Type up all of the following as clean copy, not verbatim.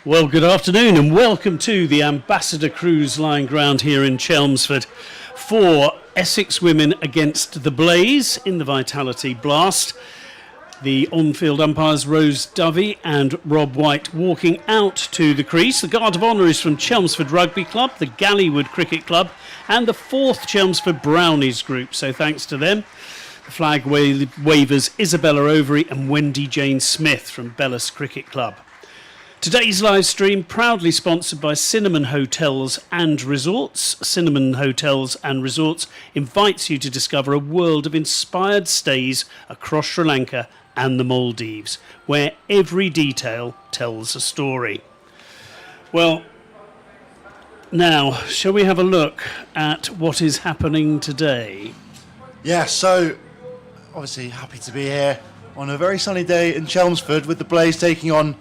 Well, good afternoon and welcome to the Ambassador Cruise Line ground here in Chelmsford for Essex women against the Blaze in the Vitality Blast. The on-field umpires Rose Dovey and Rob White walking out to the crease. The Guard of Honour is from Chelmsford Rugby Club, the Gallywood Cricket Club and the 4th Chelmsford Brownies group, so thanks to them. The flag wavers Isabella Overy and Wendy Jane Smith from Bellis Cricket Club. Today's live stream proudly sponsored by Cinnamon Hotels and Resorts. Cinnamon Hotels and Resorts invites you to discover a world of inspired stays across Sri Lanka and the Maldives, where every detail tells a story. Well, now, shall we have a look at what is happening today? Yeah, so obviously happy to be here on a very sunny day in Chelmsford with the Blaze taking on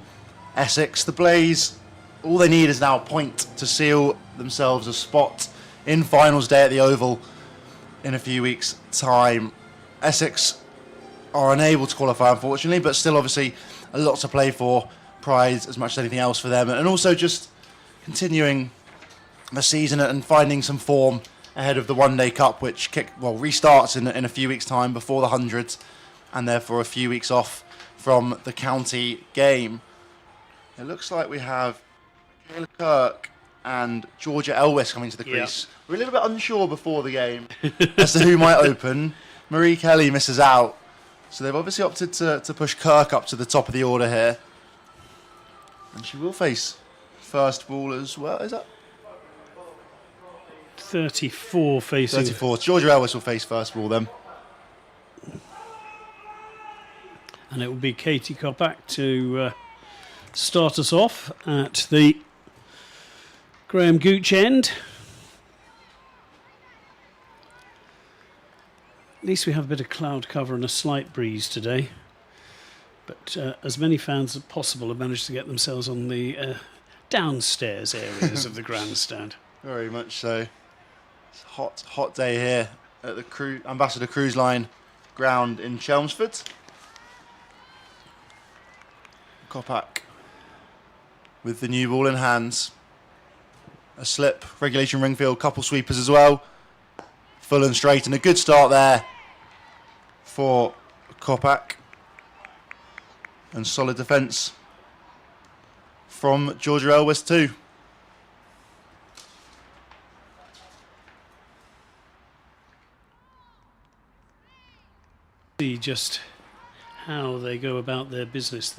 Essex. The Blaze, all they need is now a point to seal themselves a spot in finals day at the Oval in a few weeks' time. Essex are unable to qualify, unfortunately, but still obviously a lot to play for, prize as much as anything else for them, and also just continuing the season and finding some form ahead of the One Day Cup, which restarts in a few weeks' time before the hundreds, and therefore a few weeks off from the county game. It looks like we have Kayla Kirk and Georgia Elwes coming to the crease. Yep. We were a little bit unsure before the game as to who might open. Marie Kelly misses out. So they've obviously opted to push Kirk up to the top of the order here. And she will face first ball as well, is that? 34 facing. 34. Georgia Elwes will face first ball then. And it will be Katie Kopak to start us off at the Graham Gooch end. At least we have a bit of cloud cover and a slight breeze today. But as many fans as possible have managed to get themselves on the downstairs areas of the grandstand. Very much so. It's a hot day here at the Ambassador Cruise Line ground in Chelmsford. Kopak with the new ball in hands. A slip, regulation ring field, couple sweepers as well. Full and straight, and a good start there for Kopak. And solid defence from Georgia Elwes too. See just how they go about their business.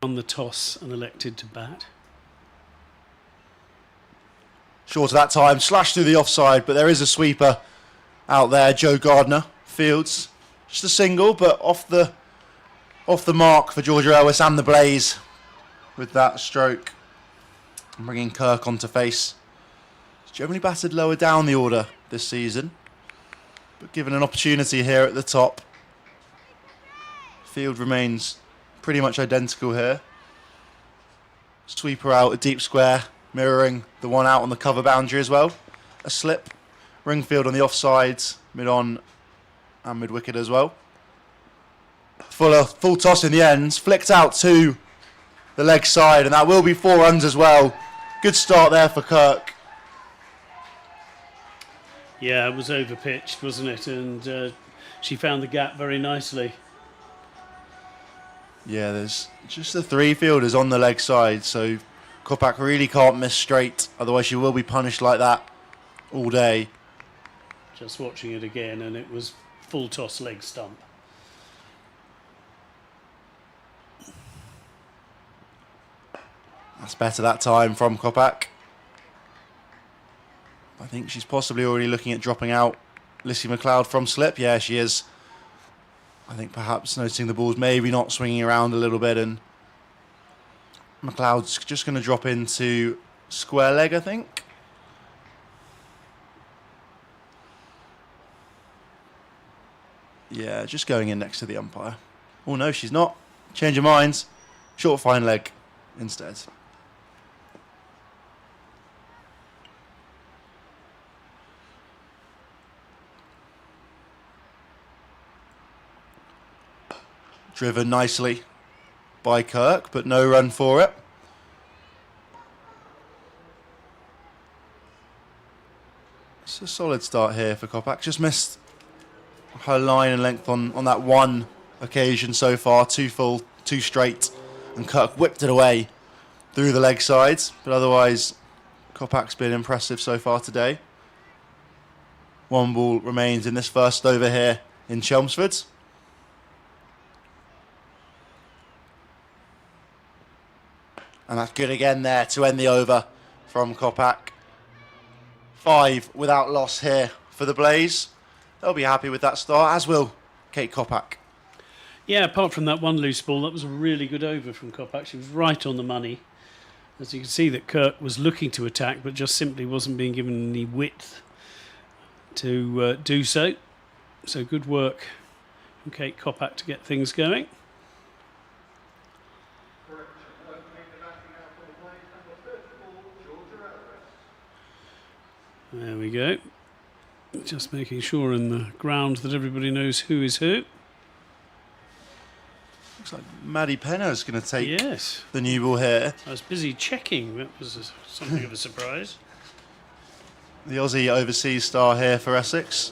On the toss and elected to bat. Short of that time, slashed through the offside, but there is a sweeper out there. Joe Gardner fields just a single, but off the mark for Georgia Elwes and the Blaze with that stroke. And bringing Kirk on to face. He's generally batted lower down the order this season, but given an opportunity here at the top, field remains pretty much identical here. Sweeper out a deep square, mirroring the one out on the cover boundary as well. A slip, Ringfield on the offsides, mid-on and mid-wicket as well. Full toss in the ends, flicked out to the leg side, and that will be 4 runs as well. Good start there for Kirk. Yeah, it was over-pitched, wasn't it? And she found the gap very nicely. Yeah, there's just the 3 fielders on the leg side, so Kopak really can't miss straight, otherwise she will be punished like that all day. Just watching it again, and it was full toss leg stump. That's better that time from Kopak. I think she's possibly already looking at dropping out Lissy McLeod from slip. Yeah, she is. I think perhaps noticing the ball's maybe not swinging around a little bit, and McLeod's just going to drop into square leg, I think. Yeah, just going in next to the umpire. Oh no, she's not. Change of minds. Short fine leg instead. Driven nicely by Kirk, but no run for it. It's a solid start here for Kopak. Just missed her line and length on that one occasion so far. 2 full, 2 straight. And Kirk whipped it away through the leg sides. But otherwise, Kopak's been impressive so far today. 1 ball remains in this first over here in Chelmsford. And that's good again there to end the over from Kopak. 5 without loss here for the Blaze. They'll be happy with that start, as will Kate Kopak. Yeah, apart from that one loose ball, that was a really good over from Kopak. She was right on the money. As you can see that Kirk was looking to attack, but just simply wasn't being given any width to do so. So good work from Kate Kopak to get things going. There we go. Just making sure in the ground that everybody knows who is who. Looks like Maddie Penner's going to take Yes. the new ball here. I was busy checking. That was something of a surprise. The Aussie overseas star here for Essex.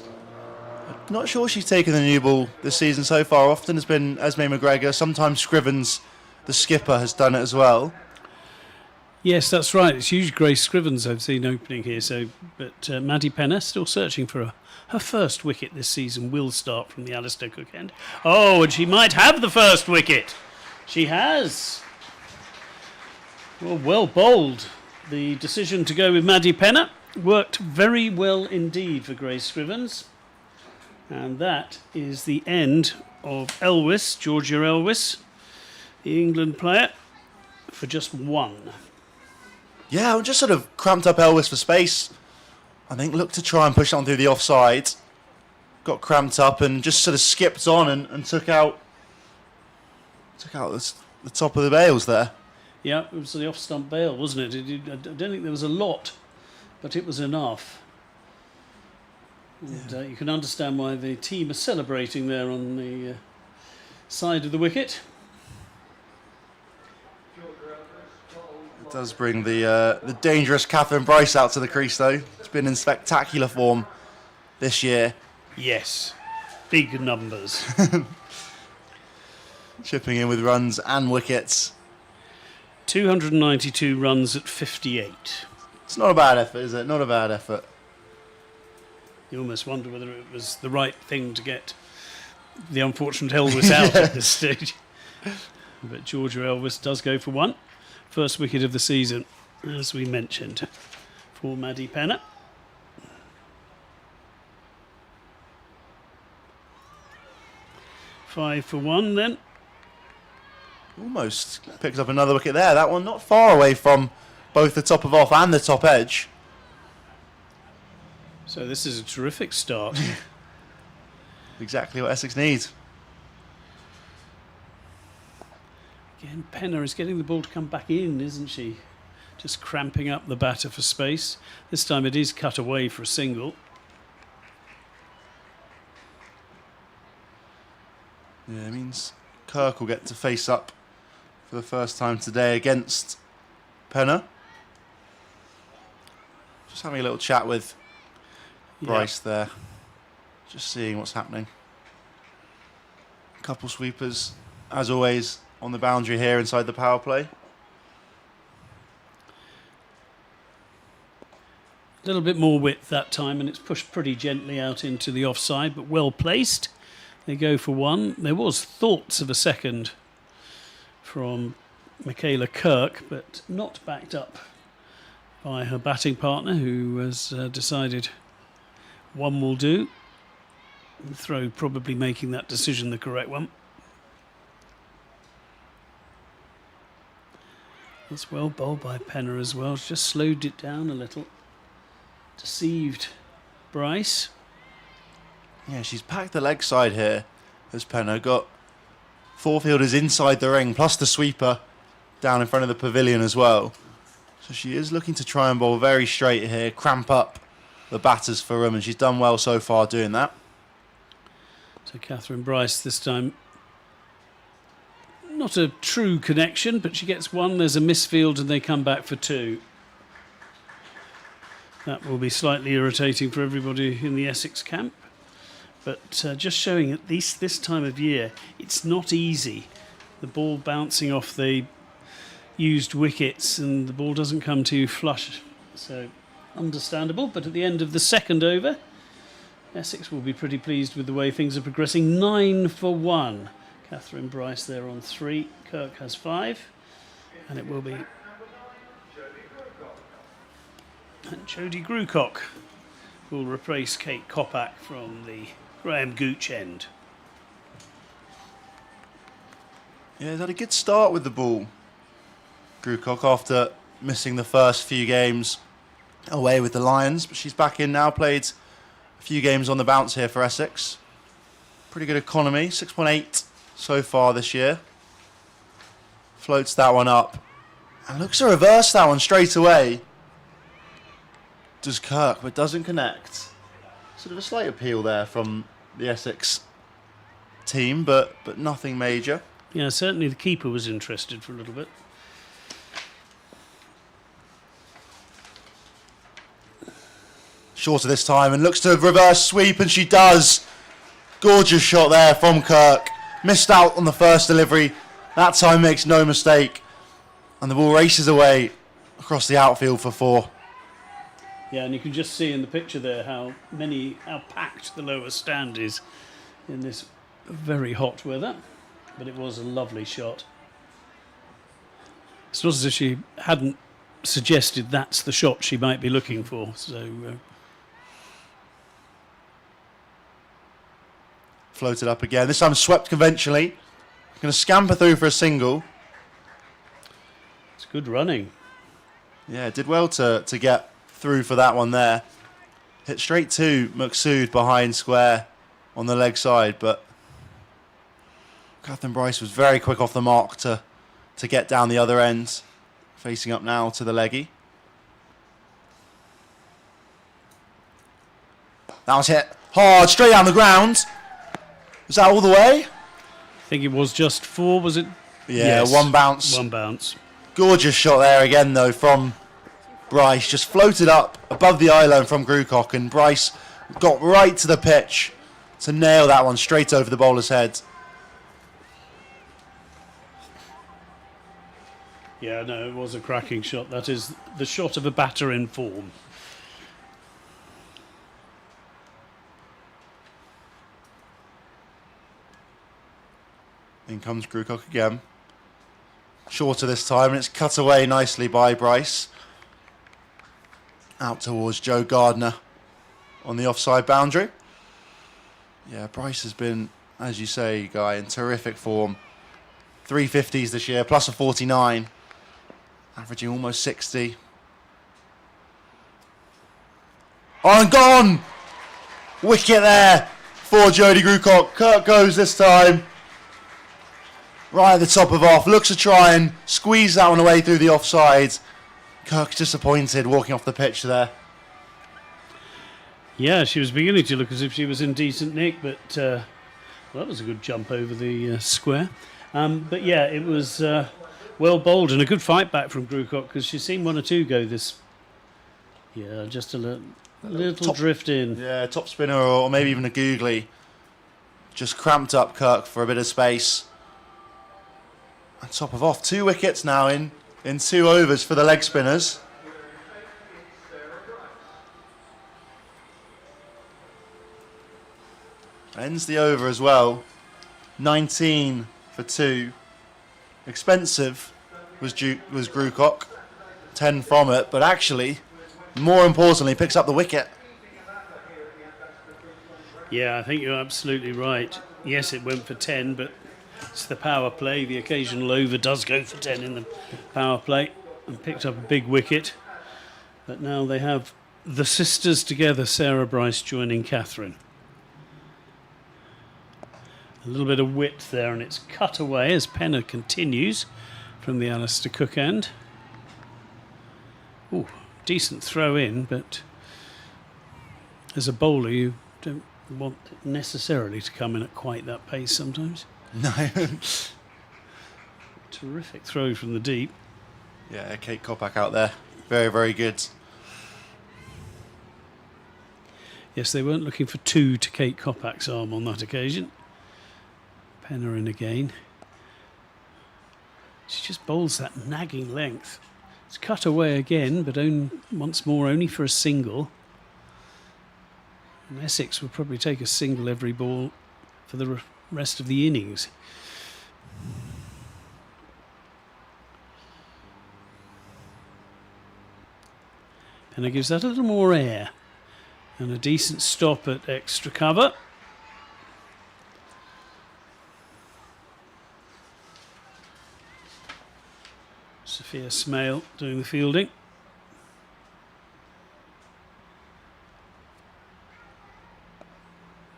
Not sure she's taken the new ball this season so far. Often has been Esme McGregor. Sometimes Scrivens, the skipper, has done it as well. Yes, that's right. It's usually Grace Scrivens I've seen opening here. But Maddie Penner still searching for her first wicket this season. Will start from the Alistair Cook end. Oh, and she might have the first wicket. She has. Well bowled. The decision to go with Maddie Penner worked very well indeed for Grace Scrivens. And that is the end of Elwys, Georgia Elwys, the England player, for just 1. Yeah, we just sort of cramped up Elwys for space. I think looked to try and push on through the offside. Got cramped up and just sort of skipped on and took out the top of the bails there. Yeah, it was the off-stump bail, wasn't it? I don't think there was a lot, but it was enough. And you can understand why the team are celebrating there on the side of the wicket. It does bring the dangerous Catherine Bryce out to the crease, though. It's been in spectacular form this year. Yes, big numbers. Chipping in with runs and wickets. 292 runs at 58. It's not a bad effort, is it? Not a bad effort. You almost wonder whether it was the right thing to get the unfortunate Elwys out at this stage. But Georgia Elwys does go for 1. First wicket of the season, as we mentioned, for Maddie Penner. Five for 1 then. Almost picked up another wicket there. That one not far away from both the top of off and the top edge. So this is a terrific start. Exactly what Essex needs. Again, Penner is getting the ball to come back in, isn't she? Just cramping up the batter for space. This time it is cut away for a single. Yeah, it means Kirk will get to face up for the first time today against Penner. Just having a little chat with Bryce there. Just seeing what's happening. Couple sweepers, as always, on the boundary here inside the power play. A little bit more width that time, and it's pushed pretty gently out into the offside, but well placed. They go for 1. There was thoughts of a second from Michaela Kirk, but not backed up by her batting partner, who has decided 1 will do. Throw probably making that decision the correct one. That's well bowled by Penner as well. Just slowed it down a little. Deceived Bryce. Yeah, she's packed the leg side here as Penner. Got 4 fielders inside the ring, plus the sweeper down in front of the pavilion as well. So she is looking to try and bowl very straight here, cramp up the batters for room, and she's done well so far doing that. So Catherine Bryce this time, not a true connection, but she gets 1. There's a misfield and they come back for 2. That will be slightly irritating for everybody in the Essex camp. But just showing at least this time of year, it's not easy. The ball bouncing off the used wickets and the ball doesn't come too flush. So understandable. But at the end of the second over, Essex will be pretty pleased with the way things are progressing. 9 for 1. Catherine Bryce there on 3. Kirk has 5. And it will be... And Jodie Grucock will replace Kate Kopak from the Graham Gooch end. Yeah, he's had a good start with the ball, Grucock, after missing the first few games away with the Lions. But she's back in now, played a few games on the bounce here for Essex. Pretty good economy, 6.8 so far this year. Floats that one up. And looks to reverse that one straight away. Does Kirk, but doesn't connect. Sort of a slight appeal there from the Essex team, but nothing major. Yeah, certainly the keeper was interested for a little bit. Shorter this time and looks to reverse sweep, and she does. Gorgeous shot there from Kirk. Missed out on the first delivery. That time makes no mistake. And the ball races away across the outfield for 4. Yeah, and you can just see in the picture there how packed the lower stand is in this very hot weather. But it was a lovely shot. It's not as if she hadn't suggested that's the shot she might be looking for. So floated up again. This time swept conventionally. Going to scamper through for a single. It's good running. Yeah, did well to get through for that one there. Hit straight to Maqsood behind square on the leg side, but Catherine Bryce was very quick off the mark to get down the other end. Facing up now to the leggy. That was hit hard, straight down the ground. Was that all the way? I think it was just 4, was it? Yeah, yes. One bounce. One bounce. Gorgeous shot there again, though, from Bryce. Just floated up above the eye line from Grucock, and Bryce got right to the pitch to nail that one straight over the bowler's head. Yeah, no, it was a cracking shot. That is the shot of a batter in form. In comes Grucock again. Shorter this time, and it's cut away nicely by Bryce. Out towards Joe Gardner on the offside boundary. Yeah, Bryce has been, as you say, Guy, in terrific form. 350s this year, plus a 49. Averaging almost 60. Oh, and gone! Wicket there for Jodie Grucock. Kirk goes this time. Right at the top of off. Looks to try and squeeze that one away through the offside. Kirk's disappointed walking off the pitch there. Yeah, she was beginning to look as if she was in decent nick, but well, that was a good jump over the square. But yeah, it was well bowled and a good fight back from Grucock, because she's seen 1 or 2 go this. Yeah, just a little drift in. Yeah, top spinner or maybe even a googly. Just cramped up Kirk for a bit of space. And top of off. 2 wickets now in 2 overs for the leg spinners. Ends the over as well. 19 for 2. Expensive was Grucock. 10 from it, but actually, more importantly, picks up the wicket. Yeah, I think you're absolutely right. Yes, it went for 10, but it's the power play. The occasional over does go for 10 in the power play, and picked up a big wicket. But now they have the sisters together, Sarah Bryce joining Catherine. A little bit of width there, and it's cut away as Penner continues from the Alistair Cook end. Ooh, decent throw in, but as a bowler you don't want it necessarily to come in at quite that pace sometimes. No. Terrific throw from the deep. Yeah, Kate Kopak out there. Very, very good. Yes, they weren't looking for 2 to Kate Kopach's arm on that occasion. Penna in again. She just bowls that nagging length. It's cut away again, but once more only for a single. And Essex will probably take a single every ball for the rest of the innings. Penna gives that a little more air. And a decent stop at extra cover. Sophia Smale doing the fielding.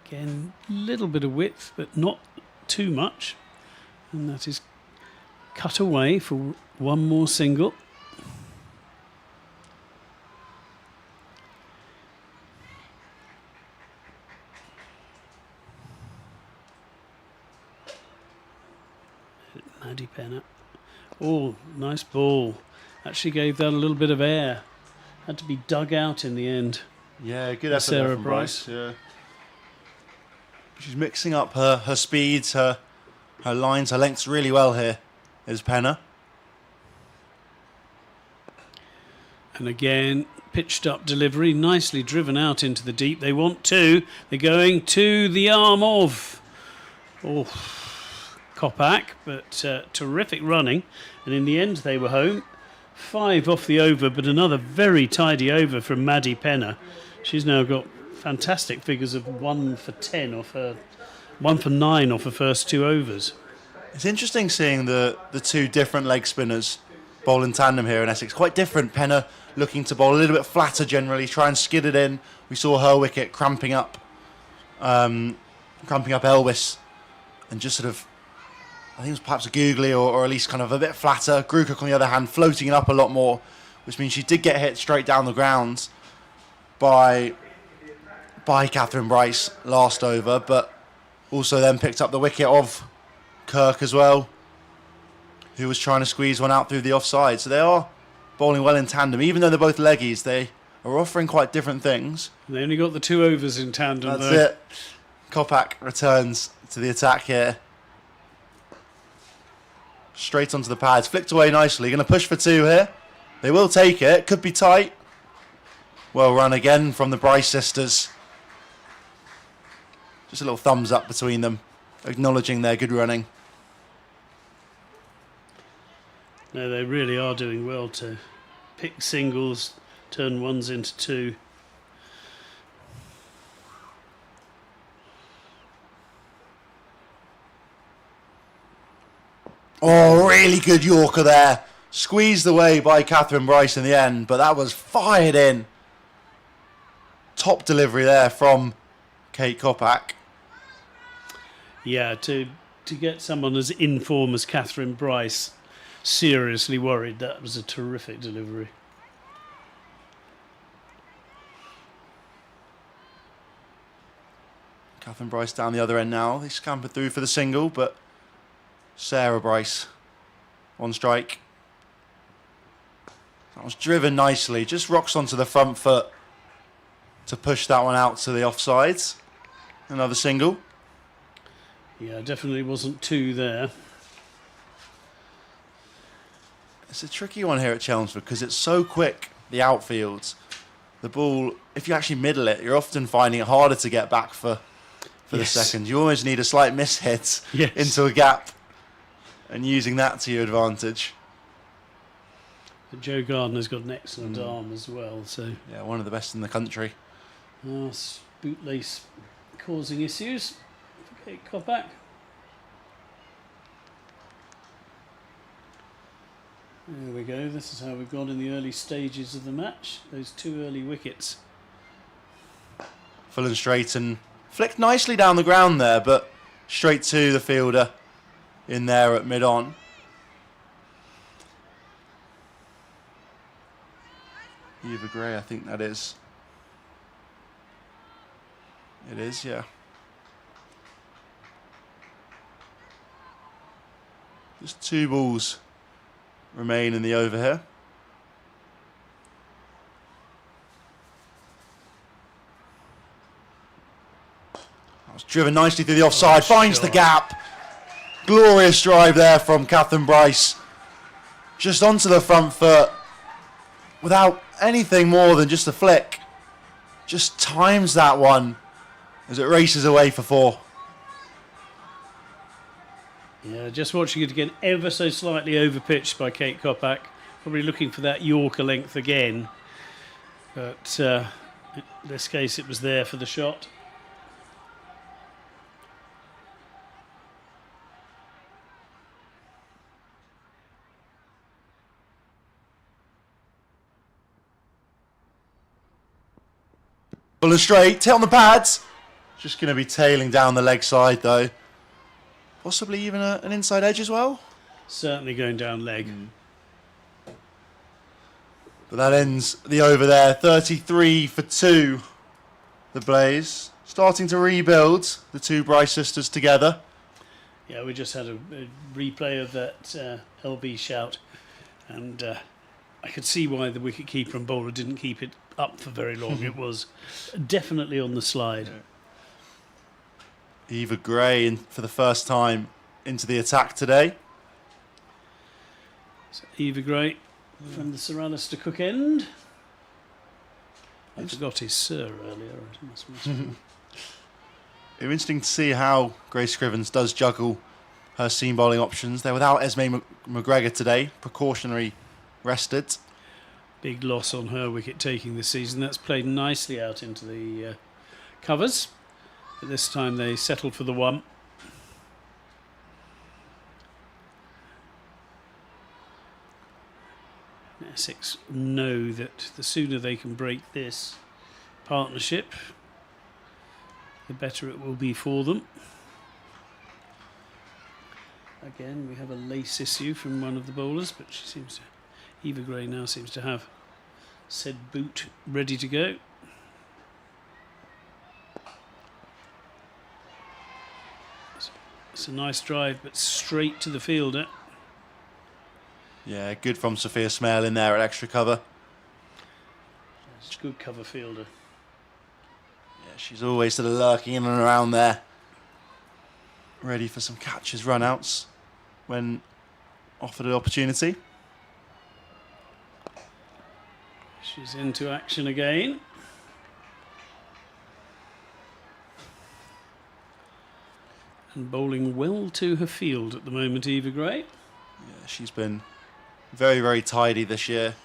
Again, a little bit of width, but not too much. And that is cut away for one more single. Maddie Penna. Oh, nice ball. Actually gave that a little bit of air. Had to be dug out in the end. Yeah, good effort Sarah there from Bryce. Yeah. She's mixing up her speeds, her lines, her lengths really well here, is Penna. And again, pitched up delivery, nicely driven out into the deep. They want 2. They're going to the arm of Kopach, but terrific running. And in the end, they were home. 5 off the over, but another very tidy over from Maddie Penna. She's now got fantastic figures of 1 for 10 off her, 1 for 9 off her first 2 overs. It's interesting seeing the 2 different leg spinners bowl in tandem here in Essex. Quite different. Penna looking to bowl a little bit flatter generally, try and skid it in. We saw her wicket cramping up Elvis, and just sort of, I think it was perhaps a googly or at least kind of a bit flatter. Grewcock on the other hand floating it up a lot more, which means she did get hit straight down the ground by Catherine Bryce last over, but also then picked up the wicket of Kirk as well, who was trying to squeeze one out through the offside. So they are bowling well in tandem. Even though they're both leggies, they are offering quite different things. They only got the 2 overs in tandem. That's though. it. Kopach returns to the attack here. Straight onto the pads. Flicked away nicely. Going to push for 2 here. They will take it. Could be tight. Well run again from the Bryce sisters. Just a little thumbs up between them, acknowledging their good running. No, they really are doing well to pick singles, turn ones into 2. Oh, really good Yorker there. Squeezed away by Catherine Bryce in the end, but that was fired in. Top delivery there from Kate Kopach. Yeah, to get someone as in form as Catherine Bryce, seriously worried. That was a terrific delivery. Catherine Bryce down the other end now. They scampered through for the single, but Sarah Bryce on strike. That was driven nicely. Just rocks onto the front foot to push that one out to the offsides. Another single. Yeah, definitely wasn't 2 there. It's a tricky one here at Chelmsford because it's so quick, the outfields. The ball, if you actually middle it, you're often finding it harder to get back for the second. You almost need a slight mishit into a gap and using that to your advantage. But Joe Gardner's got an excellent arm as well. So yeah, one of the best in the country. Bootlace causing issues for Kate Kopach. There we go. This is how we've gone in the early stages of the match. Those 2 early wickets. Full and straight and flicked nicely down the ground there, but straight to the fielder in there at mid-on. Eva Gray, I think that is. It is, yeah. Just 2 balls remain in the over here. It's driven nicely through the offside, finds the shot. gap. Glorious drive there from Catherine Bryce. Just onto the front foot without anything more than just a flick. Just times that one as it races away for 4. Yeah, just watching it again, ever so slightly overpitched by Kate Kopak. Probably looking for that Yorker length again. But in this case, it was there for the shot. Full and straight, hit on the pads. Just going to be tailing down the leg side though. Possibly even an inside edge as well. Certainly going down leg. But that ends the over there. 33 for 2. The Blaze starting to rebuild the two Bryce sisters together. Yeah, we just had a replay of that LB shout, and I could see why the wicket-keeper and bowler didn't keep it up for very long. It was definitely on the slide. Eva Gray for the first time into the attack today. So Eva Gray from the Sir Alistair Cook end. I forgot his Sir earlier. I must It'll be interesting to see how Grace Scrivens does juggle her seam bowling options. They're without Esme McGregor today, precautionary rested. Big loss on her wicket taking this season. That's played nicely out into the covers. But this time they settled for the 1. Essex know that the sooner they can break this partnership, the better it will be for them. Again, we have a lace issue from one of the bowlers, but she seems to, Eva Gray now seems to have said boot ready to go. It's a nice drive, but straight to the fielder. Yeah, good from Sophia Smale in there at extra cover. It's a good cover fielder. Yeah, she's always sort of lurking in and around there, ready for some catches, run-outs when offered an opportunity. She's into action again. And bowling well to her field at the moment, Eva Gray. Yeah, she's been very, very tidy this year.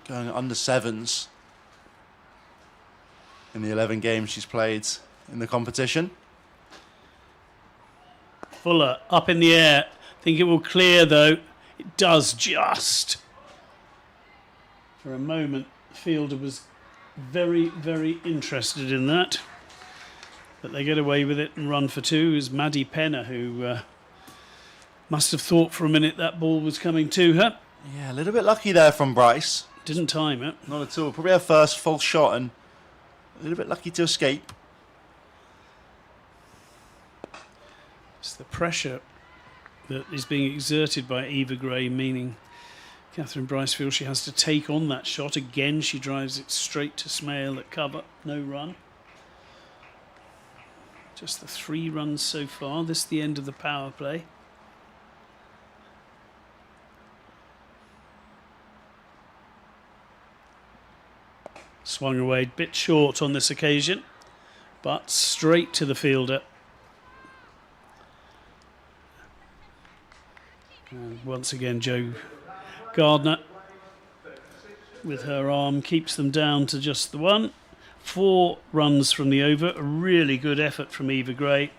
Going under 7s in the 11 games she's played in the competition. Fuller up in the air. Think it will clear though. It does just. For a moment, the fielder was very, very interested in that. But they get away with it and run for 2 is Maddie Penner, who must have thought for a minute that ball was coming to her. Yeah, a little bit lucky there from Bryce. Didn't time it. Not at all. Probably her first full shot and a little bit lucky to escape. It's the pressure that is being exerted by Eva Gray, meaning Catherine Bryce feels she has to take on that shot. Again, she drives it straight to Smale at cover. No run. Just the 3 runs so far. This is the end of the power play. Swung away, bit short on this occasion, but straight to the fielder. And once again, Jo Gardner, with her arm, keeps them down to just the 1. 4 runs from the over, a really good effort from Eva Gray.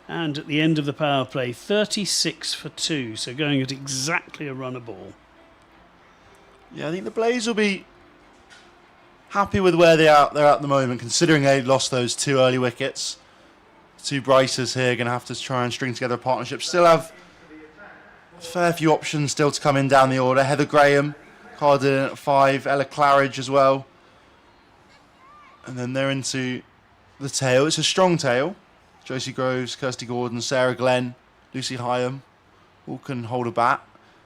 And at the end of the power play, 36 for 2, so going at exactly a run a ball. Yeah, I think the Blaze will be happy with where they're at the moment, considering they lost those 2 early wickets. 2 Bryces here going to have to try and string together a partnership. Still have a fair few options still to come in down the order. Heather Graham carded in at 5, Ella Claridge as well. And then they're into the tail. It's a strong tail. Josie Groves, Kirsty Gordon, Sarah Glenn, Lucy Hyam all can hold a bat.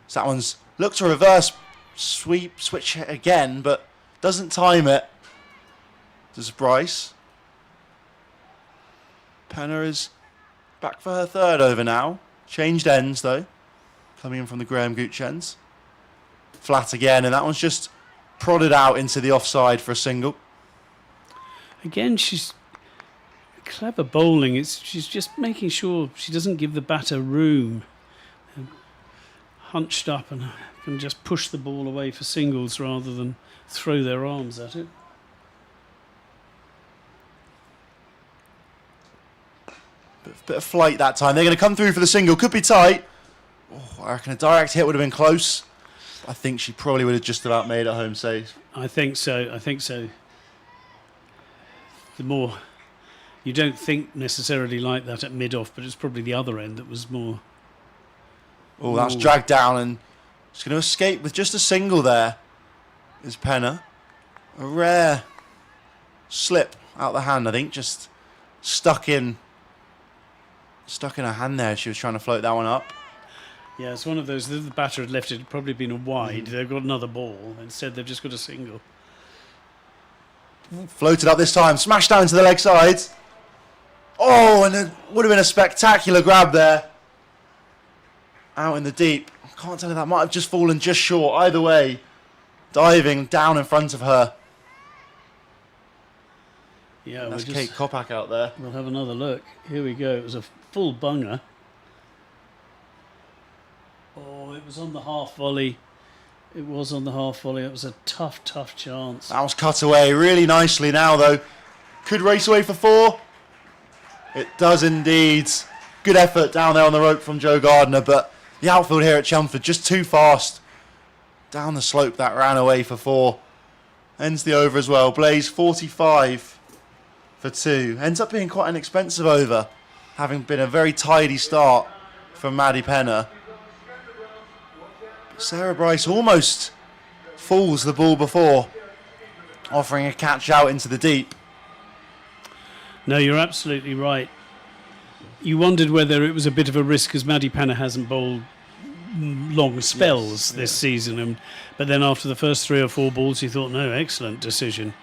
So that one's looked to reverse sweep, switch again, but doesn't time it. Does Bryce. Penna is back for her third over now. Changed ends though. Coming in from the Graham Gooch ends. Flat again, and that one's just prodded out into the offside for a single. Again, she's clever bowling. She's just making sure she doesn't give the batter room. Hunched up and can just push the ball away for singles rather than throw their arms at it. Bit of flight that time. They're going to come through for the single. Could be tight. Oh, I reckon a direct hit would have been close. I think she probably would have just about made it home safe. I think so. The more you don't think necessarily like that at mid-off, but it's probably the other end that was more. Oh, that's dragged down and she's going to escape with just a single there. Is Penna. A rare slip out the hand, I think. Just stuck in her hand there. She was trying to float that one up. Yeah, it's one of those. If the batter had left it, it'd probably been a wide. They've got another ball. Instead, they've just got a single. Floated up this time. Smashed down to the leg side. Oh, and it would have been a spectacular grab there. Out in the deep. I can't tell if that might have just fallen just short. Either way, diving down in front of her. Yeah, that's Kate Kopak out there. We'll have another look. Here we go. It was a full bunger. Oh, it was on the half volley. It was a tough chance. That was cut away really nicely now, though. Could race away for 4. It does indeed. Good effort down there on the rope from Joe Gardner, but the outfield here at Chelmsford just too fast. Down the slope that ran away for 4. Ends the over as well. Blaze 45 for 2. Ends up being quite an expensive over, having been a very tidy start from Maddie Penna. Sarah Bryce almost falls the ball before, offering a catch out into the deep. No, you're absolutely right. You wondered whether it was a bit of a risk because Maddie Penna hasn't bowled long spells this season. But then after the first 3 or 4 balls, you thought, no, excellent decision.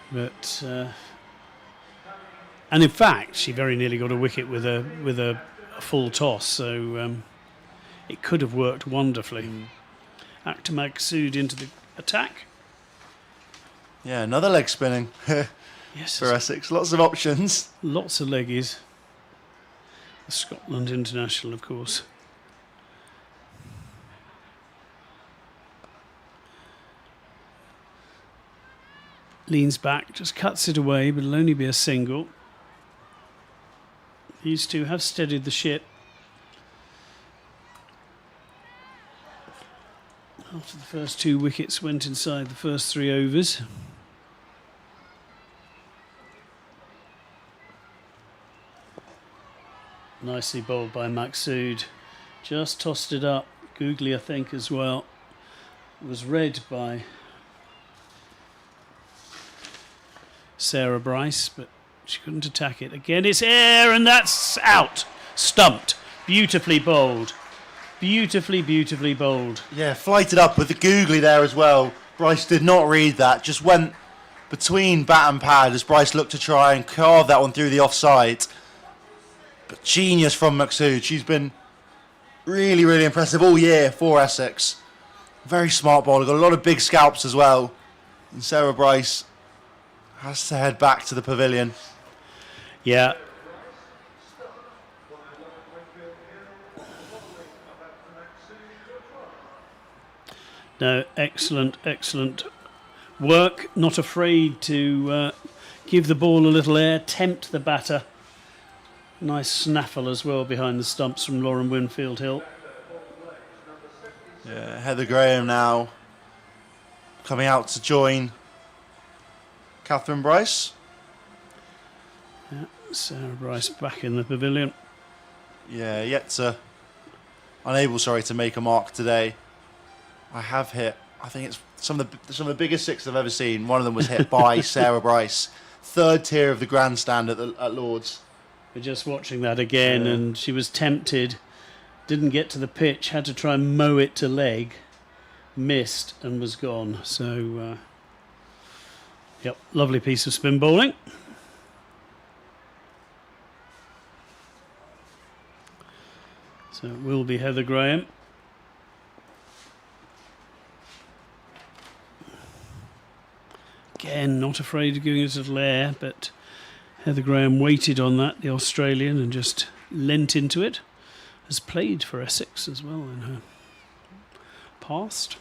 But and in fact, she very nearly got a wicket with a full toss. So it could have worked wonderfully. Akhtar Maghsood into the attack. Yeah, another leg spinning Yes, for Essex. Lots of options. Lots of leggies. The Scotland international, of course. Leans back, just cuts it away, but it'll only be a single. These two have steadied the ship. After the first 2 wickets went inside the first 3 overs. Nicely bowled by Maghsood. Just tossed it up. Googly, I think, as well. It was read by Sarah Bryce, but she couldn't attack it. Again, it's air, and that's out. Stumped. Beautifully bowled. Beautifully bowled. Yeah, flighted up with the googly there as well. Bryce did not read that. Just went between bat and pad as Bryce looked to try and carve that one through the offside. But genius from Maghsood. She's been really impressive all year for Essex. Very smart bowler. Got a lot of big scalps as well. And Sarah Bryce has to head back to the pavilion. Yeah. No, excellent work. Not afraid to give the ball a little air, tempt the batter. Nice snaffle as well behind the stumps from Lauren Winfield Hill. Yeah, Heather Graham now coming out to join Catherine Bryce. Yeah, Sarah Bryce back in the pavilion. Yeah, unable to make a mark today. I have hit, I think it's some of the biggest 6 I've ever seen. One of them was hit by Sarah Bryce. 3rd tier of the grandstand at Lord's. We're just watching that again, and she was tempted, didn't get to the pitch, had to try and mow it to leg, missed and was gone. So, yep, lovely piece of spin bowling. So it will be Heather Graham. Again, not afraid of going into the lair, but Heather Graham waited on that, the Australian, and just leant into it. Has played for Essex as well in her past.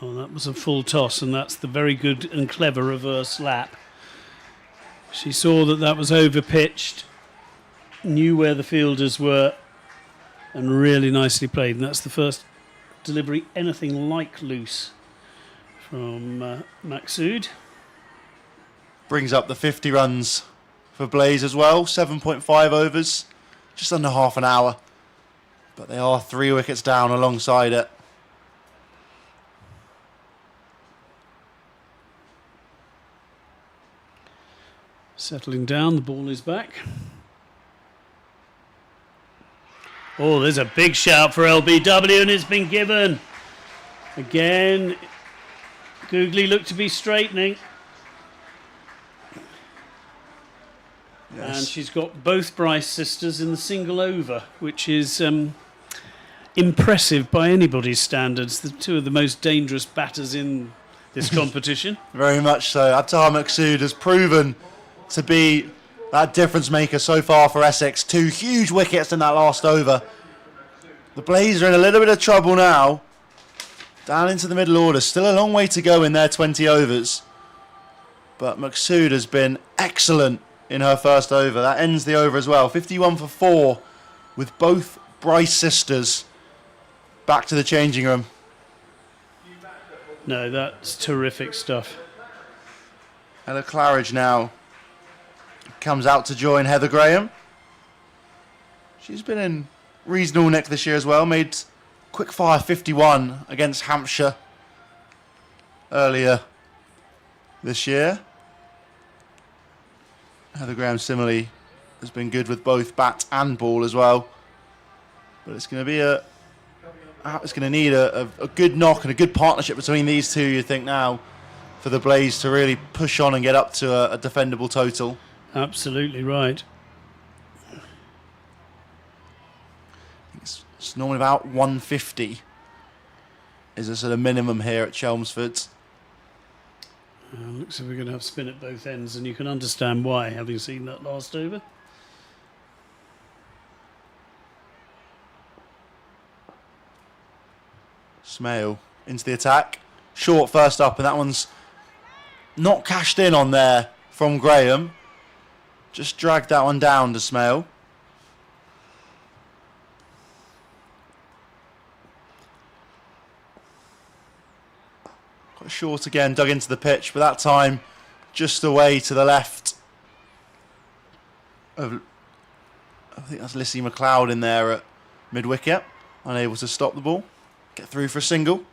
Oh, that was a full toss, and that's the very good and clever reverse lap. She saw that that was over-pitched, knew where the fielders were, and really nicely played. And that's the first delivery anything like loose from Maqsood. Brings up the 50 runs for Blaze as well. 7.5 overs, just under half an hour. But they are 3 wickets down alongside it. Settling down, the ball is back. Oh, there's a big shout for LBW, and it's been given. Again, Googly looked to be straightening. Yes. And she's got both Bryce sisters in the single over, which is impressive by anybody's standards. The two of the most dangerous batters in this competition. Very much so. Attar Maqsood has proven to be that difference maker so far for Essex. 2 huge wickets in that last over. The Blaze are in a little bit of trouble now. Down into the middle order. Still a long way to go in their 20 overs. But Maqsood has been excellent in her first over. That ends the over as well. 51 for 4 with both Bryce sisters back to the changing room. No, that's terrific stuff. Ella Claridge now comes out to join Heather Graham. She's been in reasonable nick this year as well. Made quick-fire 51 against Hampshire earlier this year. Heather Graham similarly has been good with both bat and ball as well. But it's going to be it's going to need a good knock and a good partnership between these two, you think, now, for the Blaze to really push on and get up to a defendable total. Absolutely right. It's normally about 150 is a sort of minimum here at Chelmsford. Looks like we're going to have spin at both ends, and you can understand why, having seen that last over. Smale into the attack. Short first up, and that one's not cashed in on there from Graham. Just dragged that one down to Smale. Quite short again, dug into the pitch, but that time just away to the left of, I think that's Lissy McLeod in there at mid-wicket. Unable to stop the ball. Get through for a single.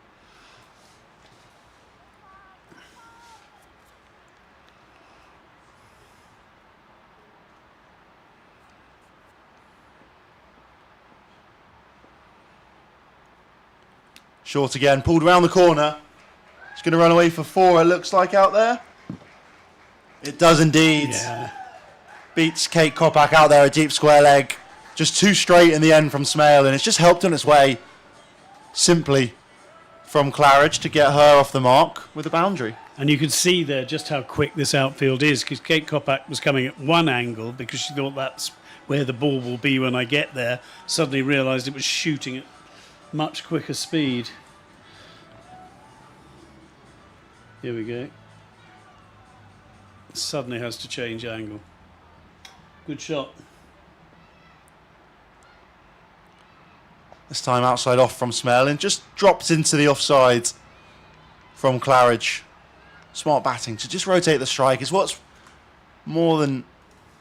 Short again, pulled around the corner. It's going to run away for 4, it looks like, out there. It does indeed. Yeah. Beats Kate Kopak out there, a deep square leg. Just 2 straight in the end from Smale, and it's just helped on its way simply from Claridge to get her off the mark with a boundary. And you could see there just how quick this outfield is, because Kate Kopak was coming at one angle because she thought that's where the ball will be when I get there. Suddenly realised it was shooting at much quicker speed. Here we go. Suddenly has to change angle. Good shot. This time outside off from Smale and just dropped into the offside from Claridge. Smart batting to just rotate the strike is what's more than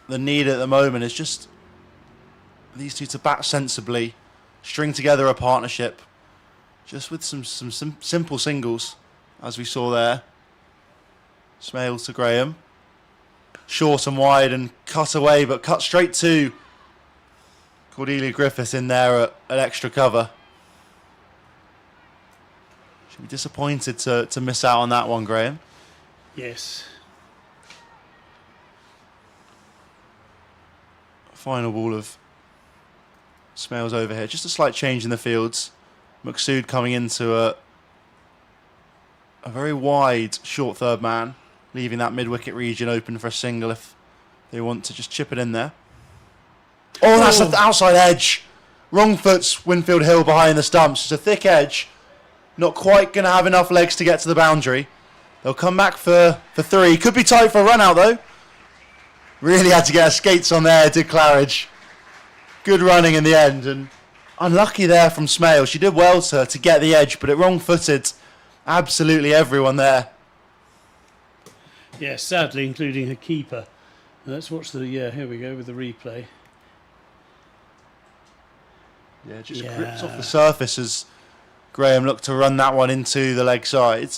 the need at the moment. Is just these two to bat sensibly, string together a partnership, just with some simple singles, as we saw there. Smale to Graham, short and wide and cut away, but cut straight to Cordelia Griffiths in there at extra cover. Should be disappointed to miss out on that one, Graham. Yes. Final ball of Smales over here. Just a slight change in the fields. Maqsood coming into a very wide short third man, leaving that mid-wicket region open for a single if they want to just chip it in there. Oh, that's the outside edge. Wrong foot's Winfield Hill behind the stumps. It's a thick edge. Not quite going to have enough legs to get to the boundary. They'll come back for three. Could be tight for a run out though. Really had to get her skates on there, did Claridge. Good running in the end, and unlucky there from Smale. She did well to get the edge, but it wrong-footed absolutely everyone there. Yeah, sadly, including her keeper. Let's watch the, here we go with the replay. Yeah, just gripped off the surface as Graham looked to run that one into the leg side.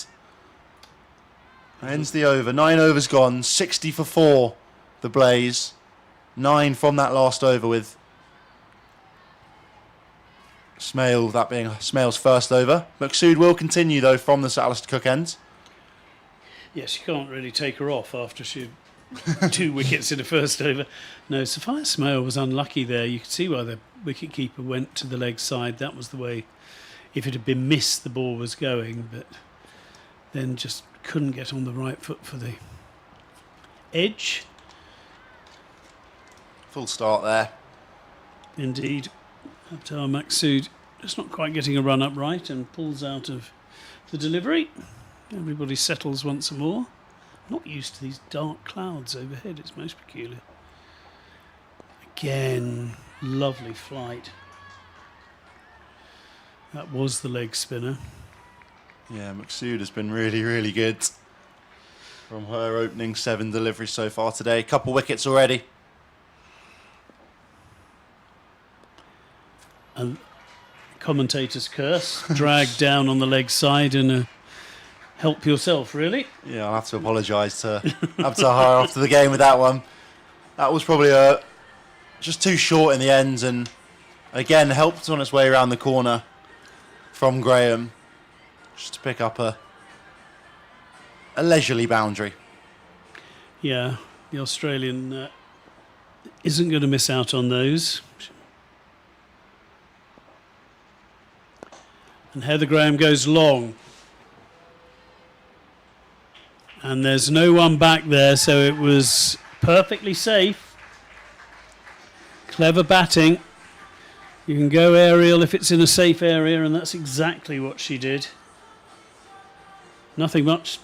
Ends the over. 9 overs gone, 60 for 4, the Blaze. 9 from that last over with Smale, that being Smale's first over. Maqsood will continue though from the Sir Alistair Cook end. Yes, you can't really take her off after she had 2 wickets in the first over. No, Sophia Smale was unlucky there. You could see why the wicket-keeper went to the leg side. That was the way, if it had been missed, the ball was going, but then just couldn't get on the right foot for the edge. Full start there. Indeed. Abtar Maqsood just not quite getting a run up right and pulls out of the delivery. Everybody settles once more. Not used to these dark clouds overhead, it's most peculiar. Again, lovely flight. That was the leg spinner. Yeah, Maqsood has been really, really good from her opening 7 deliveries so far today. Couple wickets already. A commentator's curse, dragged down on the leg side and help yourself, really. Yeah, I'll have to apologise to Abtar after the game with that one. That was probably just too short in the end, and again helped on its way around the corner from Graham just to pick up a leisurely boundary. Yeah, the Australian isn't going to miss out on those. And Heather Graham goes long. And there's no one back there, so it was perfectly safe. Clever batting. You can go aerial if it's in a safe area, and that's exactly what she did. Nothing much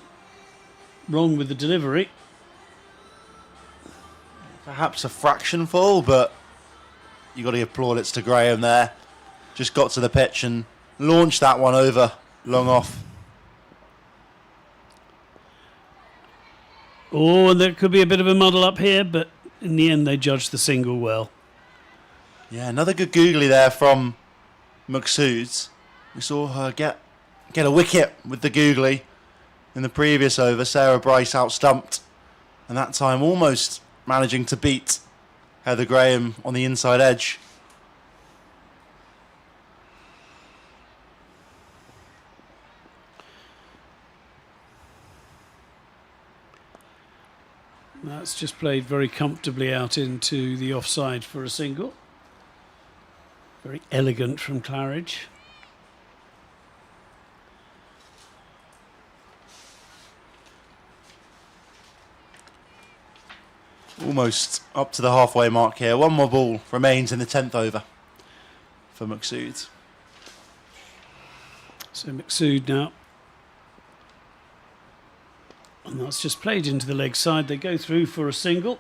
wrong with the delivery. Perhaps a fraction full, but you got to give plaudits to Graham there. Just got to the pitch and launched that one over long off. Oh, and there could be a bit of a muddle up here, but in the end they judged the single well. Yeah, another good googly there from Maqsood. We saw her get a wicket with the googly in the previous over. Sarah Bryce out-stumped, and that time almost managing to beat Heather Graham on the inside edge. That's just played very comfortably out into the offside for a single. Very elegant from Claridge. Almost up to the halfway mark here. One more ball remains in the 10th over for Maqsood. So Maqsood now. And that's just played into the leg side. They go through for a single.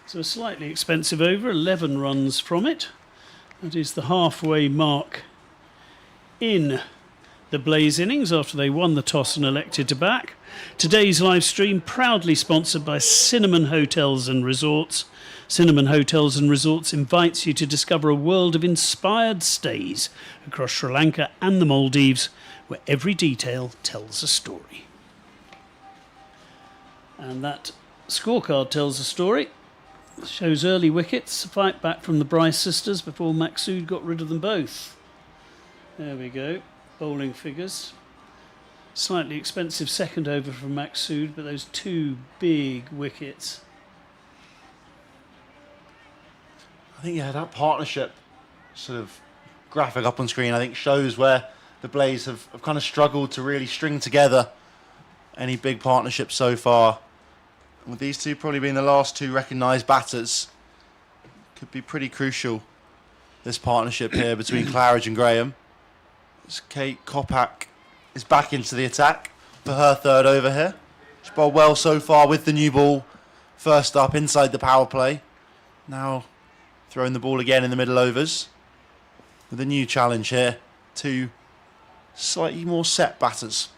So a slightly expensive over, 11 runs from it. That is the halfway mark in the Blaze innings after they won the toss and elected to back. Today's live stream proudly sponsored by Cinnamon Hotels and Resorts. Cinnamon Hotels and Resorts invites you to discover a world of inspired stays across Sri Lanka and the Maldives, where every detail tells a story. And that scorecard tells a story. Shows early wickets, a fight back from the Bryce sisters before Maqsood got rid of them both. There we go, bowling figures. Slightly expensive second over from Maksud, but those two big wickets. I think, yeah, that partnership sort of graphic up on screen, I think, shows where the Blaze have kind of struggled to really string together any big partnerships so far. And with these two probably being the last two recognised batters, could be pretty crucial, this partnership here between Claridge and Graham. As Kate Kopak is back into the attack for her third over here. She's bowled well so far with the new ball. First up inside the power play. Now throwing the ball again in the middle overs. With a new challenge here. Two slightly more set batters.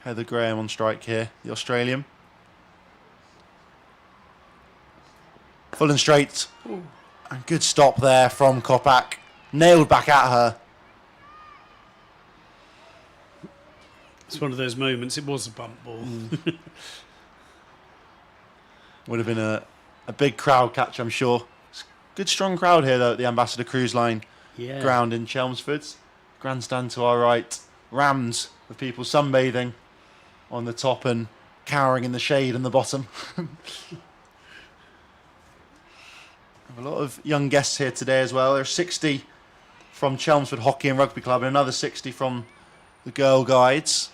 Heather Graham on strike here, the Australian. Full and straight. Ooh. And good stop there from Kopak. Nailed back at her. It's one of those moments, it was a bump ball. Would have been a big crowd catch, I'm sure. Good strong crowd here though at the Ambassador Cruise Line ground in Chelmsford. Grandstand to our right, rammed with people sunbathing on the top and cowering in the shade on the bottom. Have a lot of young guests here today as well. There's 60 from Chelmsford Hockey and Rugby Club and another 60 from the Girl Guides.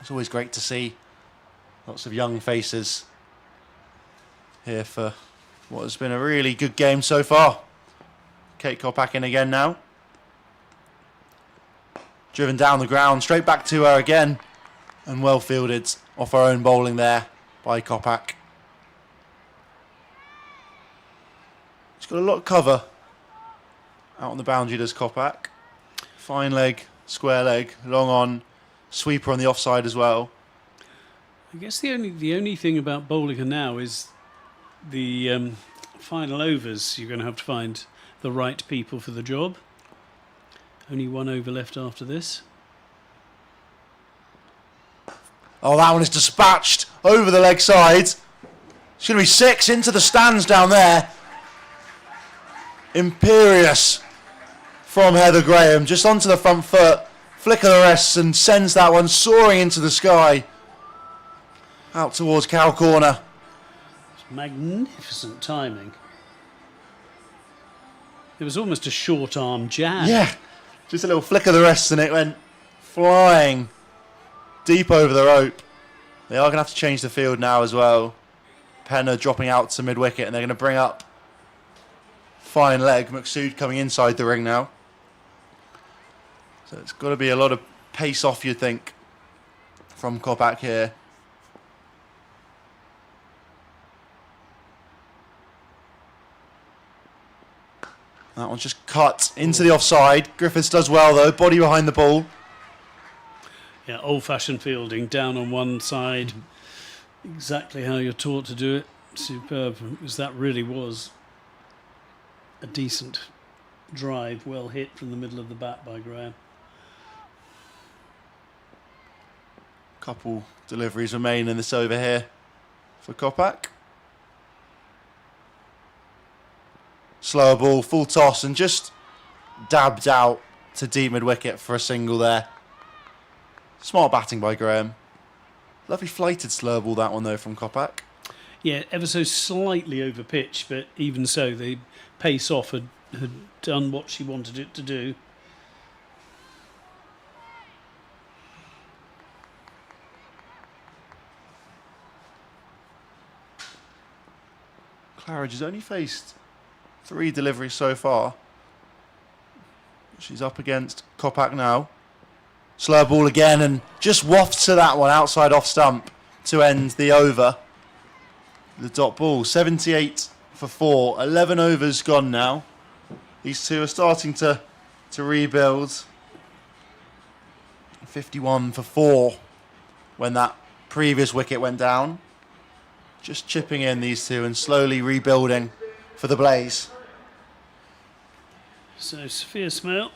It's always great to see lots of young faces here for what has been a really good game so far. Kate Kopak in again now. Driven down the ground, straight back to her again. And well fielded off her own bowling there by Kopak. She's got a lot of cover out on the boundary, does Kopak. Fine leg, square leg, long on, sweeper on the offside as well. I guess the only thing about bowling her now is the final overs. You're going to have to find the right people for the job. Only one over left after this. Oh, that one is dispatched over the leg side. It's going to be 6 into the stands down there. Imperious from Heather Graham, just onto the front foot. Flick of the wrists and sends that one soaring into the sky. Out towards Cow Corner. Magnificent timing. It was almost a short arm jab. Yeah, just a little flick of the wrist and it went flying deep over the rope. They are going to have to change the field now as well. Penner dropping out to mid-wicket and they're going to bring up fine leg. Maksud coming inside the ring now. So it's got to be a lot of pace off, you'd think, from Kopak here. That one's just cut into the offside. Griffiths does well though, body behind the ball. Yeah, old-fashioned fielding, down on one side. Exactly how you're taught to do it. Superb, because that really was a decent drive, well hit from the middle of the bat by Graham. Couple deliveries remain in this over here for Kopak. Slower ball, full toss, and just dabbed out to deep mid-wicket for a single there. Smart batting by Graham. Lovely flighted slow ball that one though from Kopak. Yeah, ever so slightly over pitch, but even so, the pace off had done what she wanted it to do. Claridge has only faced 3 deliveries so far. She's up against Kopak now. Slow ball again and just wafts to that one outside off stump to end the over. The dot ball, 78 for 4. 11 overs gone now. These two are starting to rebuild. 51 for 4 when that previous wicket went down. Just chipping in these two and slowly rebuilding for the Blaze. So Sophia Smale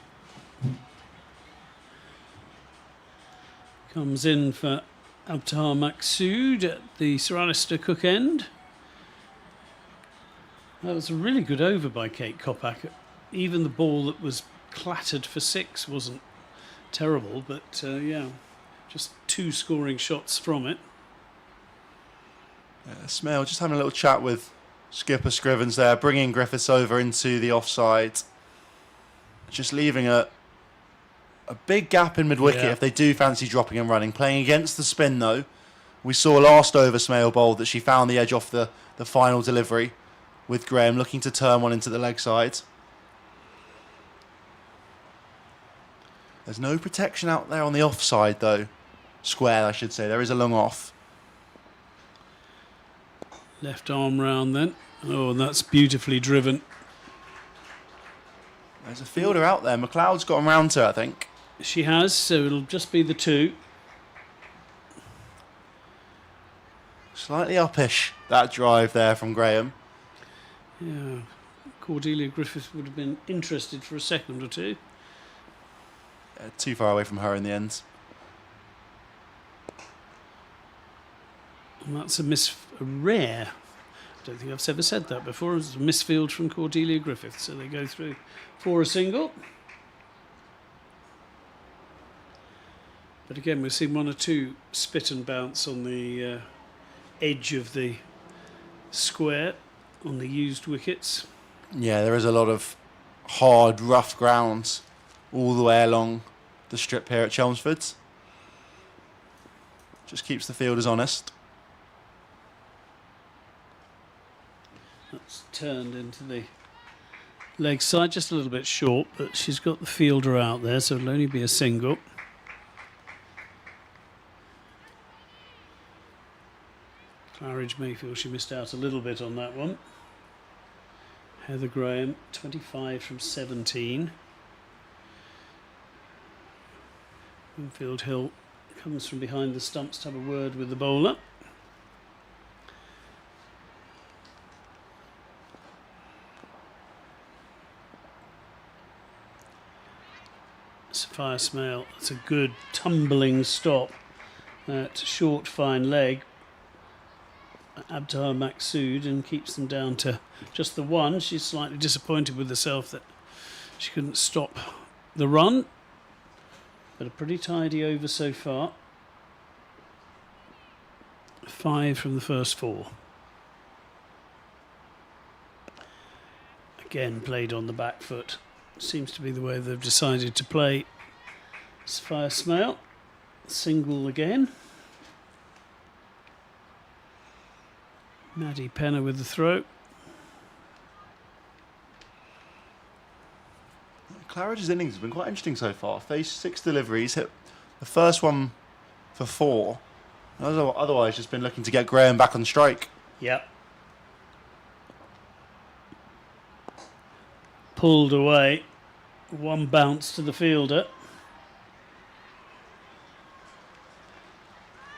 comes in for Abtar Maksud at the Sir Alistair Cook end. That was a really good over by Kate Kopak. Even the ball that was clattered for 6 wasn't terrible, but yeah, just 2 scoring shots from it. Smale just having a little chat with skipper Scrivens there, bringing Griffiths over into the offside. Just leaving a big gap in mid-wicket if they do fancy dropping and running. Playing against the spin, though. We saw last over Smale bowled that she found the edge off the final delivery with Graham looking to turn one into the leg side. There's no protection out there on the offside, though. Square, I should say. There is a long off. Left arm round then. Oh, and that's beautifully driven. There's a fielder out there. McLeod's got him round to her, I think. She has, so it'll just be the 2. Slightly uppish, that drive there from Graham. Yeah, Cordelia Griffith would have been interested for a second or two. Too far away from her in the end. And that's a rare. I don't think I've ever said that before. It's a misfield from Cordelia Griffith, so they go through for a single. But again, we've seen 1 or 2 spit and bounce on the edge of the square on the used wickets. Yeah, there is a lot of hard, rough ground all the way along the strip here at Chelmsford. Just keeps the fielders honest. That's turned into the leg side, just a little bit short, but she's got the fielder out there, so it'll only be a single. Claridge may feel she missed out a little bit on that one. Heather Graham, 25 from 17. Winfield Hill comes from behind the stumps to have a word with the bowler. Sophia Smale, that's a good tumbling stop at short fine leg. Abdar Maqsood, and keeps them down to just the 1. She's slightly disappointed with herself that she couldn't stop the run, but a pretty tidy over so far. 5 from the first 4. Again played on the back foot. Seems to be the way they've decided to play. Sophia Smale, single again. Maddie Penner with the throw. Claridge's innings have been quite interesting so far. Faced 6 deliveries, hit the first one for 4. Otherwise, just been looking to get Graham back on strike. Yep. Pulled away. 1 bounce to the fielder.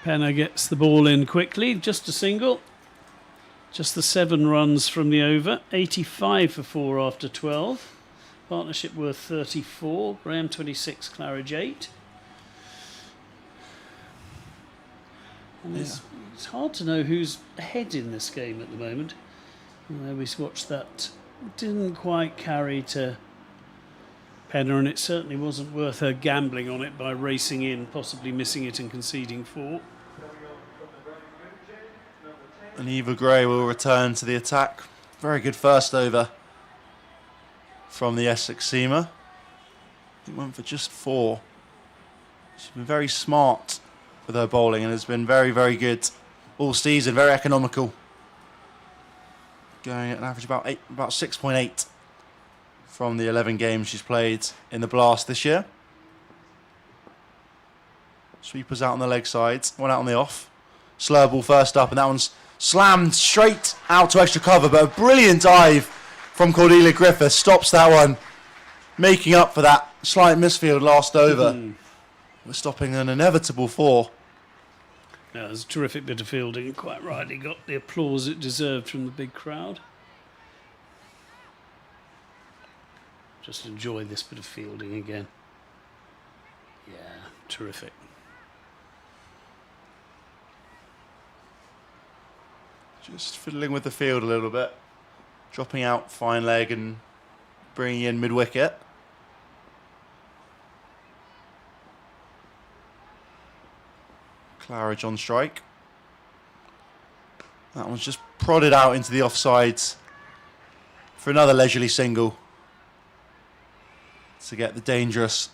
Penner gets the ball in quickly, just a single. Just the 7 runs from the over. 85 for 4 after 12. Partnership worth 34. Graham 26, Claridge 8. And it's hard to know who's ahead in this game at the moment. We watched that. Didn't quite carry to Penner, and it certainly wasn't worth her gambling on it by racing in, possibly missing it and conceding 4. And Eva Gray will return to the attack. Very good first over from the Essex seamer. It went for just 4. She's been very smart with her bowling and has been very, very good all season. Very economical. Going at an average about 6.8 from the 11 games she's played in the Blast this year. Sweepers out on the leg side, 1 out on the off. Slur ball first up, and that one's slammed straight out to extra cover, but a brilliant dive from Cordelia Griffith stops that one, making up for that slight misfield last over. We're stopping an inevitable 4. Yeah, it was a terrific bit of fielding, quite rightly got the applause it deserved from the big crowd. Just enjoy this bit of fielding again. Yeah, terrific. Just fiddling with the field a little bit. Dropping out fine leg and bringing in mid-wicket. Claridge on strike. That one's just prodded out into the offsides for another leisurely single to get the dangerous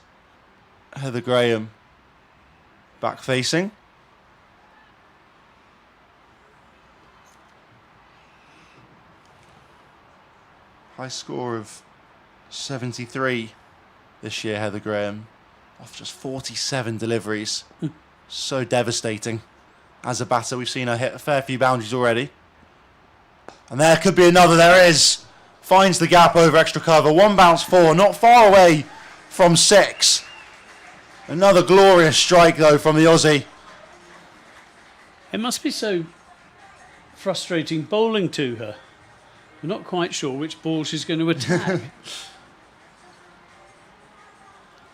Heather Graham back facing. High score of 73 this year, Heather Graham, off just 47 deliveries. So devastating. As a batter, we've seen her hit a fair few boundaries already. And there could be another. There is. Finds the gap over extra cover. One bounce four, not far away from six. Another glorious strike, though, from the Aussie. It must be so frustrating bowling to her. We're not quite sure which ball she's going to attack.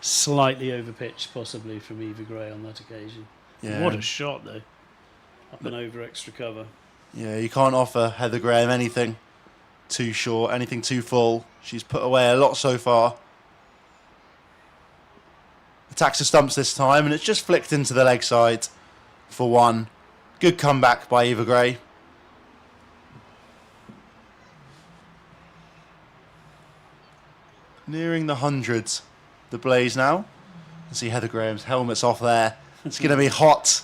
Slightly overpitched, possibly, from Eva Gray on that occasion. Yeah. What a shot, though. Up and over extra cover. Yeah, you can't offer Heather Graham anything too short, anything too full. She's put away a lot so far. Attacks the stumps this time, and it's just flicked into the leg side for one. Good comeback by Eva Gray. Nearing the hundreds, the Blaze now. You can see Heather Graham's helmet's off there. It's going to be hot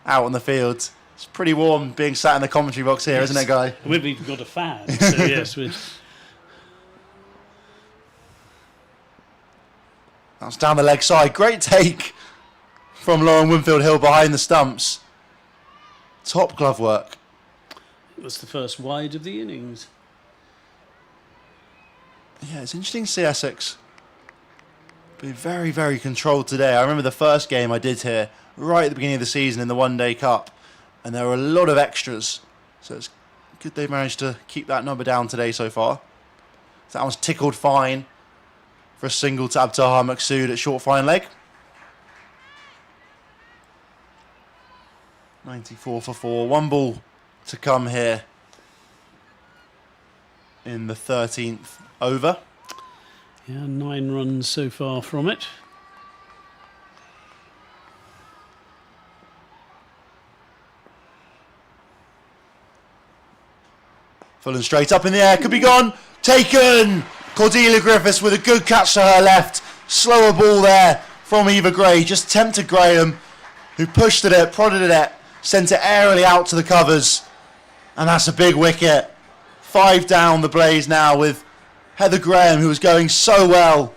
out on the field. It's pretty warm being sat in the commentary box here, Yes. isn't it, Guy? We've even got a fan, so yes. That's down the leg side. Great take from Lauren Winfield-Hill behind the stumps. Top glove work. It was the first wide of the innings. Yeah, it's interesting to see Essex be very, very controlled today. I remember the first game I did here, right at the beginning of the season in the One Day Cup, and there were a lot of extras. So it's good they've managed to keep that number down today so far. That one's tickled fine for a single to Abtaha Maqsood at short fine leg. 94 for 4. One ball to come here in the 13th over. Yeah, 9 runs so far from it. Full and straight up in the air, could be gone. Taken! Cordelia Griffiths with a good catch to her left. Slower ball there from Eva Gray. Just tempted Graham, who pushed at it, prodded at it, sent it aerially out to the covers. And that's a big wicket. 5 down the Blaze now with Heather Graham, who was going so well,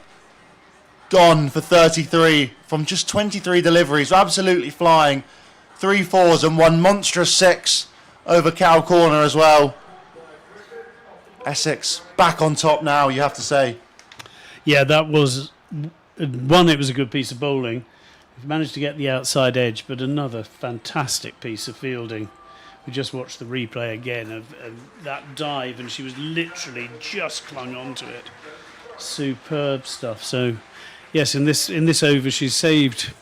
gone for 33 from just 23 deliveries. Absolutely flying. 3 fours and 1 monstrous 6 over Cow Corner as well. Essex back on top now, you have to say. Yeah, that was one. It was a good piece of bowling. We've managed to get the outside edge, but another fantastic piece of fielding. We just watched the replay again of that dive, and she was literally just clung onto it. Superb stuff. So, yes, in this over, she's saved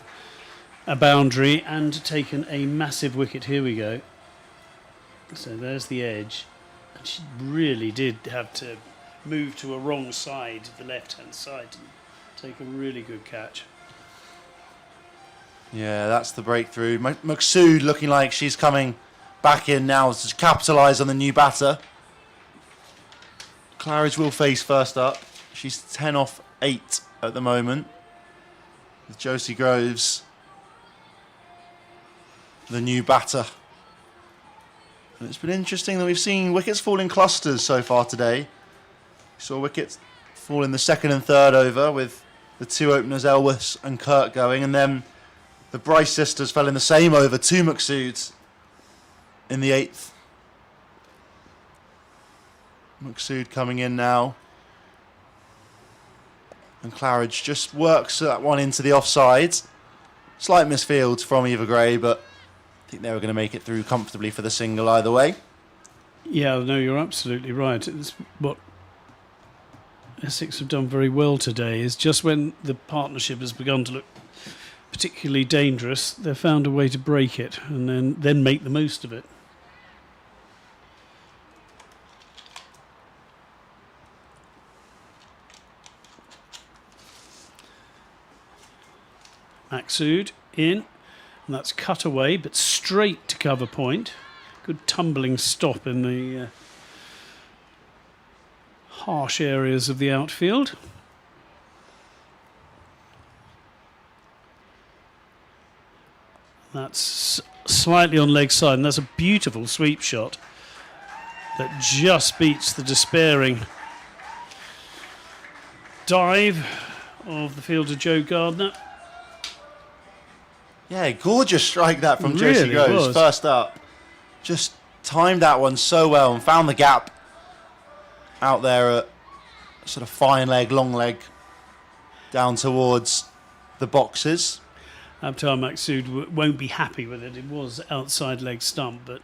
a boundary and taken a massive wicket. Here we go. So there's the edge. And she really did have to move to a wrong side, the left-hand side, and take a really good catch. Yeah, that's the breakthrough. Maqsood looking like she's coming back in now to capitalise on the new batter. Claridge will face first up. She's 10 off 8 at the moment. With Josie Groves, the new batter. And it's been interesting that we've seen wickets fall in clusters so far today. We saw wickets fall in the second and third over with the 2 openers, Elwes and Kirk, going, and then the Bryce sisters fell in the same over, 2 Maqsoods in the 8th. Maqsood coming in now. And Claridge just works that one into the offsides. Slight misfield from Eva Gray, but I think they were going to make it through comfortably for the single either way. Yeah, no, you're absolutely right. It's what Essex have done very well today is just when the partnership has begun to look particularly dangerous, they've found a way to break it and then make the most of it. Maqsood in. And that's cut away, but straight to cover point. Good tumbling stop in the harsh areas of the outfield. That's slightly on leg side, and that's a beautiful sweep shot that just beats the despairing dive of the fielder Joe Gardner. Yeah, gorgeous strike that from Really Josie Groves, was. first up. Just timed that one so well and found the gap out there at sort of fine leg, long leg, down towards the boxes. Abtar Maqsood won't be happy with it. It was outside leg stump, but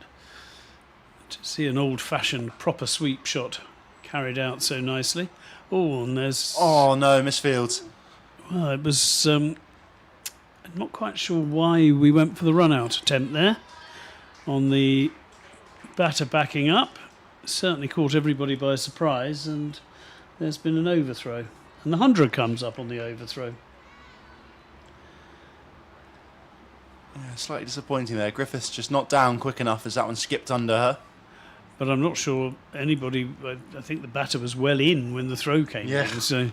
to see an old-fashioned proper sweep shot carried out so nicely. Oh, and there's... Oh no, misfield. Well, it was... I'm not quite sure why we went for the run-out attempt there on the batter backing up. Certainly caught everybody by surprise, and there's been an overthrow. And the 100 comes up on the overthrow. Yeah, slightly disappointing there. Griffiths just not down quick enough as that one skipped under her. But I'm not sure anybody... I think the batter was well in when the throw came in, so...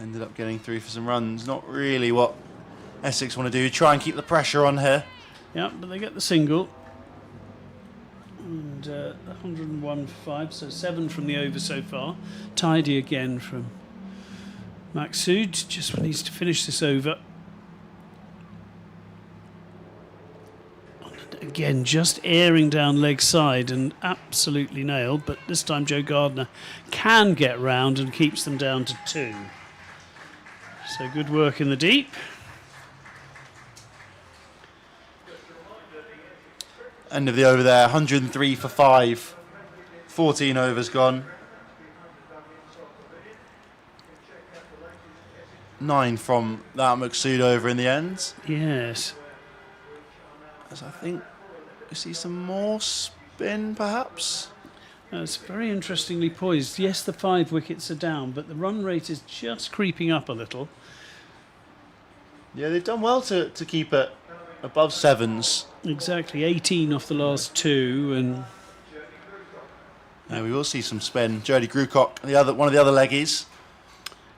Ended up getting through for some runs. Not really what Essex want to do. Try and keep the pressure on her. Yeah, but they get the single. And 101 for 5, so 7 from the over so far. Tidy again from Maqsood. Just needs to finish this over. And again, just airing down leg side and absolutely nailed. But this time Joe Gardner can get round and keeps them down to 2. So good work in the deep. End of the over there, 103 for 5. 14 overs gone. 9 from that Maqsood over in the end. Yes. As I think we see some more spin, perhaps. It's very interestingly poised. Yes, the 5 wickets are down, but the run rate is just creeping up a little. Yeah, they've done well to keep it above 7s. Exactly, 18 off the last 2, and Yeah, we will see some spin. Jodie Grucock, one of the other leggies.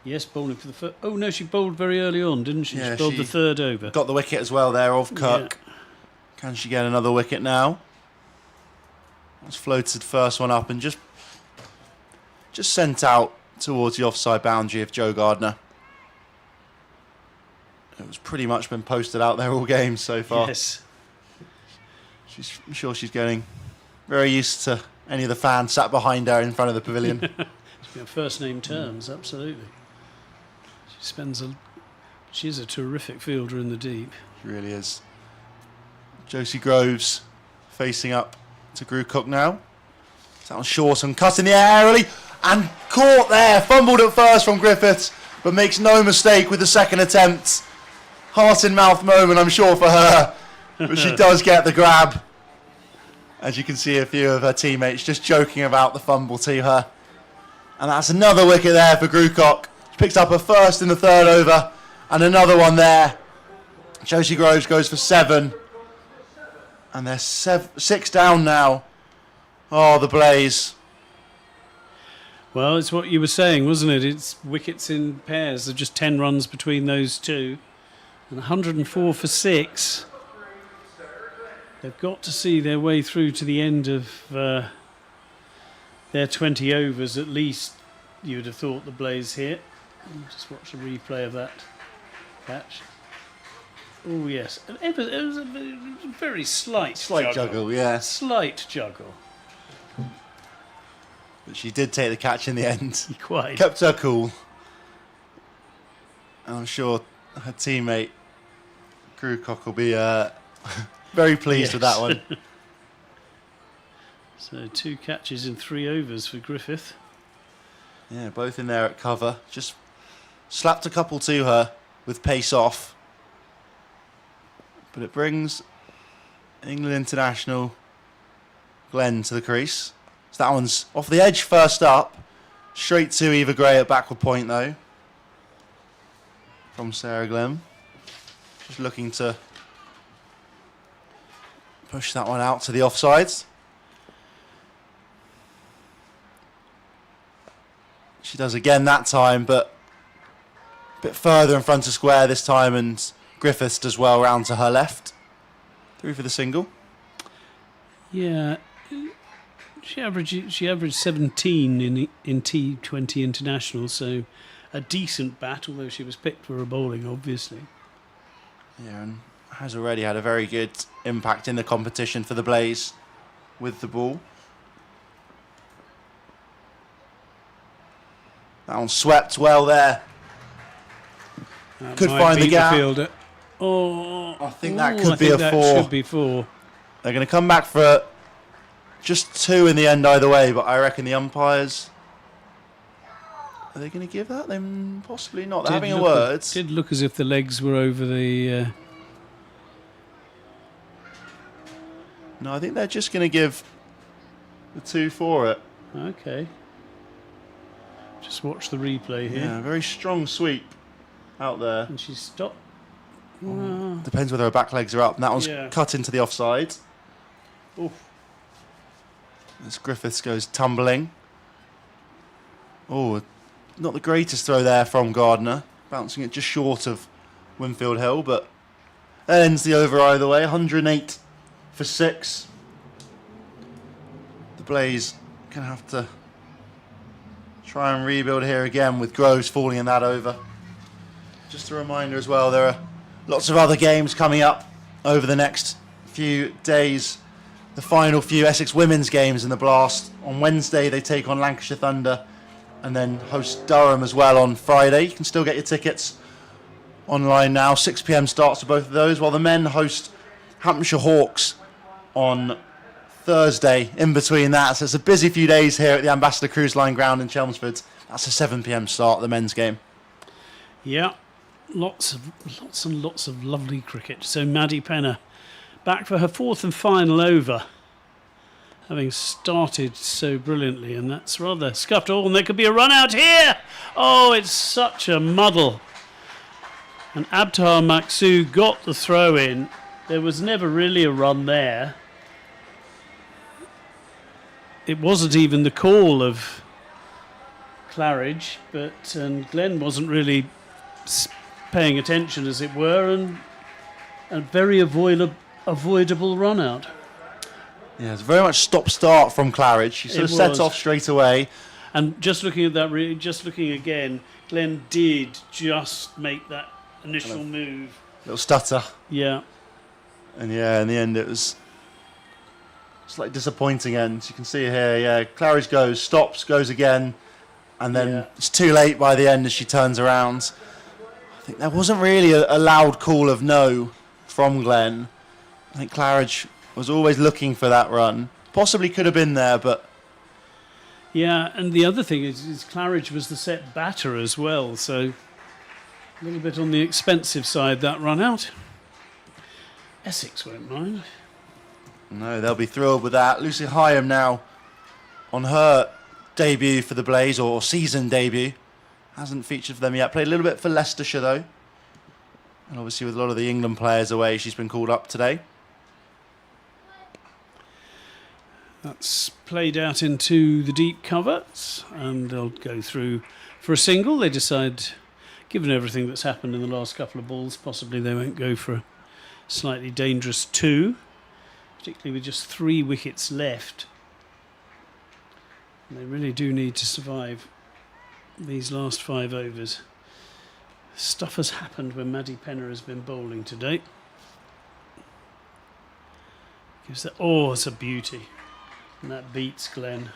yes, bowling for the first. Oh no, she bowled very early on, didn't she? Yeah, She bowled she the 3rd over. Got the wicket as well there of Kirk. Yeah. Can she get another wicket now? That's floated first one up and just sent out towards the offside boundary of Joe Gardner. It was pretty much been posted out there all game so far. Yes. I'm sure she's getting very used to any of the fans sat behind her in front of the pavilion. She's on first name terms, absolutely. She's a terrific fielder in the deep. She really is. Josie Groves facing up to Grucock now. That was short and cut in the air early and caught there. Fumbled at first from Griffiths, but makes no mistake with the second attempt. Heart in mouth moment, I'm sure, for her. But she does get the grab. As you can see, a few of her teammates just joking about the fumble to her. And that's another wicket there for Grucock. She picks up her first in the 3rd over. And another one there. Josie Groves goes for 7. And they're 6 down now. Oh, the Blaze. Well, it's what you were saying, wasn't it? It's wickets in pairs. There's just 10 runs between those two. And 104 for 6. They've got to see their way through to the end of their 20 overs at least, you would have thought, the Blaze here. Just watch the replay of that catch. Oh, yes. It was a very slight juggle, yeah. Slight juggle. But she did take the catch in the end. Quite. Kept her cool. And I'm sure her teammate, Grucock, will be very pleased with that one. So 2 catches in 3 overs for Griffith. Yeah, both in there at cover. Just slapped a couple to her with pace off. But it brings England international Glenn to the crease. So that one's off the edge first up. Straight to Eva Gray at backward point though. From Sarah Glenn. Just looking to push that one out to the offsides. She does again that time, but a bit further in front of square this time, and Griffiths does well round to her left. Through for the single. Yeah, she averaged 17 in T20 international, so a decent bat, although she was picked for her bowling, obviously. Yeah, and has already had a very good impact in the competition for the Blaze with the ball. That one swept well there. That Could might find the beat gap. fielder. Oh, I think that could be a that four. Should be four. They're going to come back for just two in the end either way, but I reckon the umpires... Are they going to give that? Then possibly not. They're having a word. Did look as if the legs were over the... No, I think they're just going to give the 2 for it. Okay. Just watch the replay here. Yeah, very strong sweep out there. And she stopped. Depends whether her back legs are up. And that one's Yeah. cut into the offside. Oof. As Griffiths goes tumbling. Oh, not the greatest throw there from Gardner. Bouncing it just short of Winfield Hill, but that ends the over either way. 108 for 6. The Blaze going to have to try and rebuild here again with Groves falling in that over. Just a reminder as well, there are lots of other games coming up over the next few days. The final few Essex women's games in the Blast. On Wednesday they take on Lancashire Thunder and then host Durham as well on Friday. You can still get your tickets online now. 6 p.m. starts for both of those, while the men host Hampshire Hawks on Thursday in between that. So it's a busy few days here at the Ambassador Cruise Line ground in Chelmsford. That's a 7 p.m. start, the men's game. Yeah, lots and lots of lovely cricket. So Maddie Penner back for her 4th and final over, having started so brilliantly, and that's rather scuffed. Oh, and there could be a run out here. Oh, it's such a muddle. And Abtar Maksu got the throw in. There was never really a run there. It wasn't even the call of Claridge, but and Glenn wasn't really paying attention, as it were, and a very avoidable run out. Yeah, it's very much stop-start from Claridge. She sort of set off straight away. And just looking at that, just looking again, Glenn did just make that initial move. Little stutter. Yeah. And yeah, in the end it was slightly disappointing end. You can see here, yeah, Claridge goes, stops, goes again, and then it's too late by the end as she turns around. I think there wasn't really a loud call of no from Glenn. I think Claridge was always looking for that run. Possibly could have been there, but... Yeah, and the other thing is Claridge was the set batter as well, so a little bit on the expensive side, that run out. Essex won't mind. No, they'll be thrilled with that. Lucy Hyam now on her debut for the Blaze, or season debut. Hasn't featured for them yet. Played a little bit for Leicestershire though. And obviously with a lot of the England players away, she's been called up today. That's played out into the deep covers, and they'll go through for a single. They decide, given everything that's happened in the last couple of balls, possibly they won't go for a slightly dangerous 2, particularly with just 3 wickets left. And they really do need to survive these last 5 overs. Stuff has happened when Maddie Penner has been bowling today. It's a beauty. And that beats Glenn.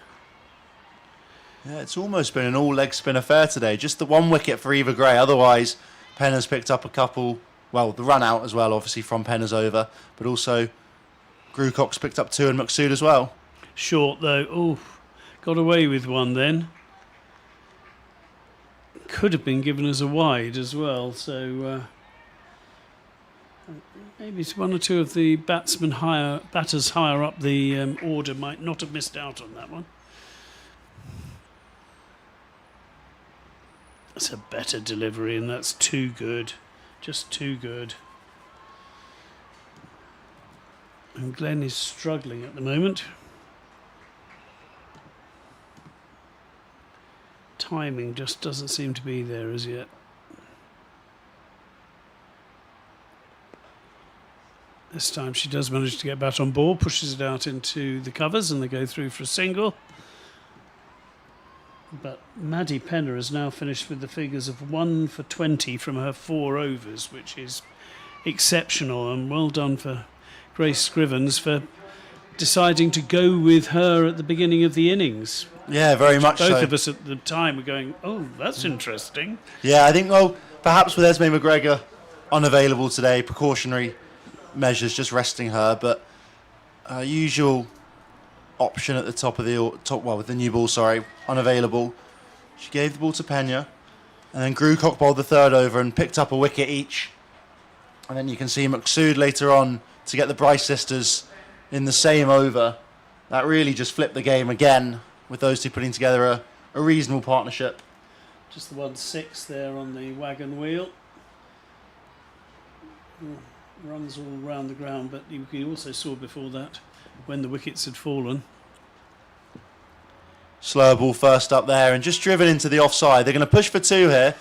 Yeah, it's almost been an all-leg spin affair today. Just the 1 wicket for Eva Gray. Otherwise, Penner's picked up a couple. Well, the run out as well, obviously, from Penner's over. But also, Grucock's picked up 2 and Maqsood as well. Short, though. Oh, got away with 1 then. Could have been given as a wide as well. So maybe 1 or 2 of the batters higher up the order might not have missed out on that one. That's a better delivery, and that's too good. Just too good. And Glenn is struggling at the moment. Timing just doesn't seem to be there as yet. This time she does manage to get bat on ball, pushes it out into the covers, and they go through for a single. But Maddie Penner has now finished with the figures of 1 for 20 from her 4 overs, which is exceptional, and well done for Grace Scrivens for deciding to go with her at the beginning of the innings. Yeah, very much so. Both of us at the time were going, oh, that's interesting. Yeah, I think, well, perhaps with Esme McGregor unavailable today, precautionary measures, just resting her, but her usual option at the top of with the new ball, unavailable. She gave the ball to Pena, and then Grewcock bowled the 3rd over and picked up a wicket each. And then you can see Maqsood later on to get the Bryce sisters in the same over. That really just flipped the game again, with those two putting together a reasonable partnership. Just the 1-6 there on the wagon wheel. Runs all round the ground, but you also saw before that when the wickets had fallen. Slower ball first up there and just driven into the offside. They're going to push for 2 here.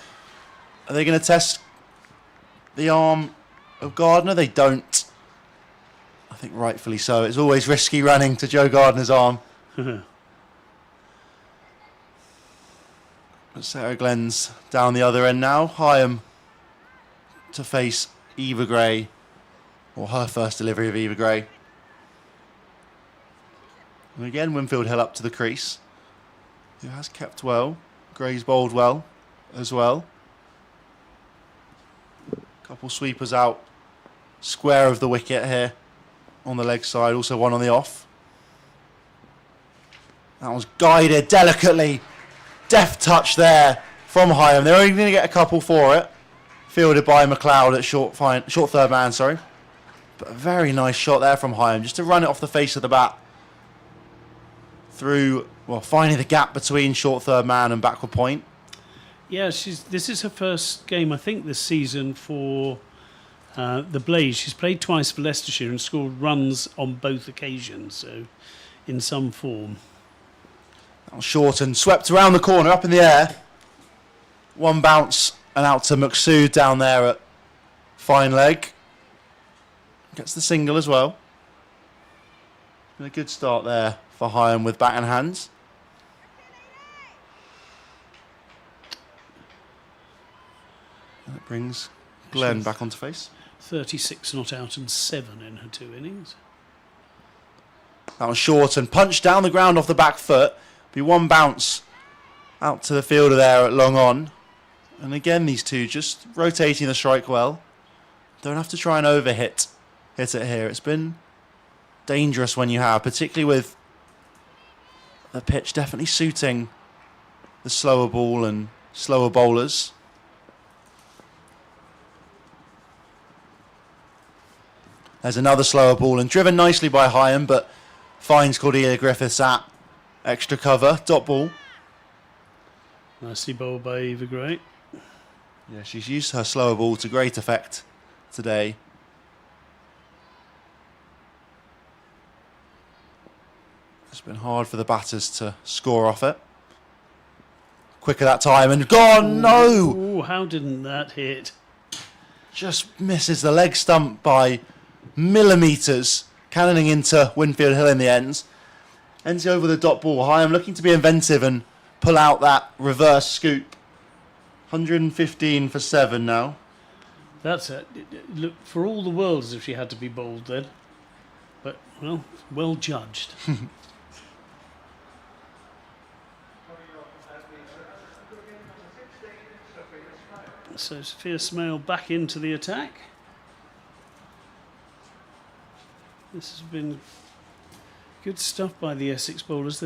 Are they going to test the arm of Gardner? They don't. I think rightfully so. It's always risky running to Joe Gardner's arm. But Sarah Glenn's down the other end now. Hyam to face Eva Gray, or her first delivery of Eva Gray. And again, Winfield Hill up to the crease, who has kept well. Gray's bowled well as well. Couple sweepers out, square of the wicket here on the leg side, also one on the off. That was guided delicately, deft touch there from Hyam. They're only going to get a couple for it. Fielded by McLeod at short 3rd man, But a very nice shot there from Hyam, just to run it off the face of the bat. Through, finding the gap between short 3rd man and backward point. Yeah, this is her first game, I think, this season for the Blaze. She's played twice for Leicestershire and scored runs on both occasions, so in some form. That was short and swept around the corner, up in the air. One bounce and out to Maqsood down there at fine leg. Gets the single as well. A good start there for Hyam with bat in hands. And it brings Glenn back onto face. 36 not out and 7 in her 2 innings. That was short and punched down the ground off the back foot. Be one bounce out to the fielder there at long on. And again, these two just rotating the strike well. Don't have to try and hit it here. It's been dangerous when you have, particularly with the pitch definitely suiting the slower ball and slower bowlers. There's another slower ball and driven nicely by Hyam, but finds Cordelia Griffiths at extra cover, dot ball. Nicely bowled by Eva Gray. Yeah, she's used her slower ball to great effect today. It's been hard for the batters to score off it. Quicker that time and gone, no! Ooh, how didn't that hit? Just misses the leg stump by millimetres, cannoning into Winfield Hill in the ends. Ends over the dot ball. Hyam looking to be inventive and pull out that reverse scoop. 115 for 7 now. That's it. Look, for all the world as if she had to be bowled then. But, well judged. So Sophia Smale back into the attack. This has been good stuff by the Essex bowlers.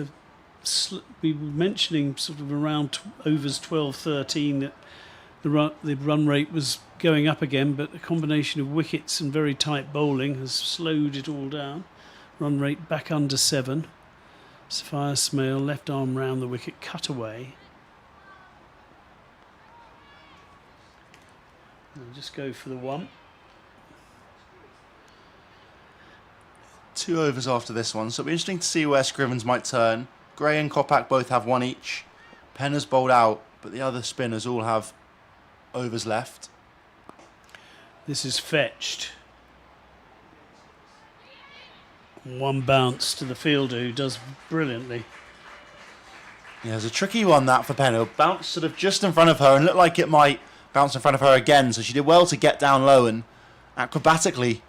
We were mentioning sort of around overs 12-13 that the run rate was going up again, but a combination of wickets and very tight bowling has slowed it all down. Run rate back under 7. Sophia Smale, left arm round the wicket, cut away. I'll just go for the 1. 2 overs after this one, so it'll be interesting to see where Scrivens might turn. Gray and Kopak both have 1 each. Penner's bowled out, but the other spinners all have overs left. This is fetched. 1 bounce to the fielder, who does brilliantly. Yeah, it's a tricky one, that, for Penner. Bounced sort of just in front of her and looked like it might bounce in front of her again, so she did well to get down low and acrobatically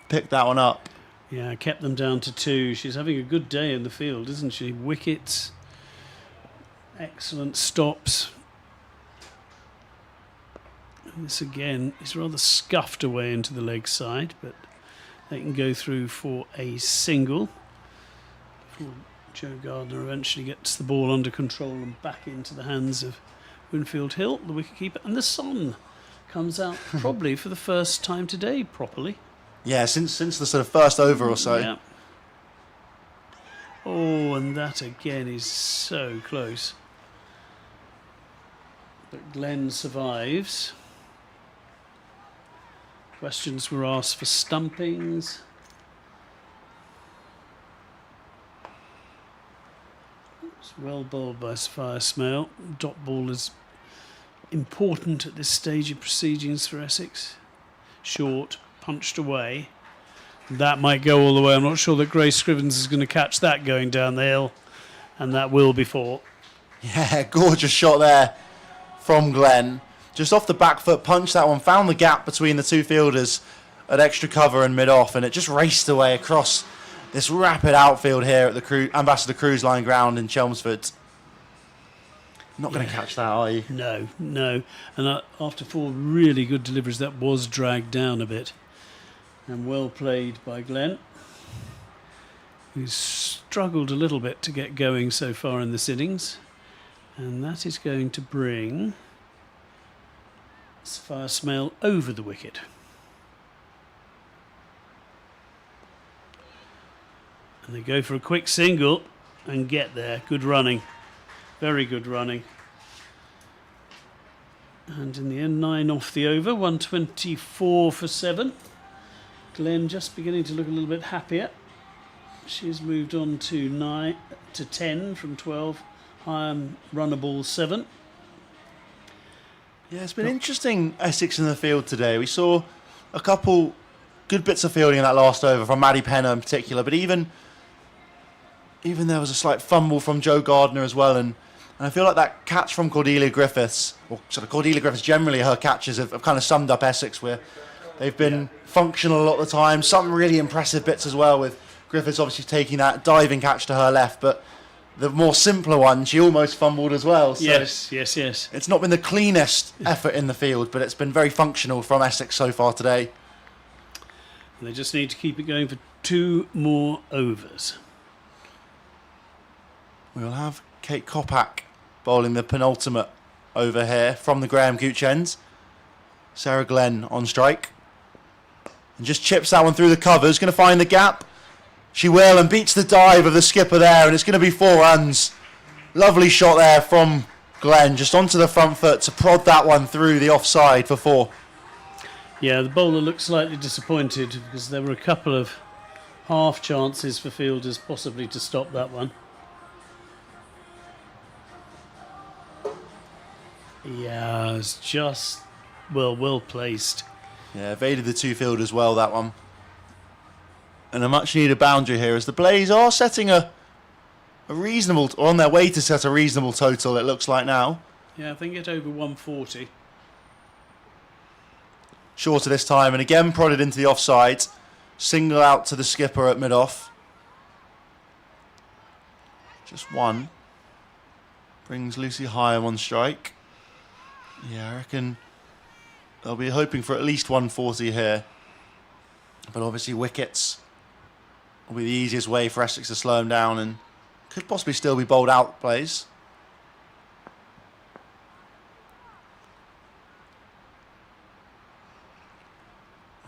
pick that one up. Yeah, kept them down to 2. She's having a good day in the field, isn't she? Wickets, excellent stops. And this again is rather scuffed away into the leg side, but they can go through for a single before Joe Gardner eventually gets the ball under control and back into the hands of Winfield Hill, the wicketkeeper. And the sun comes out probably for the first time today properly. Yeah, since the sort of first over or so. Yeah. Oh, and that again is so close. But Glenn survives. Questions were asked for stumpings. It's well bowled by Sapphire Smale. Dot ball is important at this stage of proceedings for Essex. Short, punched away. That might go all the way. I'm not sure that Grace Scrivens is going to catch that going down the hill, and that will be 4. Yeah, gorgeous shot there from Glenn. Just off the back foot, punched that one, found the gap between the 2 fielders at extra cover and mid-off, and it just raced away across this rapid outfield here at the Ambassador Cruise Line ground in Chelmsford. Not going to catch that, are you? No. And after 4 really good deliveries, that was dragged down a bit. And well played by Glenn, who's struggled a little bit to get going so far in this innings. And that is going to bring Sapphire Smale over the wicket. And they go for a quick single and get there. Good running. Very good running. And in the end, 9 off the over, 124 for 7. Glenn just beginning to look a little bit happier. She's moved on to 10 from 12. Runner ball 7. Yeah, it's been interesting, Essex in the field today. We saw a couple good bits of fielding in that last over from Maddie Penner in particular, but even there was a slight fumble from Joe Gardner as well, and I feel like that catch from Cordelia Griffiths, or sort of Cordelia Griffiths generally, her catches have kind of summed up Essex, where they've been functional a lot of the time. Some really impressive bits as well, with Griffiths obviously taking that diving catch to her left, but the more simpler one, she almost fumbled as well. So Yes. it's not been the cleanest effort in the field, but it's been very functional from Essex so far today. And they just need to keep it going for 2 more overs. We'll have Kate Kopak bowling the penultimate over here from the Graham Gooch end. Sarah Glenn on strike. And just chips that one through the covers. Going to find the gap. She will, and beats the dive of the skipper there, and it's going to be 4 runs. Lovely shot there from Glenn, just onto the front foot to prod that one through the offside for 4. Yeah, the bowler looked slightly disappointed because there were a couple of half chances for fielders possibly to stop that one. Yeah, it's just well placed. Yeah, evaded the 2 fielders well, that one. And a much needed boundary here as the Blaze are setting a reasonable, or on their way to set a reasonable total, it looks like now. Yeah, I think it over 140. Shorter this time, and again prodded into the offside. Single out to the skipper at mid-off. Just 1. Brings Lucy Hyam on strike. Yeah, I reckon they'll be hoping for at least 140 here. But obviously wickets will be the easiest way for Essex to slow them down, and could possibly still be bowled out plays.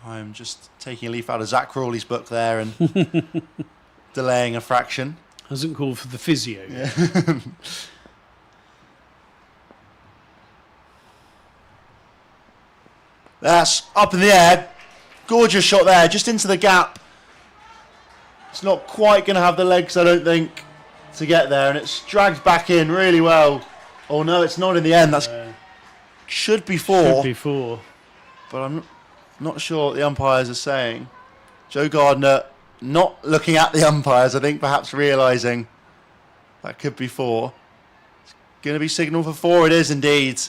I'm just taking a leaf out of Zach Crawley's book there and delaying a fraction. Hasn't called for the physio. Yeah. That's up in the air. Gorgeous shot there, just into the gap. It's not quite going to have the legs, I don't think, to get there, and it's dragged back in really well. Oh no, it's not in the end. That's should be four. Should be four. But I'm not sure what the umpires are saying. Joe Gardner not looking at the umpires, I think perhaps realising that could be four. It's going to be signal for four, it is indeed.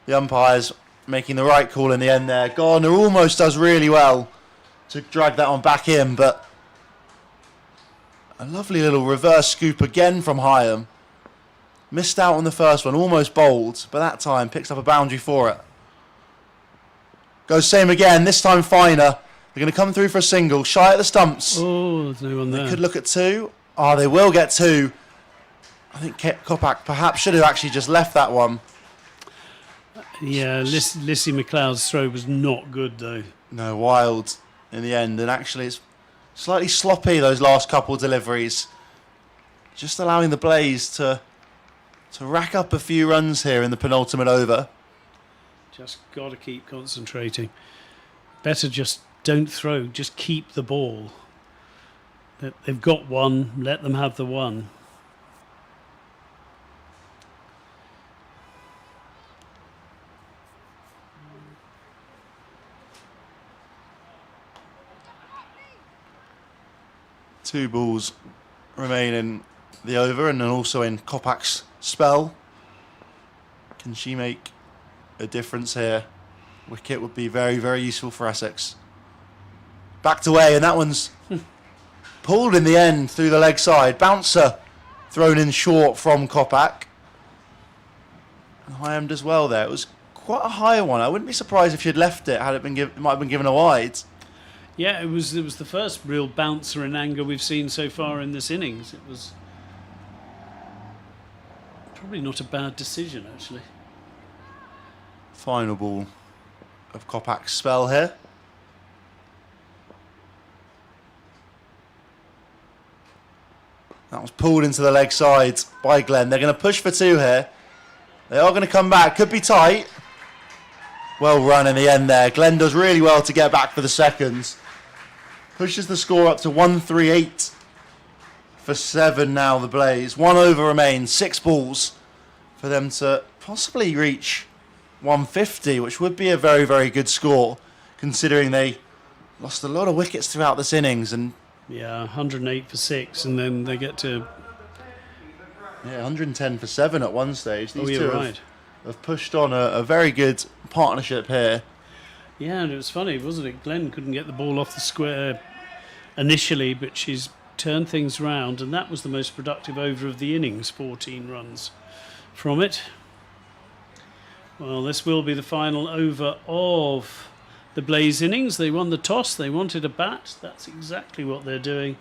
The umpires making the right call in the end there. Gardner almost does really well to drag that one back in, but a lovely little reverse scoop again from Hyam. Missed out on the first one, almost bowled, but that time picks up a boundary for it. Goes same again, this time finer. They're going to come through for a single, shy at the stumps. Oh, there's no one there. They could look at two. Oh, they will get two. I think Kopak perhaps should have actually just left that one. Yeah, Lissy McLeod's throw was not good though. No, wild in the end, and actually it's slightly sloppy, those last couple deliveries. Just allowing the Blaze to rack up a few runs here in the penultimate over. Just got to keep concentrating. Better just don't throw, just keep the ball. They've got one, let them have the one. Two balls remain in the over and then also in Kopak's spell. Can she make a difference here? Wicket would be very, very useful for Essex. Backed away, and that one's pulled in the end through the leg side. Bouncer thrown in short from Kopak. And Hyam does well there. It was quite a high one. I wouldn't be surprised if she'd left it. Had it been it might have been given a wide. Yeah, it was the first real bouncer in anger we've seen so far in this innings. It was probably not a bad decision, actually. Final ball of Kopak's spell here. That was pulled into the leg side by Glenn. They're going to push for two here. They are going to come back. Could be tight. Well run in the end there. Glenn does really well to get back for the seconds. Pushes the score up to 138 for 7 now, the Blaze. One over remains, 6 balls for them to possibly reach 150, which would be a very, very good score, considering they lost a lot of wickets throughout this innings. And yeah, 108 for 6, and then they get to 110 for 7 at one stage. These two right. have pushed on a very good partnership here. Yeah, and it was funny, wasn't it? Glenn couldn't get the ball off the square initially, but she's turned things round, and that was the most productive over of the innings, 14 runs from it. Well, this will be the final over of the Blaze innings. They won the toss, they wanted a bat. That's exactly what they're doing.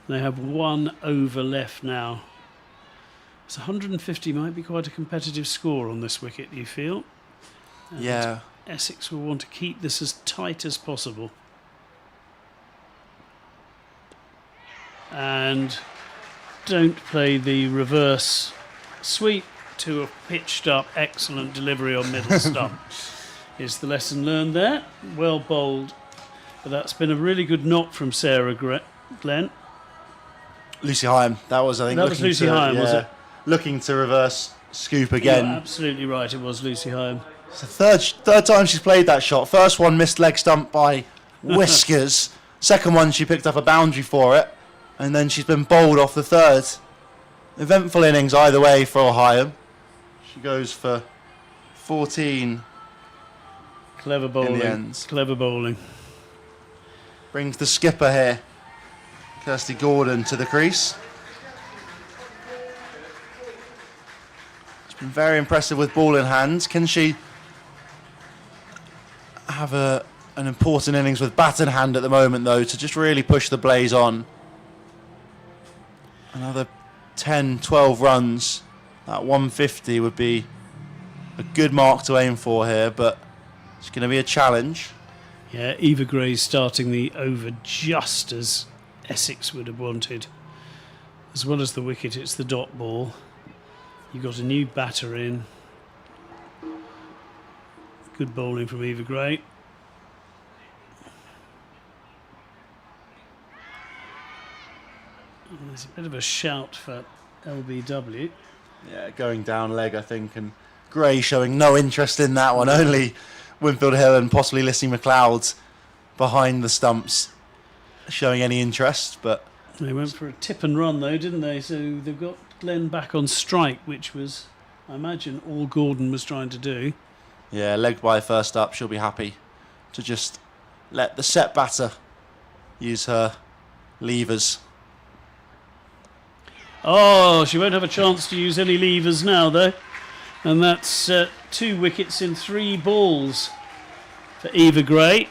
They have 1 over left now. So 150 might be quite a competitive score on this wicket, do you feel? And yeah. Essex will want to keep this as tight as possible. And don't play the reverse sweep to a pitched up excellent delivery on middle stump. Is the lesson learned there. Well bowled. But that's been a really good knock from Sarah Glenn. Lucy Hyam. That was, I think, that was Lucy Hyam, was it? Looking to reverse scoop again. You're absolutely right, it was Lucy Hyam. It's the third time she's played that shot. First one missed leg stump by whiskers. Second one she picked up a boundary for it. And then she's been bowled off the third. Eventful innings either way for Hyam. She goes for 14. Clever bowling. In the end. Clever bowling. Brings the skipper here, Kirsty Gordon, to the crease. She's been very impressive with ball in hand. Can she have an important innings with bat in hand at the moment, though, to just really push the Blaze on? Another 10, 12 runs at 150 would be a good mark to aim for here, but it's going to be a challenge. Yeah, Eva Gray's starting the over just as Essex would have wanted. As well as the wicket, it's the dot ball. You've got a new batter in. Good bowling from Eva Gray. There's a bit of a shout for LBW. Yeah, going down leg, I think, and Gray showing no interest in that one. Only Winfield Hill and possibly Lissy McLeod behind the stumps showing any interest, but They went for a tip and run though, didn't they? So they've got Glenn back on strike, which was, I imagine, all Gordon was trying to do. yeah, legged by first up. She'll be happy to just let the set batter use her levers. Oh, she won't have a chance to use any levers now though. And that's 2 wickets in 3 balls for Eva Gray.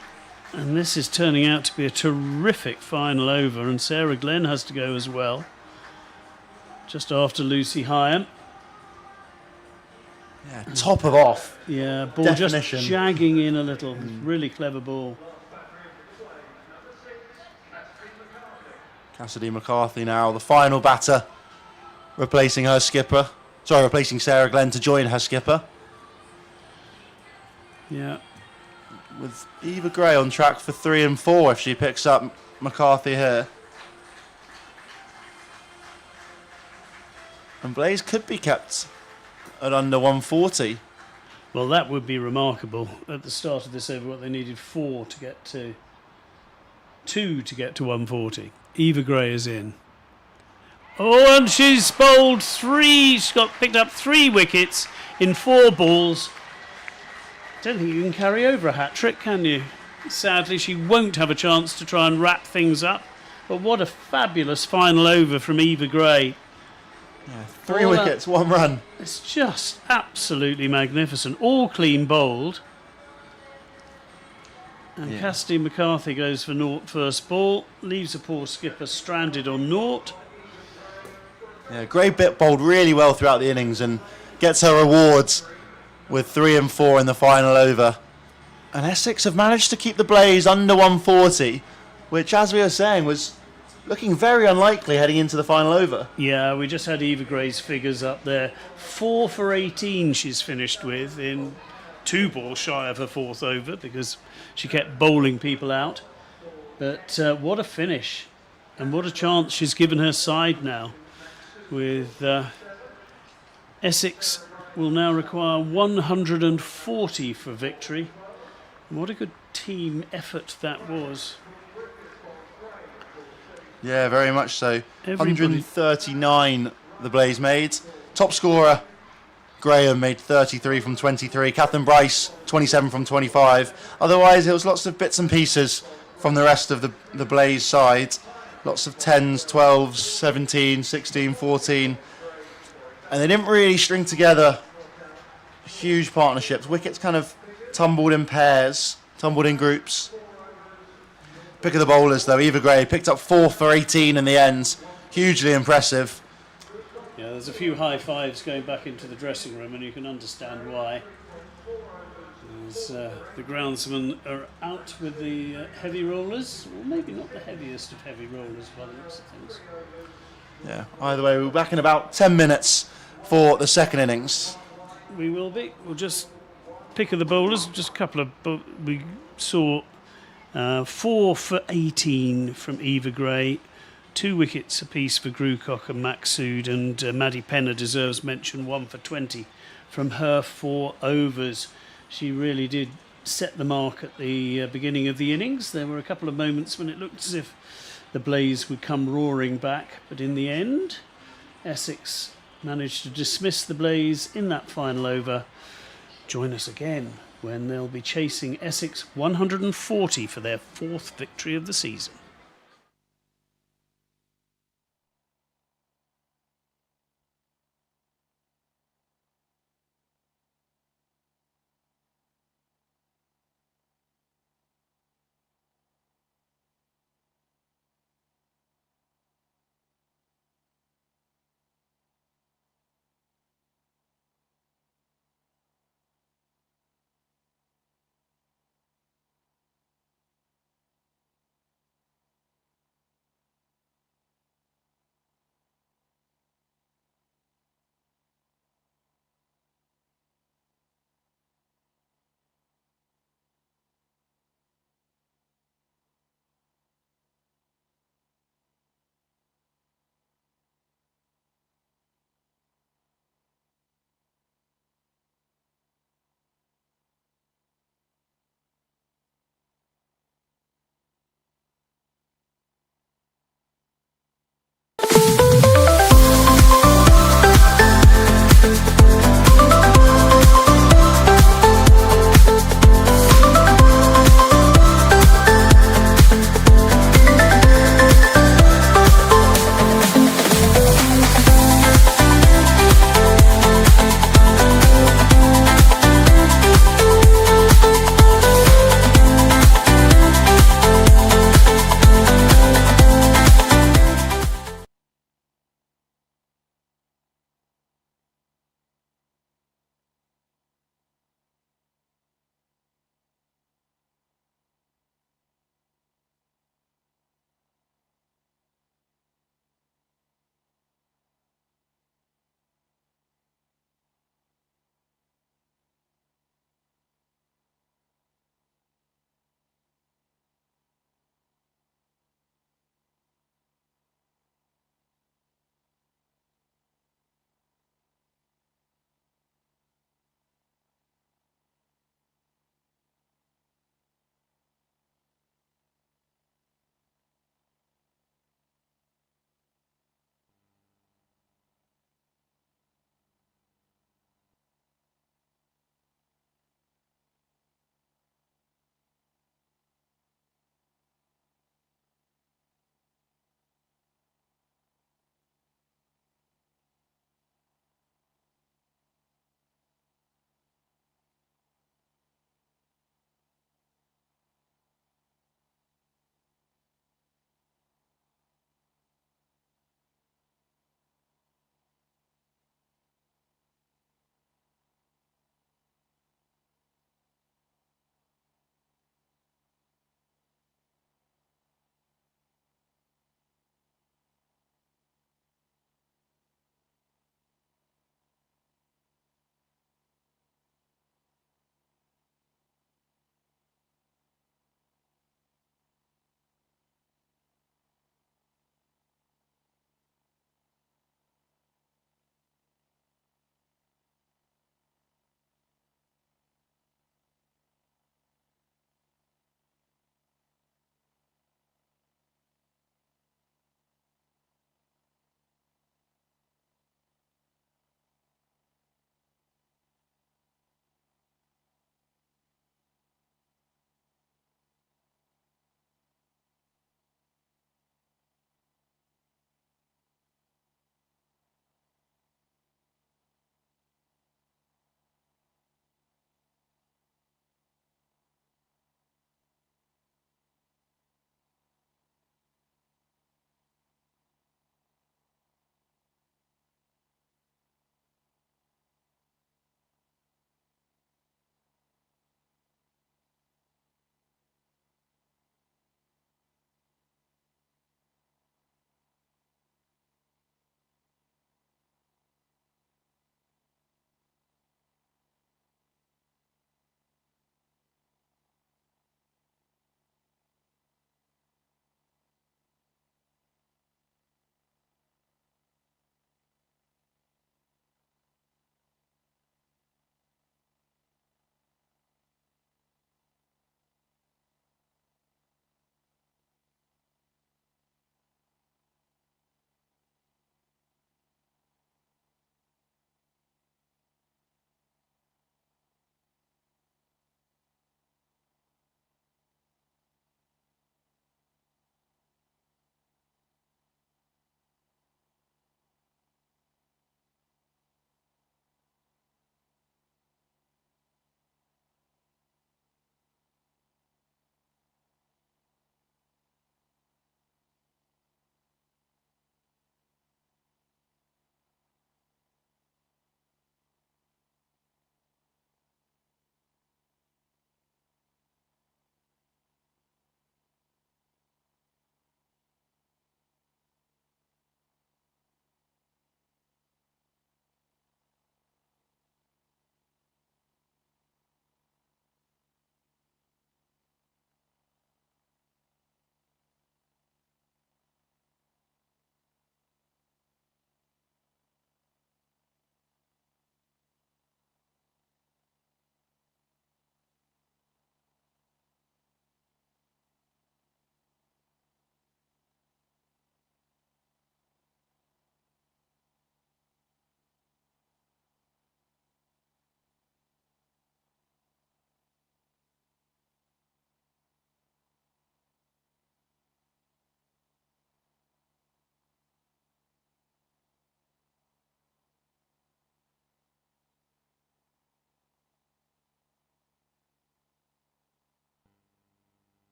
And this is turning out to be a terrific final over, and Sarah Glenn has to go as well, just after Lucy Hyam. Yeah, top of off. Yeah, ball Definition. just jagging in a little. Really clever ball. Cassidy McCarthy now, the final batter, replacing her skipper. Sorry, replacing Sarah Glenn to join her skipper. Yeah. With Eva Gray on track for 3 and 4 if she picks up McCarthy here. And Blaze could be kept at under 140. Well, that would be remarkable. At the start of this over, what they needed 4 to get to 2 to get to 140. Eva Gray is in. Oh, and she's bowled 3. She's picked up 3 wickets in 4 balls. Don't think you can carry over a hat-trick, can you? Sadly, she won't have a chance to try and wrap things up. But what a fabulous final over from Eva Gray. Yeah, 3 wickets, 1 run. It's just absolutely magnificent. All clean bowled. And Cassidy McCarthy goes for naught first ball. Leaves a poor skipper stranded on naught. Yeah, Gray bowled really well throughout the innings and gets her rewards with 3 and 4 in the final over. And Essex have managed to keep the Blaze under 140, which, as we were saying, was looking very unlikely heading into the final over. Yeah, we just had Eva Gray's figures up there. 4 for 18 she's finished with, in 2 balls shy of her 4th over because she kept bowling people out. But what a finish, and what a chance she's given her side now. With Essex will now require 140 for victory. And what a good team effort that was. Yeah, very much so. Everybody. 139 the Blaze made. Top scorer, Graham, made 33 from 23. Catherine Bryce, 27 from 25. Otherwise, it was lots of bits and pieces from the rest of the Blaze side. Lots of 10s, 12s, 17, 16, 14. And they didn't really string together huge partnerships. Wickets kind of tumbled in pairs, tumbled in groups. Pick of the bowlers, though, Eva Gray picked up 4 for 18 in the end. Hugely impressive. Yeah, there's a few high fives going back into the dressing room, and you can understand why. As the groundsmen are out with the heavy rollers, or maybe not the heaviest of heavy rollers by the looks of things. Yeah, either way, we'll be back in about 10 minutes for the second innings. We will be. We'll just pick of the bowlers, just a couple of. We saw 4 for 18 from Eva Gray, 2 wickets apiece for Grucock and Maxsood, and Maddie Penner deserves mention, 1 for 20 from her 4 overs. She really did set the mark at the beginning of the innings. There were a couple of moments when it looked as if the Blaze would come roaring back, but in the end, Essex managed to dismiss the Blaze in that final over. Join us again when they'll be chasing Essex 140 for their 4th victory of the season.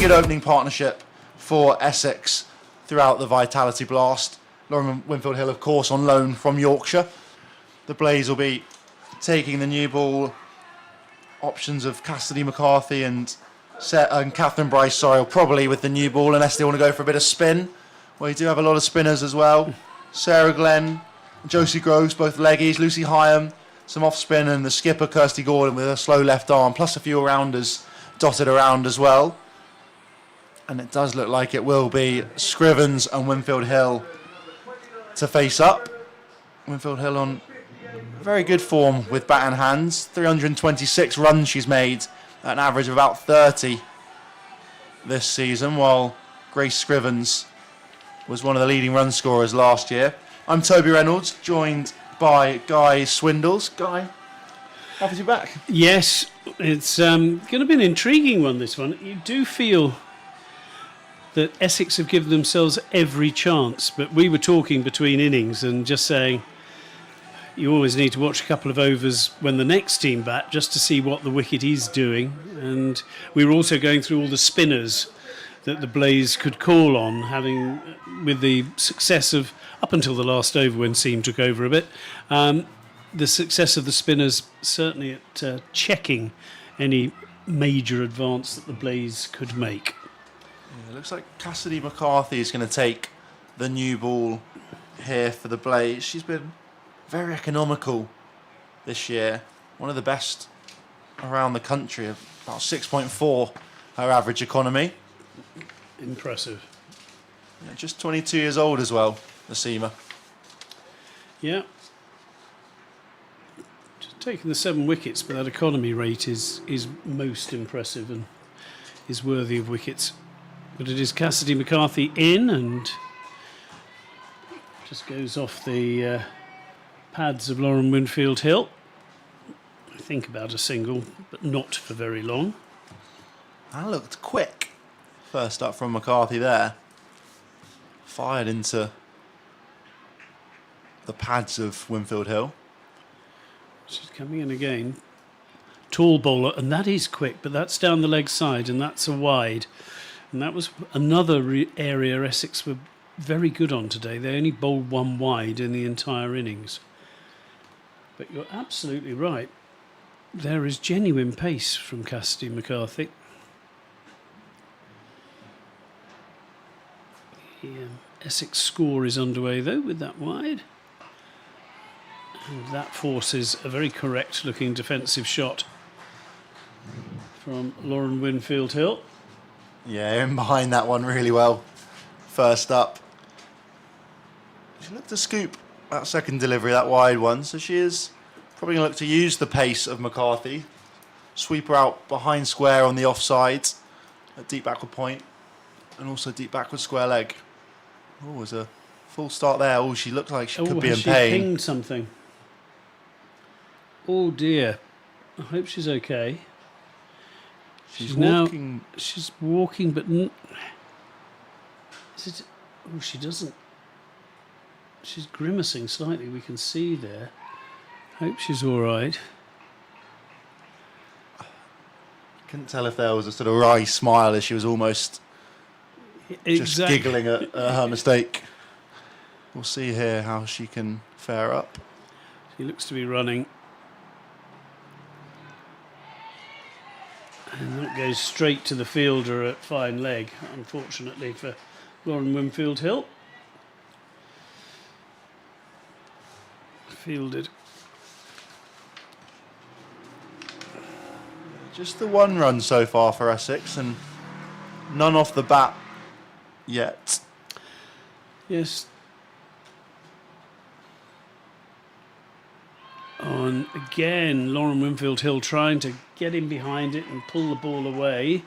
good opening partnership for Essex throughout the Vitality Blast. Lauren Winfield Hill, of course, on loan from Yorkshire. The Blaze will be taking the new ball. Options of Cassidy McCarthy and Catherine Bryce, probably with the new ball, unless they want to go for a bit of spin. Well, you do have a lot of spinners as well. Sarah Glenn, Josie Groves, both leggies. Lucy Hyam, some off spin, and the skipper Kirsty Gordon with a slow left arm, plus a few rounders dotted around as well. And it does look like it will be Scrivens and Winfield Hill to face up. Winfield Hill on very good form with bat and hands. 326 runs she's made at an average of about 30 this season, while Grace Scrivens was one of the leading run scorers last year. I'm Toby Reynolds, joined by Guy Swindles. Guy, happy to be back. Yes, it's going to be an intriguing one, this one. You do feel that Essex have given themselves every chance, but we were talking between innings and just saying you always need to watch a couple of overs when the next team bat just to see what the wicket is doing. And we were also going through all the spinners that the Blaze could call on, having with the success of, up until the last over when Seam took over a bit, the success of the spinners certainly at checking any major advance that the Blaze could make. Yeah, it looks like Cassidy McCarthy is going to take the new ball here for the Blaze. She's been very economical this year, one of the best around the country, about 6.4 her average economy. Impressive. Yeah, just 22 years old as well, the seamer. Yeah. Just taking the 7 wickets, but that economy rate is most impressive and is worthy of wickets. But it is Cassidy McCarthy in and just goes off the pads of Lauren Winfield Hill. I think about a single, but not for very long. That looked quick. First up from McCarthy there. Fired into the pads of Winfield Hill. She's coming in again. Tall bowler, and that is quick, but that's down the leg side, and that's a wide. And that was another area Essex were very good on today. They only bowled 1 wide in the entire innings. But you're absolutely right. There is genuine pace from Cassidy McCarthy. The Essex score is underway though with that wide. And that forces a very correct looking defensive shot from Lauren Winfield Hill. Yeah, in behind that one really well. First up. She looked to scoop that second delivery, that wide one, so she is probably going to look to use the pace of McCarthy. Sweep her out behind square on the offside, at deep backward point, and also deep backward square leg. Oh, was a full start there. Oh, she looked like she could be in pain. She pinged something. Oh dear. I hope she's okay. She's walking. She's walking, but is it? Oh, she doesn't. She's grimacing slightly. We can see there. Hope she's all right. Couldn't tell if there was a sort of wry smile as she was almost just giggling at her mistake. We'll see here how she can fare up. She looks to be running. And that goes straight to the fielder at fine leg, unfortunately for Lauren Winfield Hill. Fielded. Just the 1 run so far for Essex and none off the bat yet. Yes. On again, Lauren Winfield Hill trying to get in behind it and pull the ball away.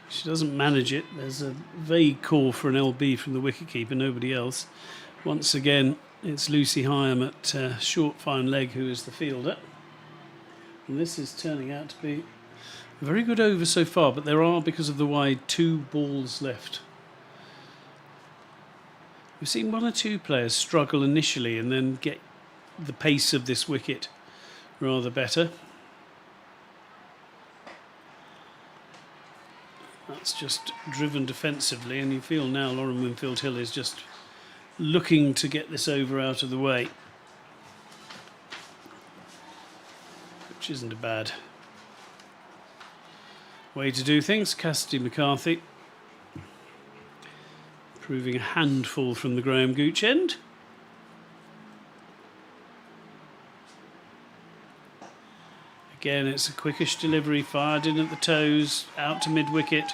She doesn't manage it. There's a vague call for an LB from the wicketkeeper, nobody else. Once again, it's Lucy Hyam at short fine leg who is the fielder. And this is turning out to be a very good over so far, but there are, because of the wide, 2 balls left. We've seen 1 or 2 players struggle initially and then get the pace of this wicket rather better. That's just driven defensively, and you feel now Lauren Winfield Hill is just looking to get this over out of the way, which isn't a bad way to do things. Cassidy McCarthy proving a handful from the Graham Gooch end. Again, it's a quickish delivery, fired in at the toes, out to mid-wicket,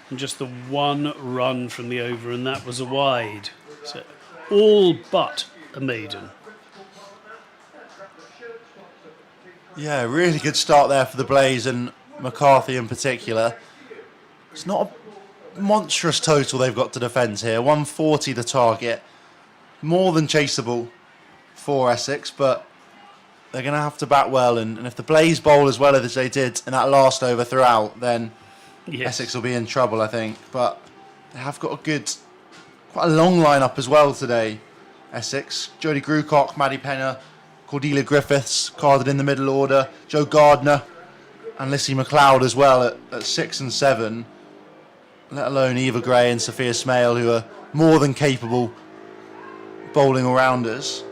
and just the one run from the over, and that was a wide. So all but a maiden. Yeah, really good start there for the Blaze and McCarthy in particular. It's not a monstrous total they've got to defend here. 140 the target. More than chaseable for Essex, but they're going to have to bat well. And if the Blaze bowl as well as they did in that last over throughout, then Yes. Essex will be in trouble, I think. But they have got quite a long lineup as well today. Essex, Jodie Grucock, Maddie Penner, Cordelia Griffiths carded in the middle order, Joe Gardner and Lissy McLeod as well at 6 and 7, let alone Eva Gray and Sophia Smale, who are more than capable bowling all-rounders.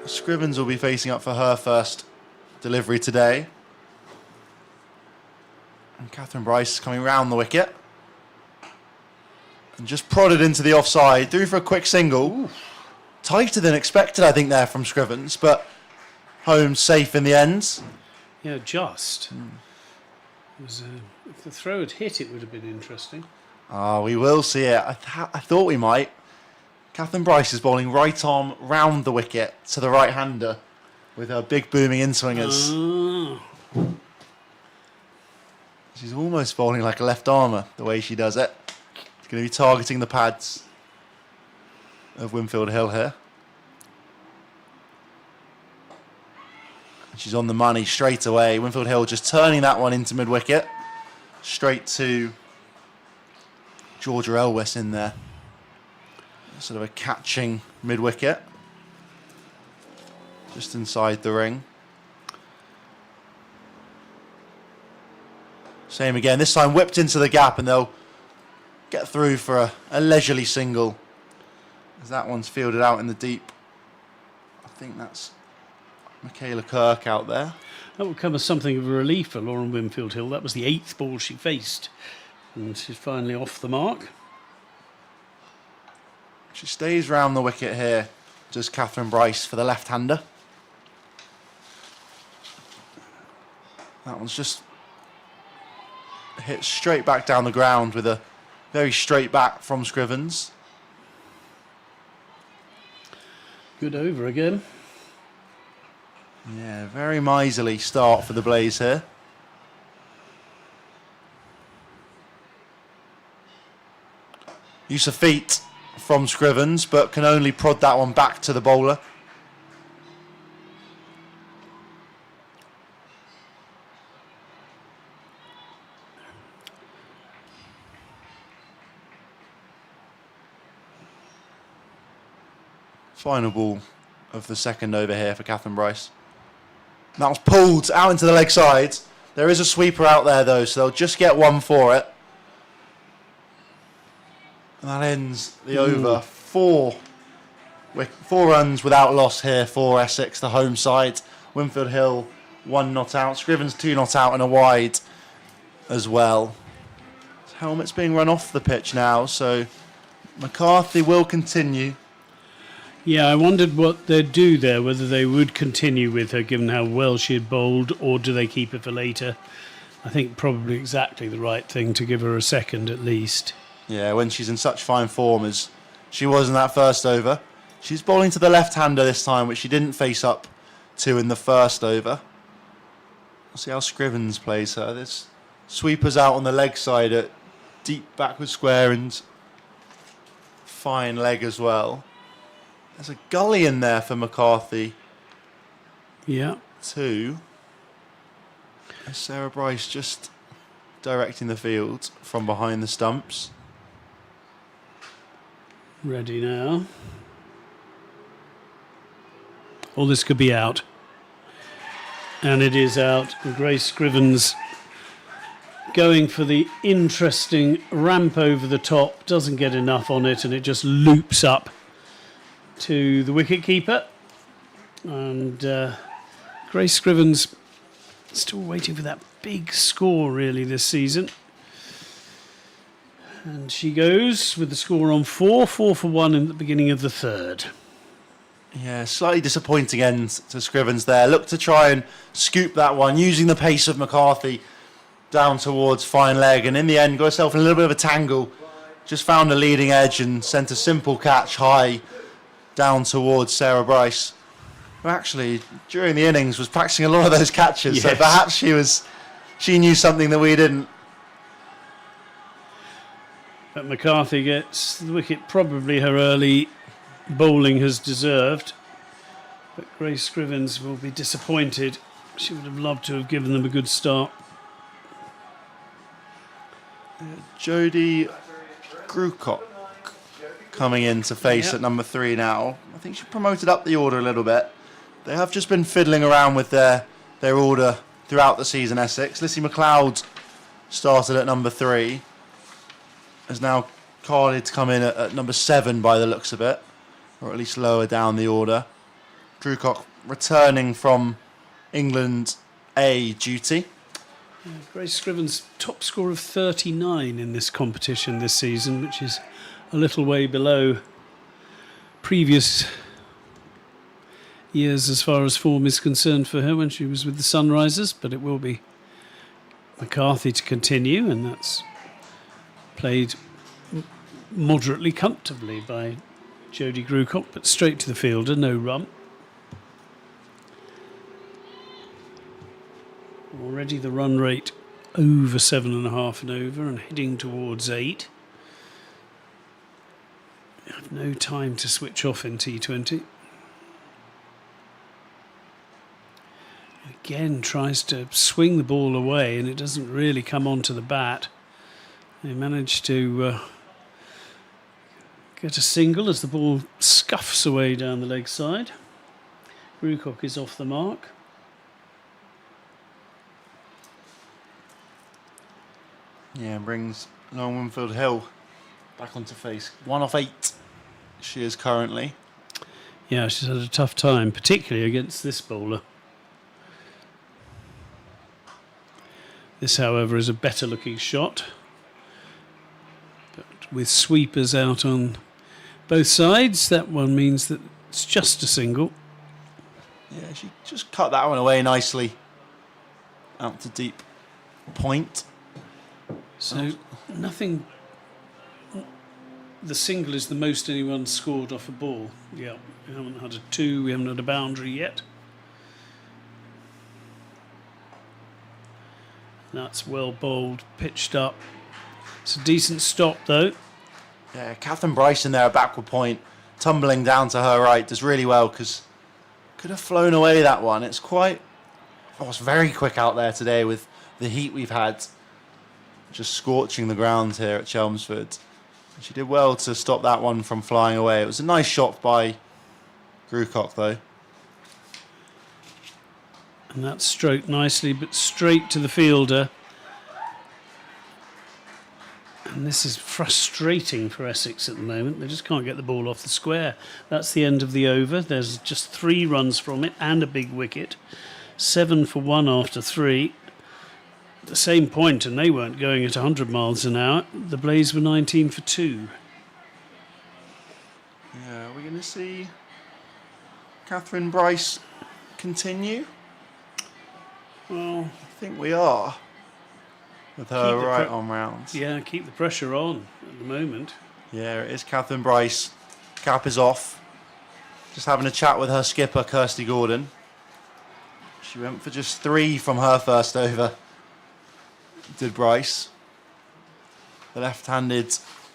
Scrivens will be facing up for her first delivery today. And Catherine Bryce coming round the wicket. And just prodded into the offside, through for a quick single. Ooh. Tighter than expected, I think, there from Scrivens, but home safe in the end. Yeah, just. It was, if the throw had hit, it would have been interesting. We will see it. I thought we might. Catherine Bryce is bowling right arm round the wicket to the right-hander with her big booming in-swingers. She's almost bowling like a left-armer, the way she does it. She's going to be targeting the pads of Winfield Hill here. She's on the money straight away. Winfield Hill just turning that one into mid-wicket. Straight to Georgia Elwes in there. Sort of a catching mid-wicket. Just inside the ring. Same again. This time whipped into the gap and they'll get through for a leisurely single. As that one's fielded out in the deep. I think that's Michaela Kirk out there. That would come as something of a relief for Lauren Winfield Hill. That was the 8th ball she faced. And she's finally off the mark. She stays round the wicket here, does Catherine Bryce for the left-hander. That one's just hit straight back down the ground with a very straight bat from Scrivens. Good over again. Yeah, very miserly start for the Blaze here. Use of feet from Scrivens, but can only prod that one back to the bowler. Final ball of the second over here for Catherine Bryce. That was pulled out into the leg side. There is a sweeper out there though, so they'll just get one for it. And that ends the over. Four runs without loss here for Essex, the home side. Winfield Hill, 1 not out. Scrivens, 2 not out and a wide as well. Helmet's being run off the pitch now, so McCarthy will continue. Yeah, I wondered what they'd do there, whether they would continue with her given how well she had bowled, or do they keep her for later. I think probably exactly the right thing to give her a second at least. Yeah, when she's in such fine form as she was in that first over. She's bowling to the left-hander this time, which she didn't face up to in the first over. We'll see how Scrivens plays her. There's sweepers out on the leg side at deep backward square and fine leg as well. There's a gully in there for McCarthy. Yeah. Too. And Sarah Bryce just directing the field from behind the stumps. Ready now. All this could be out. And it is out. Grace Scrivens going for the interesting ramp over the top, doesn't get enough on it, and it just loops up to the wicket-keeper. And Grace Scrivens still waiting for that big score, really, this season. And she goes with the score on 4 for 1 in the beginning of the third. Yeah, slightly disappointing end to Scrivens there. Looked to try and scoop that one, using the pace of McCarthy down towards fine leg, and in the end got herself in a little bit of a tangle. Just found a leading edge and sent a simple catch high down towards Sarah Bryce, who actually, during the innings, was practicing a lot of those catches. Yes. So perhaps she knew something that we didn't. But McCarthy gets the wicket, probably her early bowling has deserved. But Grace Scrivens will be disappointed. She would have loved to have given them a good start. Jodie Grucock coming in to face at number 3 now. I think she promoted up the order a little bit. They have just been fiddling around with their order throughout the season, Essex. Lissy McLeod started at number 3. Has now carded to come in at number 7 by the looks of it, or at least lower down the order. Grucock returning from England A duty. Grace Scrivens top score of 39 in this competition this season, which is a little way below previous years as far as form is concerned for her when she was with the Sunrisers, but it will be McCarthy to continue, and that's played moderately comfortably by Jodie Grucock, but straight to the fielder, no run. Already the run rate over 7.5 and over, and heading towards 8. You have no time to switch off in T20. Again tries to swing the ball away, and it doesn't really come onto the bat. They manage to get a single as the ball scuffs away down the leg side. Grucock is off the mark. Yeah, brings Lauren Winfield Hill back onto face. 1 off 8 she is currently. Yeah, she's had a tough time, particularly against this bowler. This, however, is a better looking shot. But with sweepers out on both sides, that one means that it's just a single. Yeah, she just cut that one away nicely. Out to deep point. So nothing. The single is the most anyone's scored off a ball. Yeah, we haven't had a 2, we haven't had a boundary yet. That's well bowled, pitched up. It's a decent stop though. Yeah, Catherine Bryce in there at backward point, tumbling down to her right, does really well because could have flown away that one. It's very quick out there today with the heat we've had, just scorching the ground here at Chelmsford. She did well to stop that one from flying away. It was a nice shot by Grucock though. And that's stroked nicely, but straight to the fielder. And this is frustrating for Essex at the moment. They just can't get the ball off the square. That's the end of the over. There's just 3 runs from it and a big wicket. 7 for 1 after 3. At the same point, and they weren't going at 100 miles an hour. The Blaze were 19 for 2. Yeah, we're going to see Catherine Bryce continue. Well, I think we are. With her right on rounds. Yeah, keep the pressure on at the moment. Yeah, it is Catherine Bryce. Cap is off. Just having a chat with her skipper, Kirsty Gordon. She went for just 3 from her first over. Did Bryce. The left-handed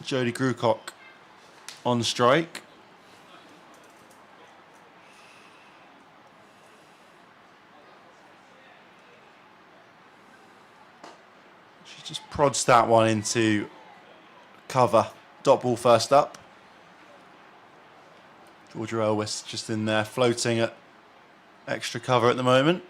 Jodie Grucock on strike. She just prods that one into cover. Dot ball first up. Georgia Elwes just in there floating at extra cover at the moment.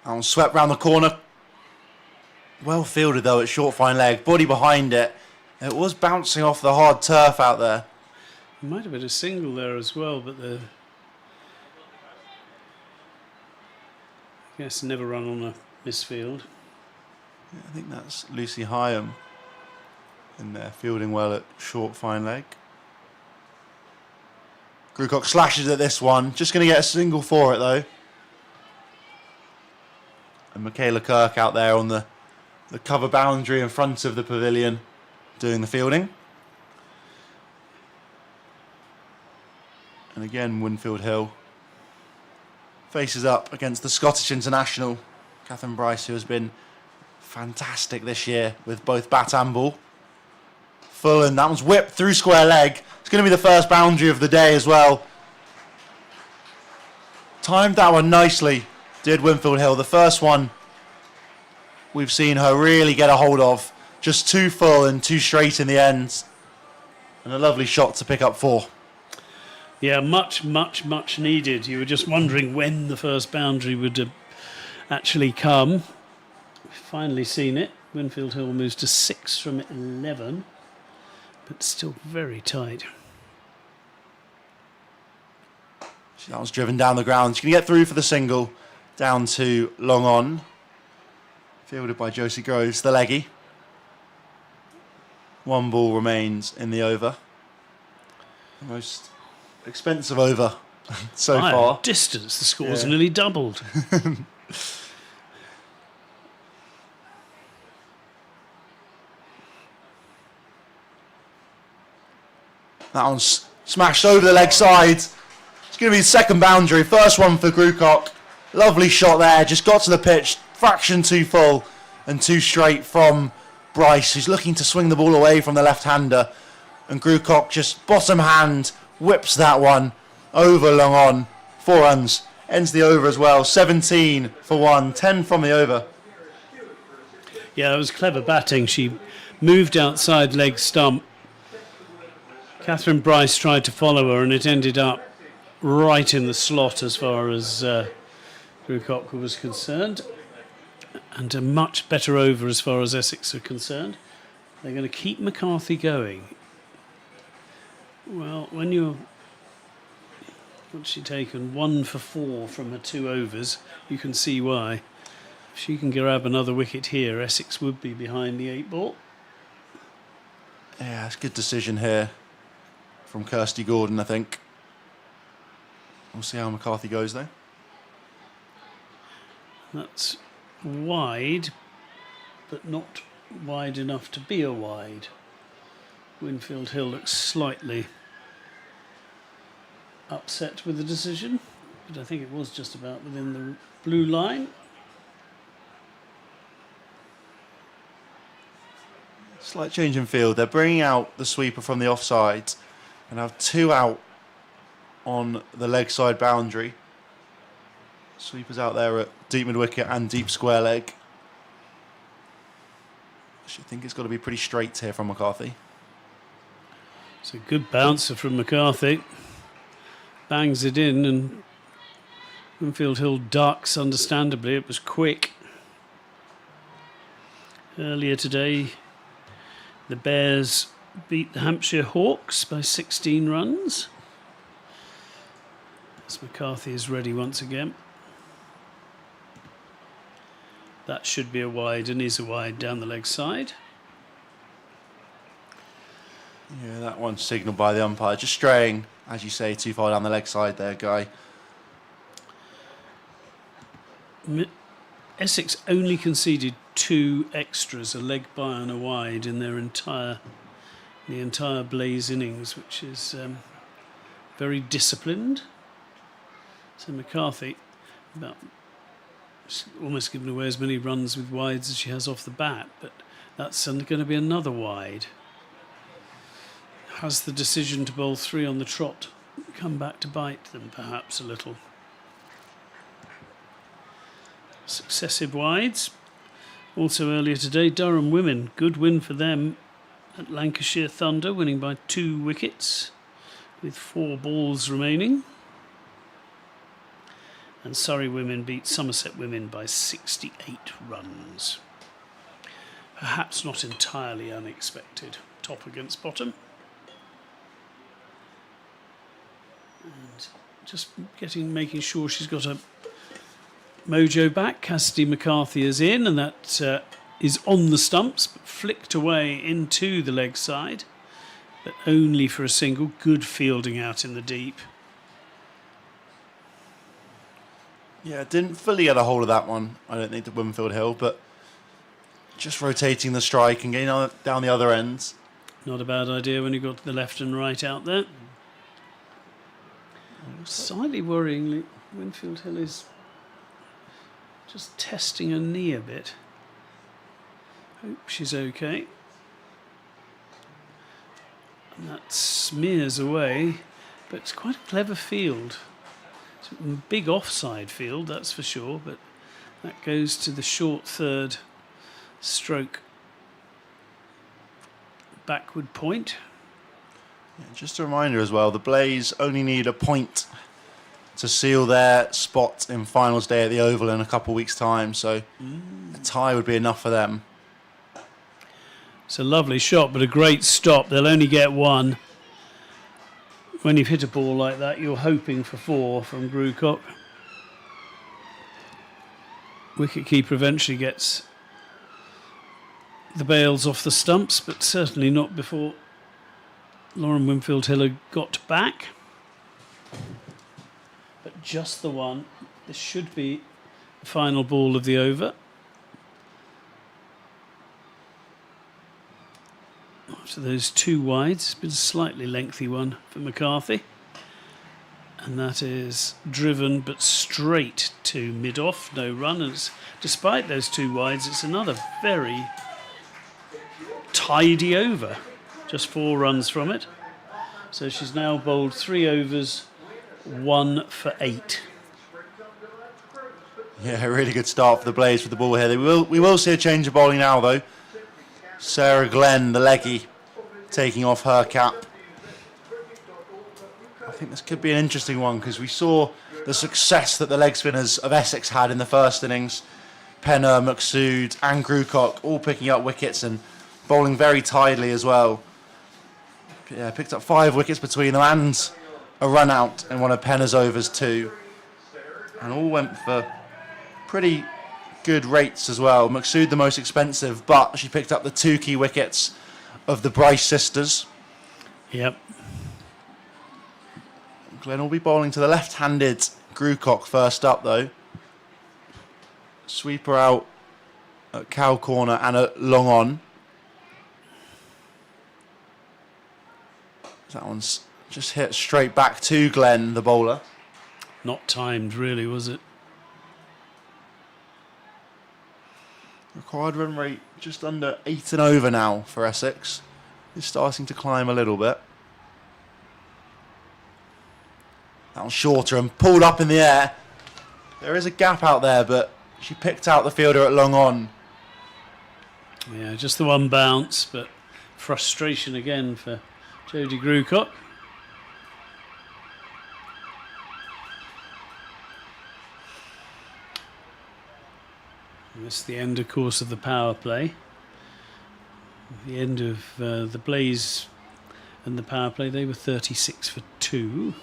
And swept round the corner. Well fielded though at short fine leg. Body behind it. It was bouncing off the hard turf out there. It might have been a single there as well, but I guess never run on a misfield. Yeah, I think that's Lucy Hyam in there, fielding well at short fine leg. Grucock slashes at this one. Just going to get a single for it though. And Michaela Kirk out there on the cover boundary in front of the pavilion doing the fielding. And again, Winfield Hill faces up against the Scottish international, Catherine Bryce, who has been fantastic this year with both bat and ball. Full, and that one's whipped through square leg. It's going to be the first boundary of the day as well. Timed that one nicely, did Winfield Hill. The first one we've seen her really get a hold of. Just too full and too straight in the ends. And a lovely shot to pick up 4. Yeah, much needed. You were just wondering when the first boundary would actually come. We've finally seen it. Winfield Hill moves to 6 from 11, but still very tight. That was driven down the ground. She's going to get through for the single. Down to long on. Fielded by Josie Groves, the leggy. 1 ball remains in the over. The most expensive over so By far. a distance, the score's Yeah. nearly doubled. That one's smashed over the leg side. It's going to be the second boundary. First one for Grucock. Lovely shot there. Just got to the pitch. Fraction too full and too straight from Bryce, who's looking to swing the ball away from the left-hander. And Grucock just bottom hand whips that one over long on. 4 runs. Ends the over as well. 17 for 1. 10 from the over. Yeah, it was clever batting. She moved outside leg stump. Catherine Bryce tried to follow her, and it ended up right in the slot as far as Grucock was concerned. And a much better over as far as Essex are concerned. They're going to keep McCarthy going. Well, what's she taken? 1 for 4 from her 2 overs. You can see why. If she can grab another wicket here, Essex would be behind the 8 ball. Yeah, it's a good decision here from Kirsty Gordon, I think. We'll see how McCarthy goes though. That's wide, but not wide enough to be a wide. Winfield Hill looks slightly upset with the decision, but I think it was just about within the blue line. Slight change in field. They're bringing out the sweeper from the offside and have 2 out on the leg side boundary. Sweepers out there at deep mid wicket and deep square leg. I should think it's got to be pretty straight here from McCarthy. It's a good bouncer from McCarthy. Bangs it in, and Winfield Hill ducks, understandably. It was quick. Earlier today, the Bears beat the Hampshire Hawks by 16 runs. As McCarthy is ready once again. That should be a wide, and is a wide down the leg side. Yeah, that one's signalled by the umpire. Just straying, as you say, too far down the leg side there, Guy. Essex only conceded 2 extras, a leg by and a wide, in the entire Blaze innings, which is very disciplined. So McCarthy, she's almost given away as many runs with wides as she has off the bat, but that's going to be another wide. Has the decision to bowl 3 on the trot come back to bite them perhaps a little? Successive wides. Also earlier today, Durham women, good win for them at Lancashire Thunder, winning by 2 wickets with 4 balls remaining. And Surrey women beat Somerset women by 68 runs. Perhaps not entirely unexpected. Top against bottom. And just making sure she's got a mojo back. Cassidy McCarthy is in, and that is on the stumps, but flicked away into the leg side, but only for a single. Good fielding out in the deep. Yeah, didn't fully get a hold of that one, I don't think, to Winfield Hill, but just rotating the strike and getting down the other ends. Not a bad idea when you got the left and right out there. Slightly worryingly, Winfield Hill is just testing her knee a bit. Hope she's okay. And that smears away, but it's quite a clever field. It's a big offside field, that's for sure, but that goes to the short third stroke backward point. Yeah, just a reminder as well, the Blaze only need a point to seal their spot in finals day at the Oval in a couple of weeks' time, so a tie would be enough for them. It's a lovely shot, but a great stop. They'll only get one. When you've hit a ball like that, you're hoping for 4 from Grucock. Wicketkeeper eventually gets the bails off the stumps, but certainly not before Lauren Winfield Hill got back. But just the one. This should be the final ball of the over. So those 2 wides. It's been a slightly lengthy one for McCarthy. And that is driven but straight to mid-off, no run. And despite those 2 wides, it's another very tidy over. Just 4 runs from it. So she's now bowled 3 overs, 1 for 8. Yeah, a really good start for the Blaze with the ball here. We will see a change of bowling now, though. Sarah Glenn, the leggy, taking off her cap. I think this could be an interesting one because we saw the success that the leg spinners of Essex had in the first innings. Penner, Maqsood and Grucock all picking up wickets and bowling very tidily as well. Yeah, picked up 5 wickets between them and a run out in one of Penner's overs too. And all went for pretty good rates as well. Maqsood the most expensive, but she picked up the 2 key wickets of the Bryce sisters. Yep. Glenn will be bowling to the left-handed Grucock first up though. Sweeper out at cow corner and at long on. That one's just hit straight back to Glenn, the bowler. Not timed really, was it? Required run rate just under 8 and over now for Essex. It's starting to climb a little bit. That one's shorter and pulled up in the air. There is a gap out there, but she picked out the fielder at long on. Yeah, just the one bounce, but frustration again for Jodie Grucock. This is the end, of course, of the power play. The end of the Blaze and the power play, they were 36 for 2.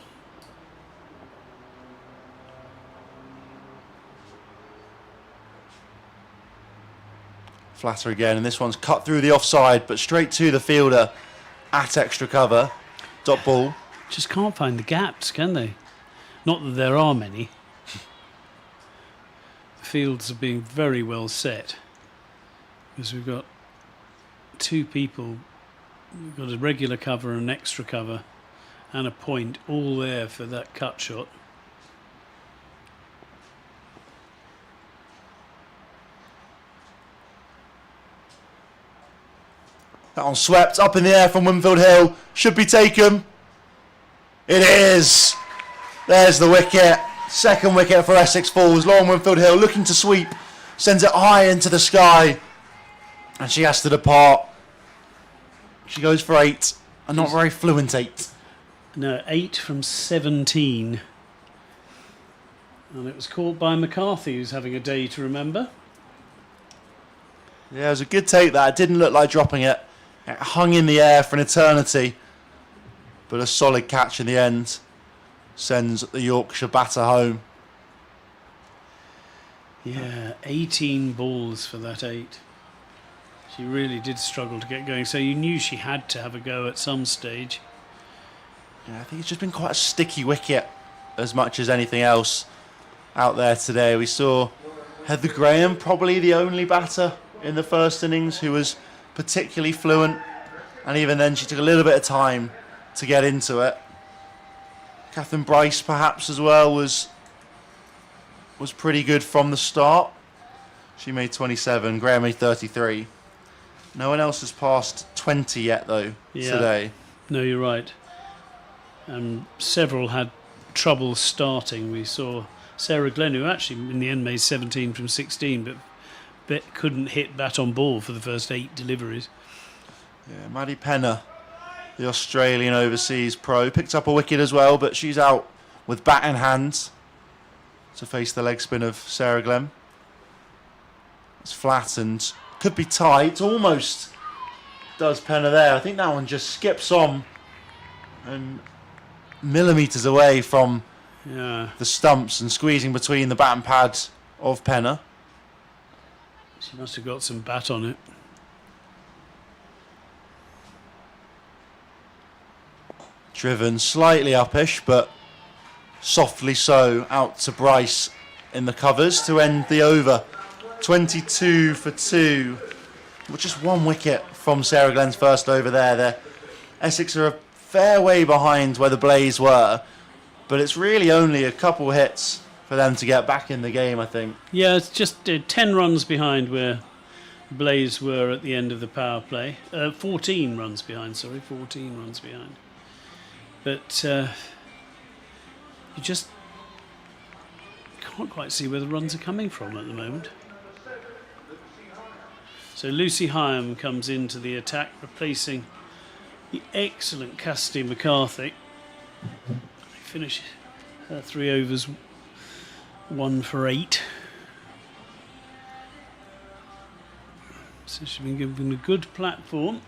Flatter again, and this one's cut through the offside, but straight to the fielder at extra cover. Dot ball. Just can't find the gaps, can they? Not that there are many. The fields are being very well set because we've got 2 people. We've got a regular cover and an extra cover and a point all there for that cut shot. That one swept up in the air from Winfield Hill. Should be taken. It is. There's the wicket. Second wicket for Essex falls. Lauren Winfield Hill looking to sweep. Sends it high into the sky. And she has to depart. She goes for 8. A not very fluent 8. No, 8 from 17. And it was caught by McCarthy, who's having a day to remember. Yeah, it was a good take that. It didn't look like dropping it. It hung in the air for an eternity. But a solid catch in the end sends the Yorkshire batter home. Yeah, 18 balls for that 8. She really did struggle to get going, so you knew she had to have a go at some stage. Yeah, I think it's just been quite a sticky wicket as much as anything else out there today. We saw Heather Graham, probably the only batter in the first innings who was particularly fluent, and even then she took a little bit of time to get into it. Catherine Bryce perhaps as well was pretty good from the start. She made 27, Graham made 33. No one else has passed 20 yet though today. No, you're right. Several had trouble starting. We saw Sarah Glenn, who actually in the end made 17 from 16, but couldn't hit bat on ball for the first 8 deliveries. Yeah, Maddie Penner, the Australian overseas pro, picked up a wicket as well, but she's out with bat in hand to face the leg spin of Sarah Glenn. It's flattened, could be tight, almost does Penner there. I think that one just skips on and millimetres away from the stumps and squeezing between the bat and pad of Penner. She must have got some bat on it. Driven slightly uppish, but softly so, out to Bryce in the covers to end the over. 22 for 2, with just 1 wicket from Sarah Glenn's first over there. Essex are a fair way behind where the Blaze were, but it's really only a couple hits for them to get back in the game, I think. Yeah, it's just 10 runs behind where Blaze were at the end of the power play. 14 runs behind. But you just can't quite see where the runs are coming from at the moment. So Lucy Hyam comes into the attack, replacing the excellent Cassidy McCarthy. They finish her 3 overs, 1 for 8. So she's been given a good platform.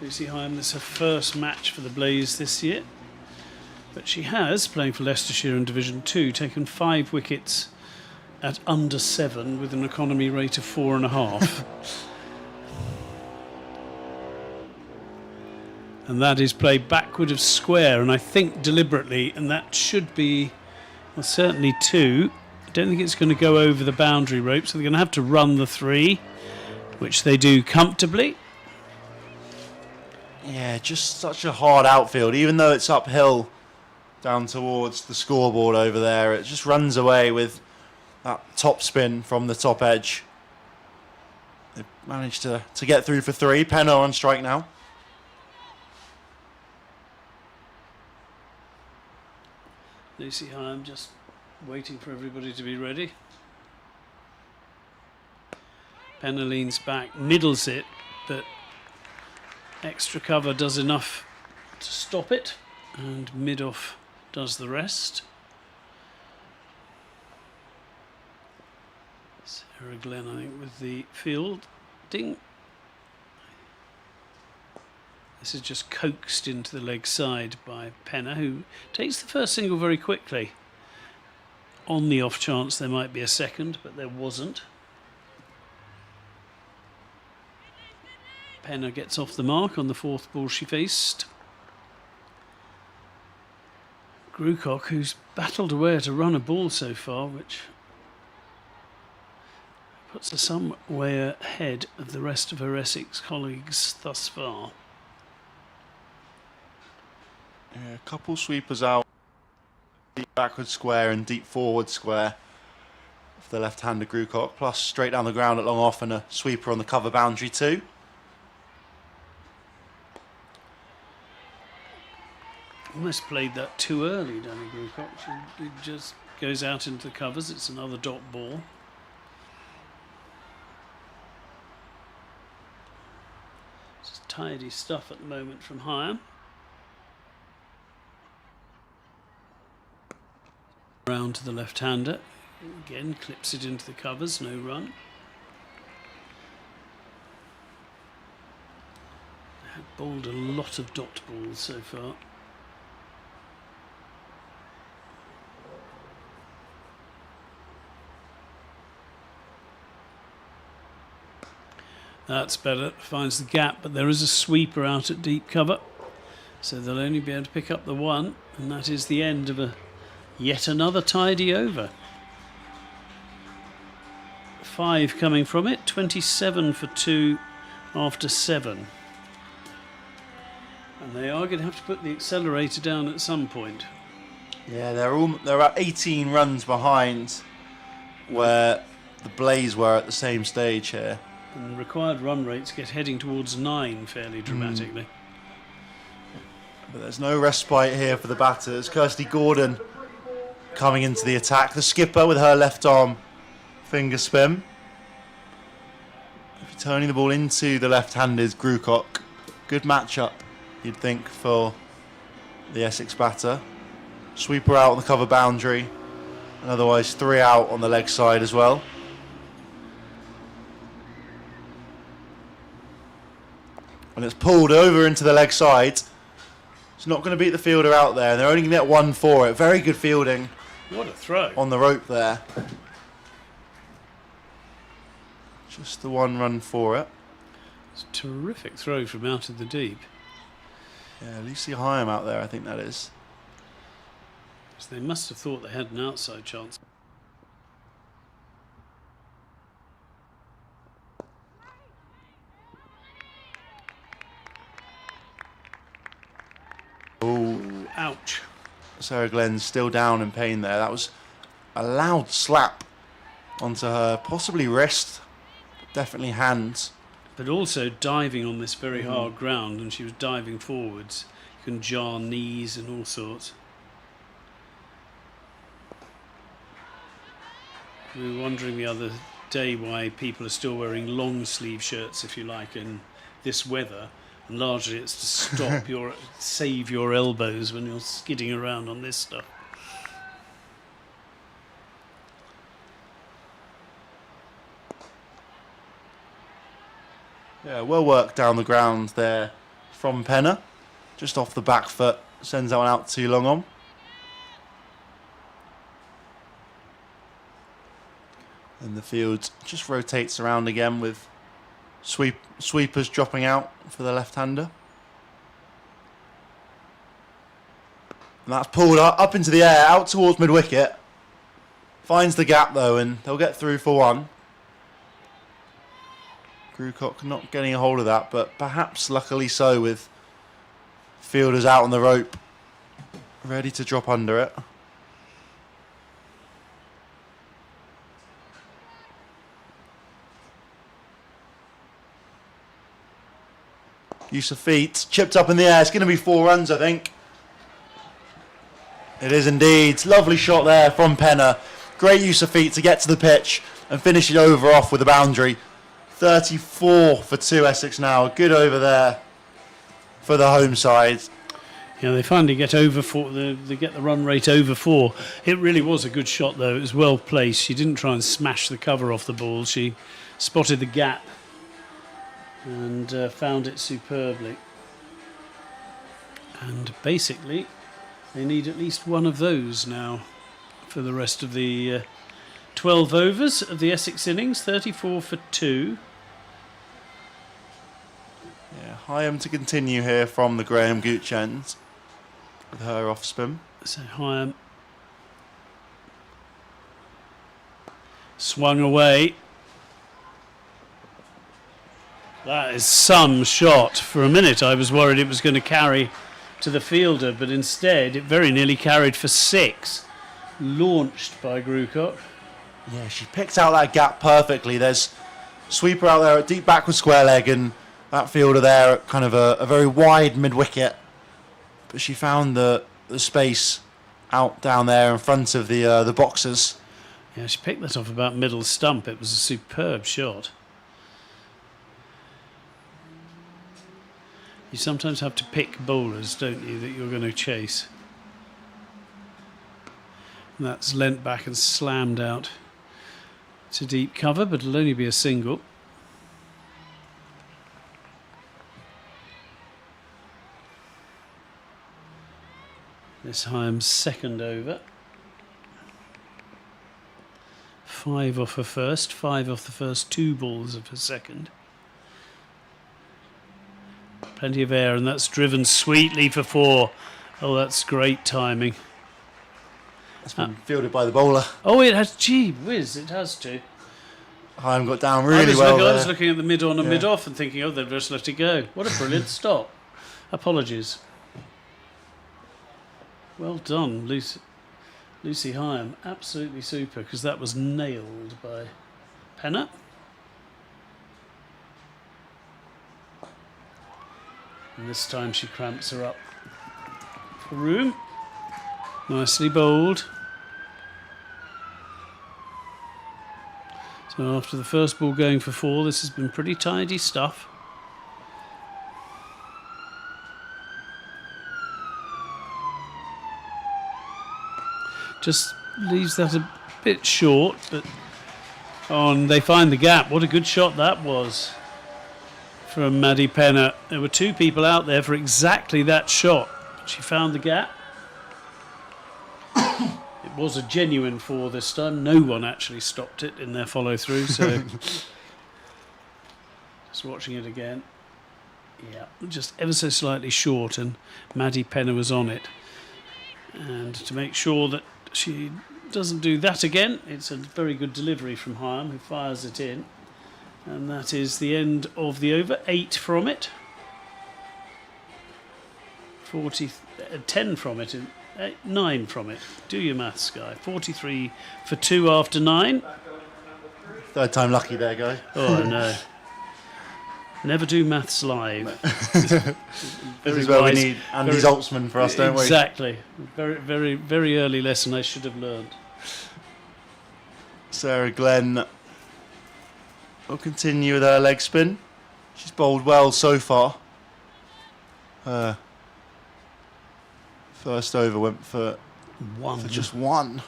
Lucy Hyam, this is her first match for the Blaze this year. But she has, playing for Leicestershire in Division 2, taken 5 wickets at under 7 with an economy rate of 4.5. And that is played backward of square, and I think deliberately, and that should be, well, certainly 2. I don't think it's going to go over the boundary rope, so they're going to have to run the 3, which they do comfortably. Yeah, just such a hard outfield, even though it's uphill down towards the scoreboard over there. It just runs away with that top spin from the top edge. They've managed to get through for 3. Penner on strike now. Lucy Hyam just waiting for everybody to be ready. Penner leans back, middles it, but extra cover does enough to stop it, and mid-off does the rest. Sarah Glenn, I think, with the fielding. This is just coaxed into the leg side by Penner, who takes the first single very quickly. On the off chance there might be a second, but there wasn't. Penner gets off the mark on the 4th ball she faced. Grucock, who's battled away to run a ball so far, which puts her some way ahead of the rest of her Essex colleagues thus far. Yeah, a couple sweepers out. Deep backward square and deep forward square for the left-hander Grucock, plus straight down the ground at long off and a sweeper on the cover boundary too. Almost played that too early, Danny Grucock. She just goes out into the covers. It's another dot ball. Just tidy stuff at the moment from Hyam. down to the left-hander. Again, clips it into the covers, no run. They have bowled a lot of dot balls so far. That's better, finds the gap, but there is a sweeper out at deep cover. So they'll only be able to pick up the one, and that is the end of yet another tidy over. 5 coming from it, 27 for 2 after 7. And they are going to have to put the accelerator down at some point. Yeah, they're about 18 runs behind where the Blaze were at the same stage here. And the required run rates get heading towards 9 fairly dramatically. But there's no respite here for the batters. Kirsty Gordon coming into the attack. The skipper with her left arm finger spin. If you're turning the ball into the left-handed Grucock, good matchup, you'd think, for the Essex batter. Sweeper out on the cover boundary, and otherwise 3 out on the leg side as well. And it's pulled over into the leg side. It's not going to beat the fielder out there. They're only going to get 1 for it. Very good fielding. What a throw. On the rope there. Just the 1 run for it. It's a terrific throw from out of the deep. Yeah, Lucy Hyam out there, I think that is. So they must have thought they had an outside chance. Oh, ouch. Sarah Glenn's still down in pain there. That was a loud slap onto her, possibly wrist, definitely hands. But also diving on this very hard ground, and she was diving forwards. You can jar knees and all sorts. We were wondering the other day why people are still wearing long sleeve shirts, if you like, in this weather. And largely it's to stop save your elbows when you're skidding around on this stuff. Yeah, well worked down the ground there from Penner. Just off the back foot, sends that one out too long on. And the field just rotates around again with sweepers dropping out for the left-hander. And that's pulled up into the air, out towards mid-wicket. Finds the gap though, and they'll get through for 1. Grucock not getting a hold of that, but perhaps luckily so, with fielders out on the rope, ready to drop under it. Use of feet, chipped up in the air. It's going to be 4 runs, I think. It is indeed. Lovely shot there from Penner. Great use of feet to get to the pitch and finish it over off with a boundary. 34 for 2 Essex now. Good over there for the home side. Yeah, they finally get over 4. They get the run rate over 4. It really was a good shot, though. It was well placed. She didn't try and smash the cover off the ball. She spotted the gap and found it superbly. And basically, they need at least 1 of those now for the rest of the 12 overs of the Essex innings. 34 for 2. Yeah, Hyam to continue here from the Graham Gooch end with her off spin. So Hyam swung away. That is some shot. For a minute I was worried it was going to carry to the fielder, but instead it very nearly carried for 6. Launched by Grucock. Yeah, she picked out that gap perfectly. There's sweeper out there at deep backward square leg, and that fielder there at kind of a very wide mid-wicket. But she found the space out down there in front of the boxers. Yeah, she picked that off about middle stump. It was a superb shot. You sometimes have to pick bowlers, don't you, that you're going to chase. That's leant back and slammed out to deep cover, but it'll only be a single. This Hyam's second over. 5 off her first, 5 off the first 2 balls of her second. Plenty of air, and that's driven sweetly for 4. Oh, that's great timing. That's been fielded by the bowler. Oh, it has. Gee whiz, it has to. Hyam got down really well. I was looking at the mid on and mid off and thinking, oh, they've just let it go. What a brilliant stop. Apologies. Well done, Lucy Hyam. Absolutely super, because that was nailed by Penner. And this time she cramps her up for room. Nicely bowled. So after the first ball going for 4, this has been pretty tidy stuff. Just leaves that a bit short, but and they find the gap. What a good shot that was from Maddie Penner. There were 2 people out there for exactly that shot. She found the gap. It was a genuine 4 this time. No one actually stopped it in their follow through, so just watching it again. Yeah, just ever so slightly short, and Maddie Penner was on it. And to make sure that she doesn't do that again, it's a very good delivery from Hyam, who fires it in. And that is the end of the over. 8 from it. 10 from it. 9 from it. Do your maths, guy. 43 for 2 after 9. Third time lucky there, guy. Oh, no. Never do maths live. This is where we need Andy Zaltzman for us, don't we? Exactly. Very, very, very early lesson I should have learned. Sarah Glenn will continue with her leg spin. She's bowled well so far. First over went for just 1.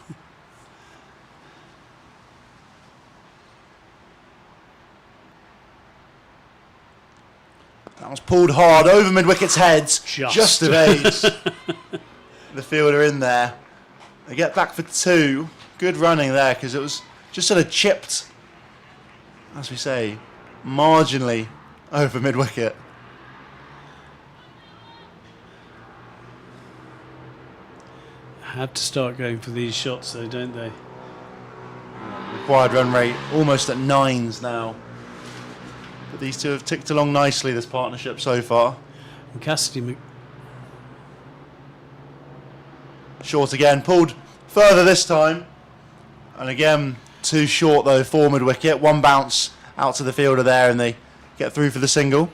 That was pulled hard over mid-wicket's heads. Just evades the fielder in there. They get back for 2. Good running there, because it was just sort of chipped, as we say, marginally over mid-wicket. Had to start going for these shots though, don't they? Required run rate almost at 9s now. But these 2 have ticked along nicely, this partnership so far. And Cassidy Short again, pulled further this time. And again, too short though for mid-wicket. 1 bounce out to the fielder there, and they get through for the single.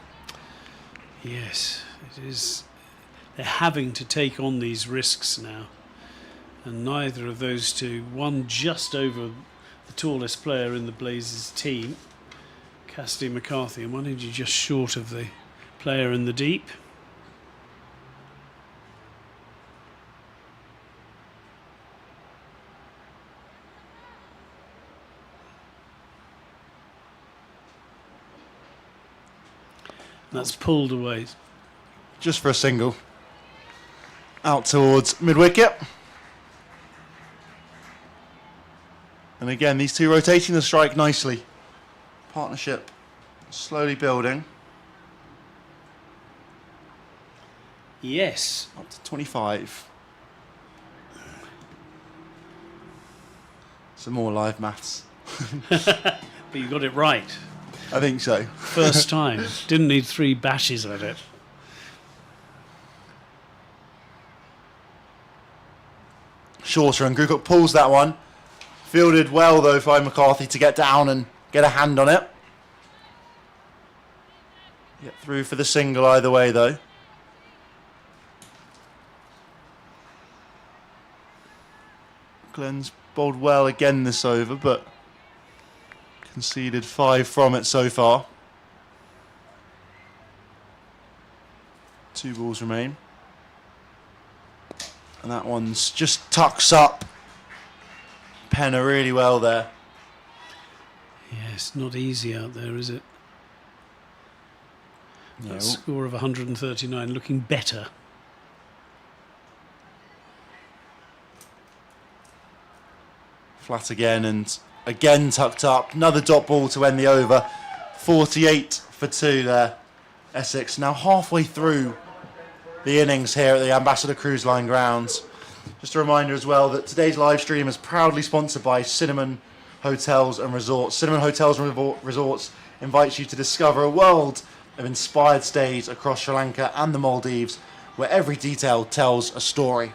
Yes, it is. They're having to take on these risks now. And neither of those 2, one just over the tallest player in the Blazers team, Cassidy McCarthy, and one injury just short of the player in the deep. That's pulled away. Just for a single. Out towards mid-wicket. And again, these 2 rotating the strike nicely. Partnership slowly building. Yes. Up to 25. Some more live maths. But you got it right. I think so. First time. Didn't need 3 bashes at it. Shorter, and Guguk pulls that one. Fielded well though by McCarthy to get down and get a hand on it. Get through for the single either way though. Glenn's bowled well again this over, but conceded 5 from it so far. 2 balls remain. And that one's just tucks up Penna really well there. Yeah, it's not easy out there, is it? Yeah, That score of 139 looking better. flat again and again tucked up. Another dot ball to end the over. 48 for 2 there. Essex now halfway through the innings here at the Ambassador Cruise Line grounds. Just a reminder as well that today's live stream is proudly sponsored by Cinnamon Hotels and Resorts. Cinnamon Hotels and Resorts invites you to discover a world of inspired stays across Sri Lanka and the Maldives, where every detail tells a story.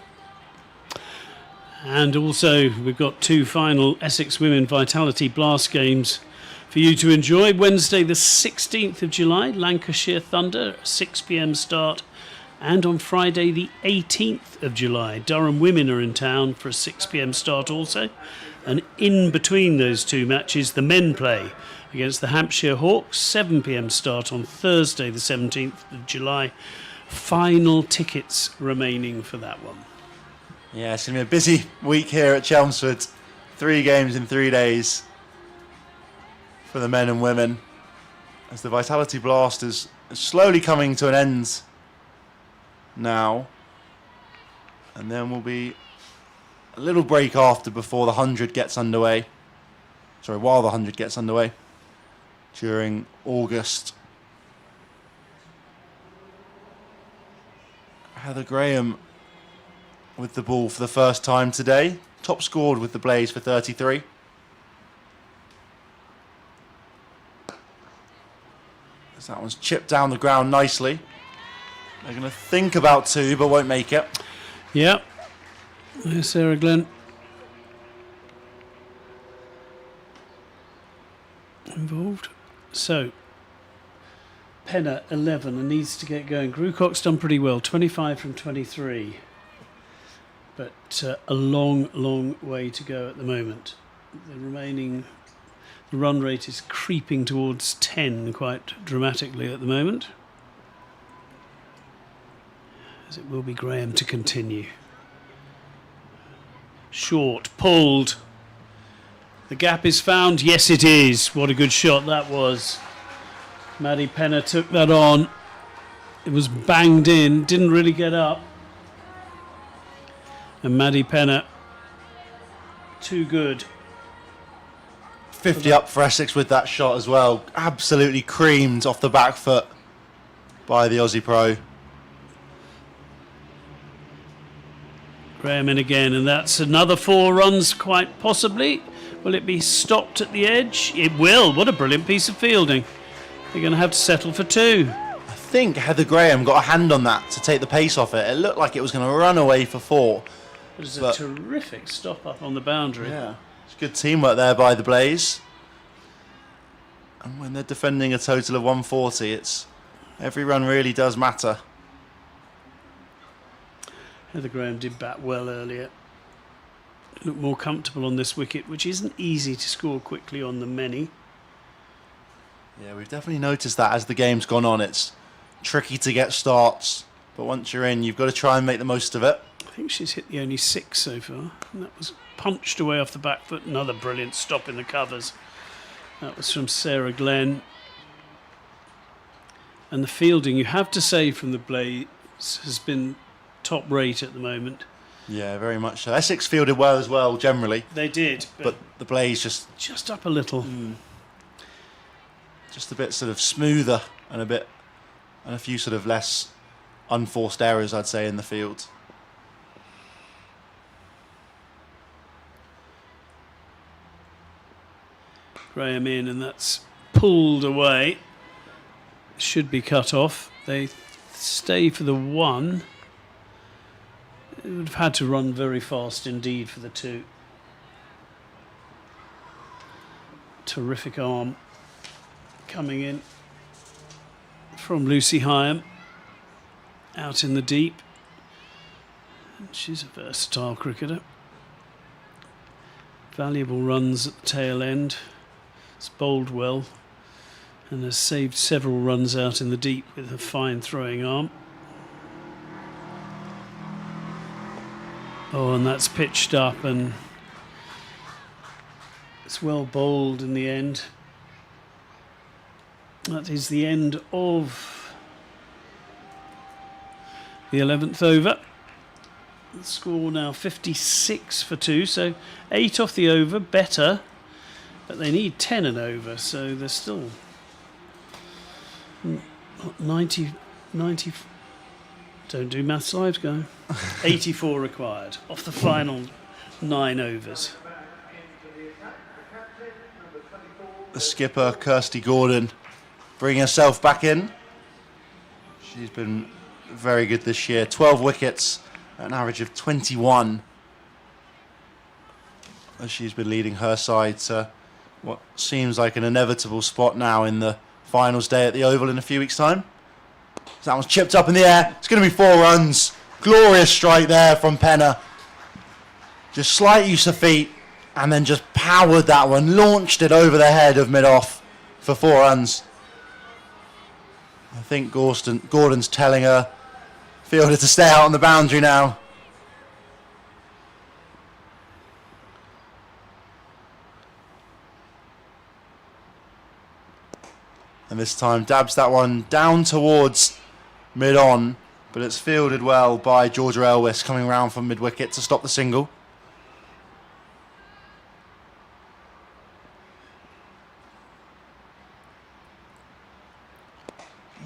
And also, we've got 2 final Essex Women Vitality Blast games for you to enjoy. Wednesday, the 16th of July, Lancashire Thunder, 6 p.m. start. And on Friday, the 18th of July, Durham Women are in town for a 6 p.m. start also. And in between those 2 matches, the men play against the Hampshire Hawks, 7 p.m. start on Thursday, the 17th of July. Final tickets remaining for that one. Yeah, it's going to be a busy week here at Chelmsford. 3 games in 3 days for the men and women, as the Vitality Blast is slowly coming to an end now. And then we'll be a little break after before the 100 gets underway. Sorry, while the 100 gets underway during August. Heather Graham with the ball for the first time today. Top scored with the Blaze for 33. As that one's chipped down the ground nicely. They're going to think about 2, but won't make it. Yep. There's Sarah Glenn. Involved. So, Penna 11 and needs to get going. Grucock's done pretty well, 25 from 23. But a long way to go at the moment. The run rate is creeping towards 10 quite dramatically at the moment. As it will be Graham to continue. Short, pulled. The gap is found. Yes, it is. What a good shot that was. Maddie Penna took that on. It was banged in, didn't really get up. And Maddie Penna, too good. 50 up for Essex with that shot as well. Absolutely creamed off the back foot by the Aussie pro. Graham in again, and that's another 4 runs quite possibly. Will it be stopped at the edge? It will. What a brilliant piece of fielding. They're going to have to settle for 2. I think Heather Graham got a hand on that to take the pace off it. It looked like it was going to run away for 4. It was a terrific stop up on the boundary. Yeah, it's good teamwork there by the Blaze. And when they're defending a total of 140, it's every run really does matter. Heather Graham did bat well earlier. Looked more comfortable on this wicket, which isn't easy to score quickly on than many. Yeah, we've definitely noticed that as the game's gone on. It's tricky to get starts, but once you're in, you've got to try and make the most of it. I think she's hit the only 6 so far. And that was punched away off the back foot. Another brilliant stop in the covers. That was from Sarah Glenn. And the fielding, you have to say, from the Blaze has been top rate at the moment. Yeah, very much so. Essex fielded well as well, generally. They did, but the Blaze just up a little. Just a bit sort of smoother and a few sort of less unforced errors, I'd say, in the field. Graham in, and that's pulled away. Should be cut off. They stay for the 1. It would have had to run very fast indeed for the 2. Terrific arm coming in from Lucy Hyam out in the deep. And she's a versatile cricketer. Valuable runs at the tail end. It's bowled well and has saved several runs out in the deep with a fine throwing arm. Oh, and that's pitched up, and It's well bowled in the end. That is the end of the 11th over. The score now 56 for 2, so 8 off the over, better, but they need 10 and over, so they're still 90, don't do maths live, go. 84 required off the final 9 overs. The skipper, Kirsty Gordon, bringing herself back in. She's been very good this year. 12 wickets, an average of 21. As she's been leading her side to what seems like an inevitable spot now in the finals day at the Oval in a few weeks' time. So that one's chipped up in the air. It's going to be 4 runs. Glorious strike there from Penner. Just slight use of feet and then just powered that one. Launched it over the head of mid-off for 4 runs. I think Gordon's telling her fielder to stay out on the boundary now. And this time dabs that one down towards mid-on, but it's fielded well by Georgia Elwis coming round from mid-wicket to stop the single.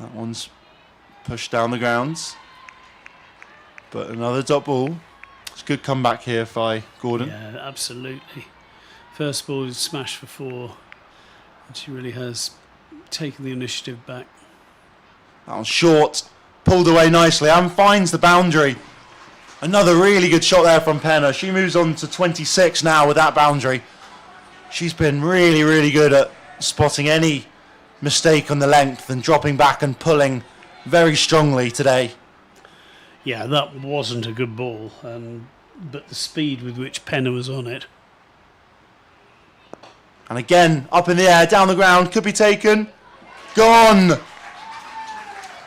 That one's pushed down the grounds. But another dot ball. It's a good comeback here by Gordon. Yeah, absolutely. First ball is smashed for 4. And she really has taken the initiative back. That one's short. Pulled away nicely and finds the boundary. Another really good shot there from Penner. She moves on to 26 now with that boundary. She's been really, really good at spotting any mistake on the length and dropping back and pulling very strongly today. Yeah, that wasn't a good ball, but the speed with which Penner was on it. And again, up in the air, down the ground, could be taken. Gone!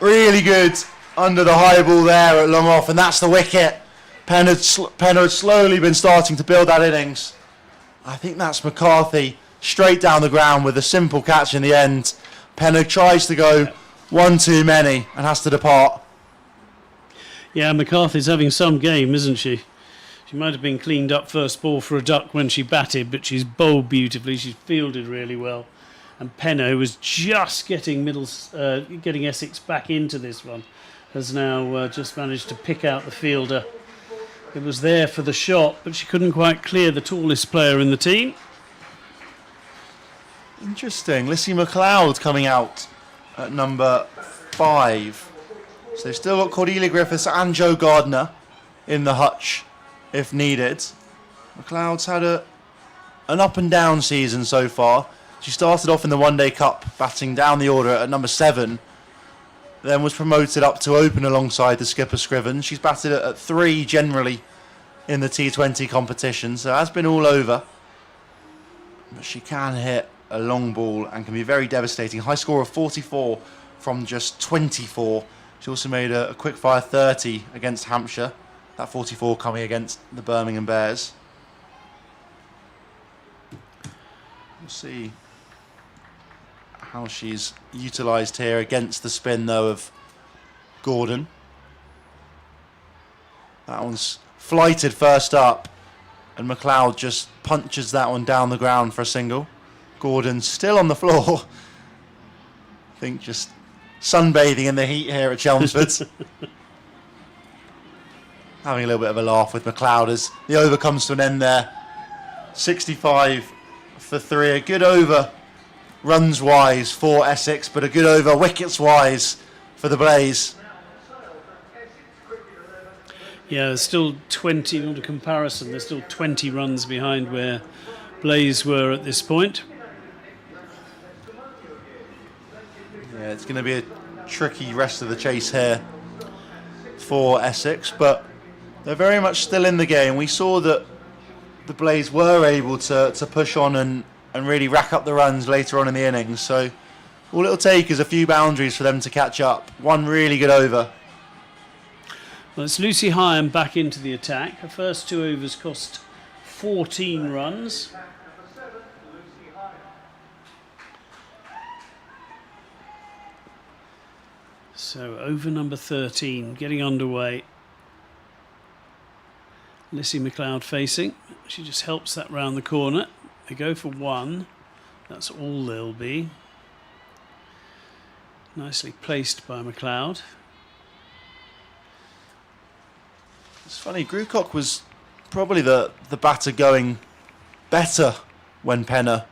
Really good under the high ball there at long off, and that's the wicket. Penner had slowly been starting to build that innings. I think that's McCarthy straight down the ground with a simple catch in the end. Penner tries to go one too many and has to depart. Yeah, McCarthy's having some game, isn't she? She might have been cleaned up first ball for a duck when she batted, but she's bowled beautifully. She's fielded really well. And Penner, who was just getting Essex back into this one, has now just managed to pick out the fielder. It was there for the shot, but she couldn't quite clear the tallest player in the team. Interesting. Lissy McLeod coming out at number 5. So they've still got Cordelia Griffiths and Joe Gardner in the hutch if needed. McLeod's had an up and down season so far. She started off in the One Day Cup batting down the order at number 7, then was promoted up to open alongside the skipper Scriven. She's batted at 3 generally in the T20 competition, so has been all over. But she can hit a long ball and can be very devastating. High score of 44 from just 24. She also made a quick fire 30 against Hampshire. That 44 coming against the Birmingham Bears. We'll see how she's utilised here against the spin, though, of Gordon. That one's flighted first up, and McLeod just punches that one down the ground for a single. Gordon still on the floor. I think just sunbathing in the heat here at Chelmsford. Having a little bit of a laugh with McLeod as the over comes to an end there. 65 for 3. A good over runs-wise for Essex, but a good over wickets-wise for the Blaze. Yeah, there's still 20, not a comparison, there's still 20 runs behind where Blaze were at this point. Yeah, it's going to be a tricky rest of the chase here for Essex, but they're very much still in the game. We saw that the Blaze were able to push on and really rack up the runs later on in the innings, so all it'll take is a few boundaries for them to catch up. One really good over. Well, it's Lucy Hyam back into the attack. Her first 2 overs cost 14 runs. So over number 13, getting underway. Lissy McLeod facing. She just helps that round the corner. They go for one. That's all they'll be. Nicely placed by McLeod. It's funny, Grucock was probably the batter going better when Penner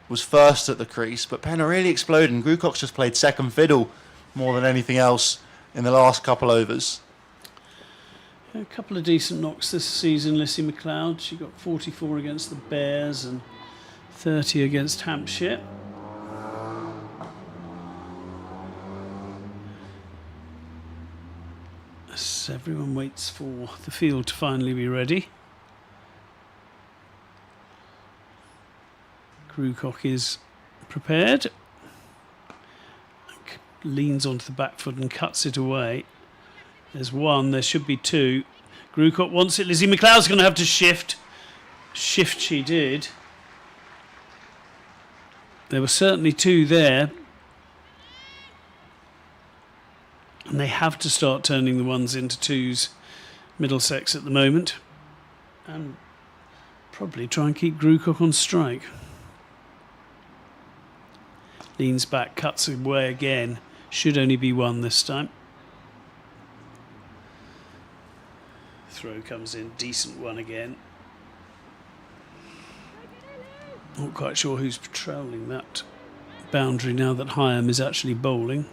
was first at the crease, but Penner really exploded and Grucock's just played second fiddle more than anything else in the last couple overs. A couple of decent knocks this season, Lissy McLeod. She got 44 against the Bears and 30 against Hampshire. As everyone waits for the field to finally be ready. Grucock is prepared. Leans onto the back foot and cuts it away. There's one, there should be two. Grucock wants it. Lissy McLeod's going to have to shift. Shift she did. There were certainly two there. And they have to start turning the ones into twos, Middlesex at the moment. And probably try and keep Grucock on strike. Leans back, cuts away again. Should only be one this time. Throw comes in, decent one again. Not quite sure who's patrolling that boundary now that Hyam is actually bowling.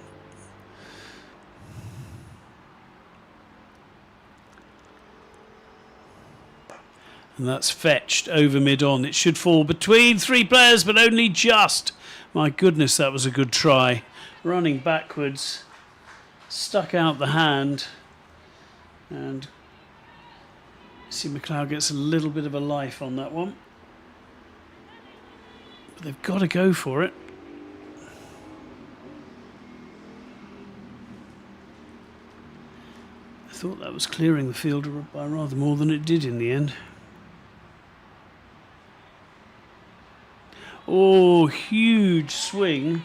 And that's fetched over mid-on. It should fall between three players, but only just. My goodness, that was a good try. Running backwards, stuck out the hand, and see McLeod gets a little bit of a life on that one. But they've got to go for it. I thought that was clearing the field by rather more than it did in the end. Oh, huge swing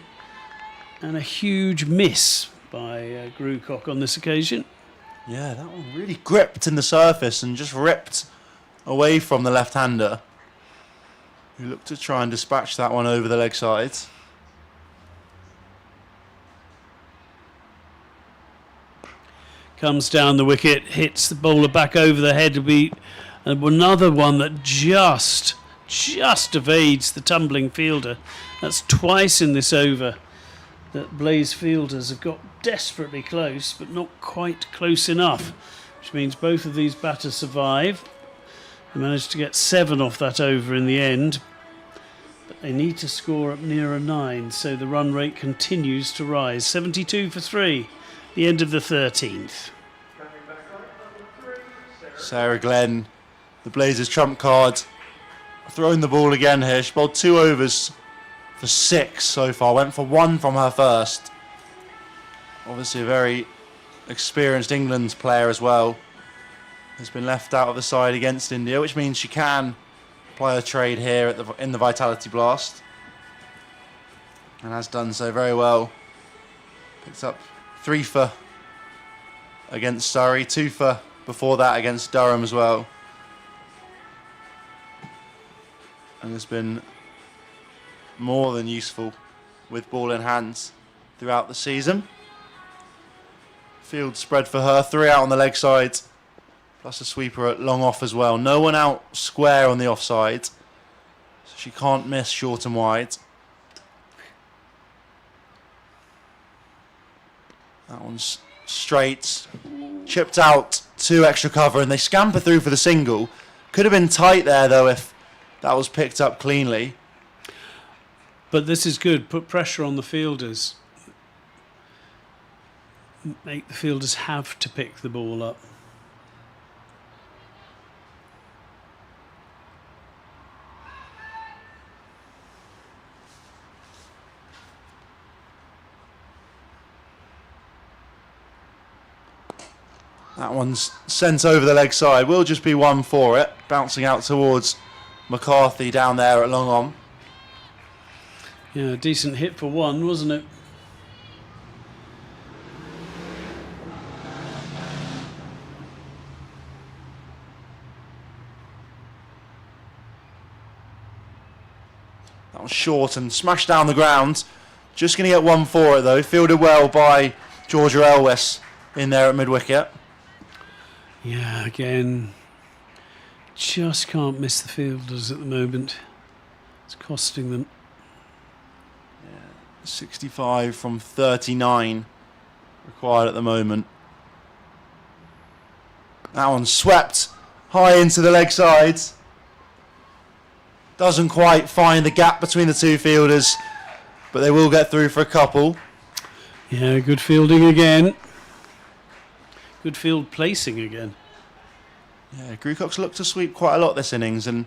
and a huge miss by Grucock on this occasion. Yeah, that one really gripped in the surface and just ripped away from the left-hander, who looked to try and dispatch that one over the leg side. Comes down the wicket, hits the bowler back over the head. It'll be another one that just evades the tumbling fielder. That's twice in this over that Blaze fielders have got desperately close, but not quite close enough, which means both of these batters survive. They managed to get 7 off that over in the end, but they need to score up nearer 9, so the run rate continues to rise. 72 for 3, the end of the 13th. Sarah Glenn, the Blazers' trump card, throwing the ball again here. She bowled 2 overs for 6 so far. Went for 1 from her first. Obviously a very experienced England player as well. Has been left out of the side against India, which means she can apply a trade here in the Vitality Blast. And has done so very well. Picks up 3 for against Surrey, 2 for before that against Durham as well. And has been more than useful with ball in hands throughout the season. Field spread for her, 3 out on the leg side, plus a sweeper at long off as well. No one out square on the offside, so she can't miss short and wide. That one's straight, chipped out, 2 extra cover, and they scamper through for the single. Could have been tight there though if that was picked up cleanly. But this is good. Put pressure on the fielders. Make the fielders have to pick the ball up. That one's sent over the leg side. Will just be 1 for it. Bouncing out towards McCarthy down there at long on. Yeah, a decent hit for 1, wasn't it? That was short and smashed down the ground. Just going to get one for it though. Fielded well by Georgia Elwes in there at mid-wicket. Yeah, again, just can't miss the fielders at the moment. It's costing them. 65 from 39 required at the moment. That one swept high into the leg sides. Doesn't quite find the gap between the two fielders, but they will get through for a couple. Yeah, good fielding again. Good field placing again. Yeah, Grucock's looked to sweep quite a lot this innings and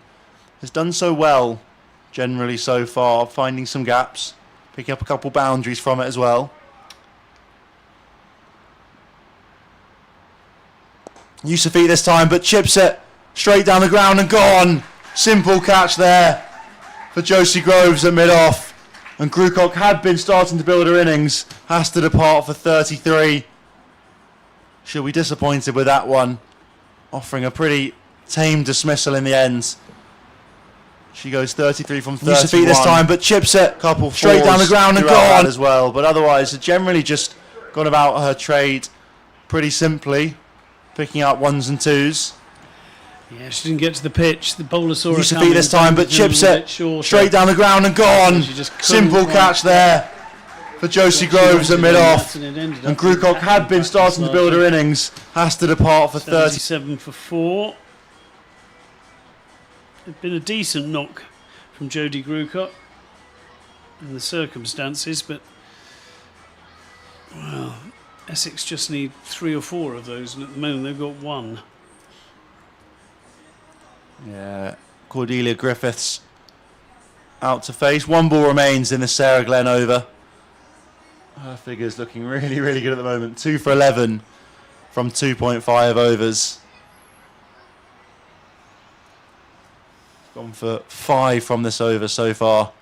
has done so well generally so far, finding some gaps, picking up a couple boundaries from it as well. Yusufi this time, but chips it straight down the ground and gone. Simple catch there for Josie Groves at mid-off. And Grucock had been starting to build her innings, has to depart for 33. She'll be disappointed with that one, offering a pretty tame dismissal in the end. She goes 33 from 31. Yusufi this time, but chips it couple straight down the ground and gone as well. But otherwise, generally just gone about her trade pretty simply, picking out ones and twos. Yeah, she didn't get to the pitch. The bowler saw her Yusufi this time, but chips it straight down the ground and gone. Simple catch there for Josie Groves at mid-off. And Grucock had been starting to build her innings, has to depart for 37 for 4. It'd been a decent knock from Jodie Grucock in the circumstances, but well, Essex just need 3 or 4 of those, and at the moment they've got 1. Yeah, Cordelia Griffiths out to face. 1 ball remains in the Sarah Glenn over. Her figure's looking really, really good at the moment. 2 for 11 from 2.5 overs. Gone for 5 from this over so far.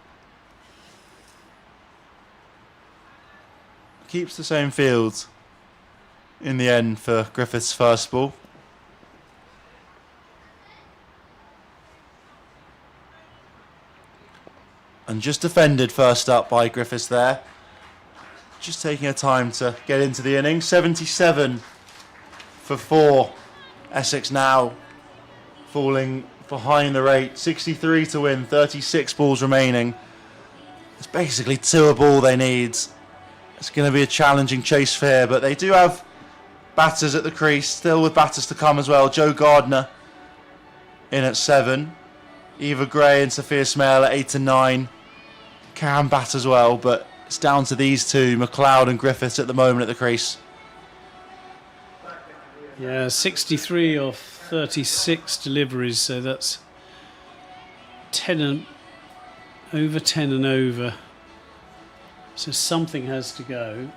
Keeps the same field in the end for Griffiths' first ball. And just defended first up by Griffiths there. Just taking her time to get into the innings. 77 for 4. Essex now falling behind the rate. 63 to win, 36 balls remaining. It's basically 2 a ball they need. It's going to be a challenging chase for here, but they do have batters at the crease, still with batters to come as well. Jo Gardner in at 7. Eva Gray and Sophia Smale at 8 and 9. Can bat as well, but it's down to these two, McLeod and Griffiths at the moment at the crease. Yeah, 63 off 36 deliveries, so that's 10 and over 10 and over. So something has to go.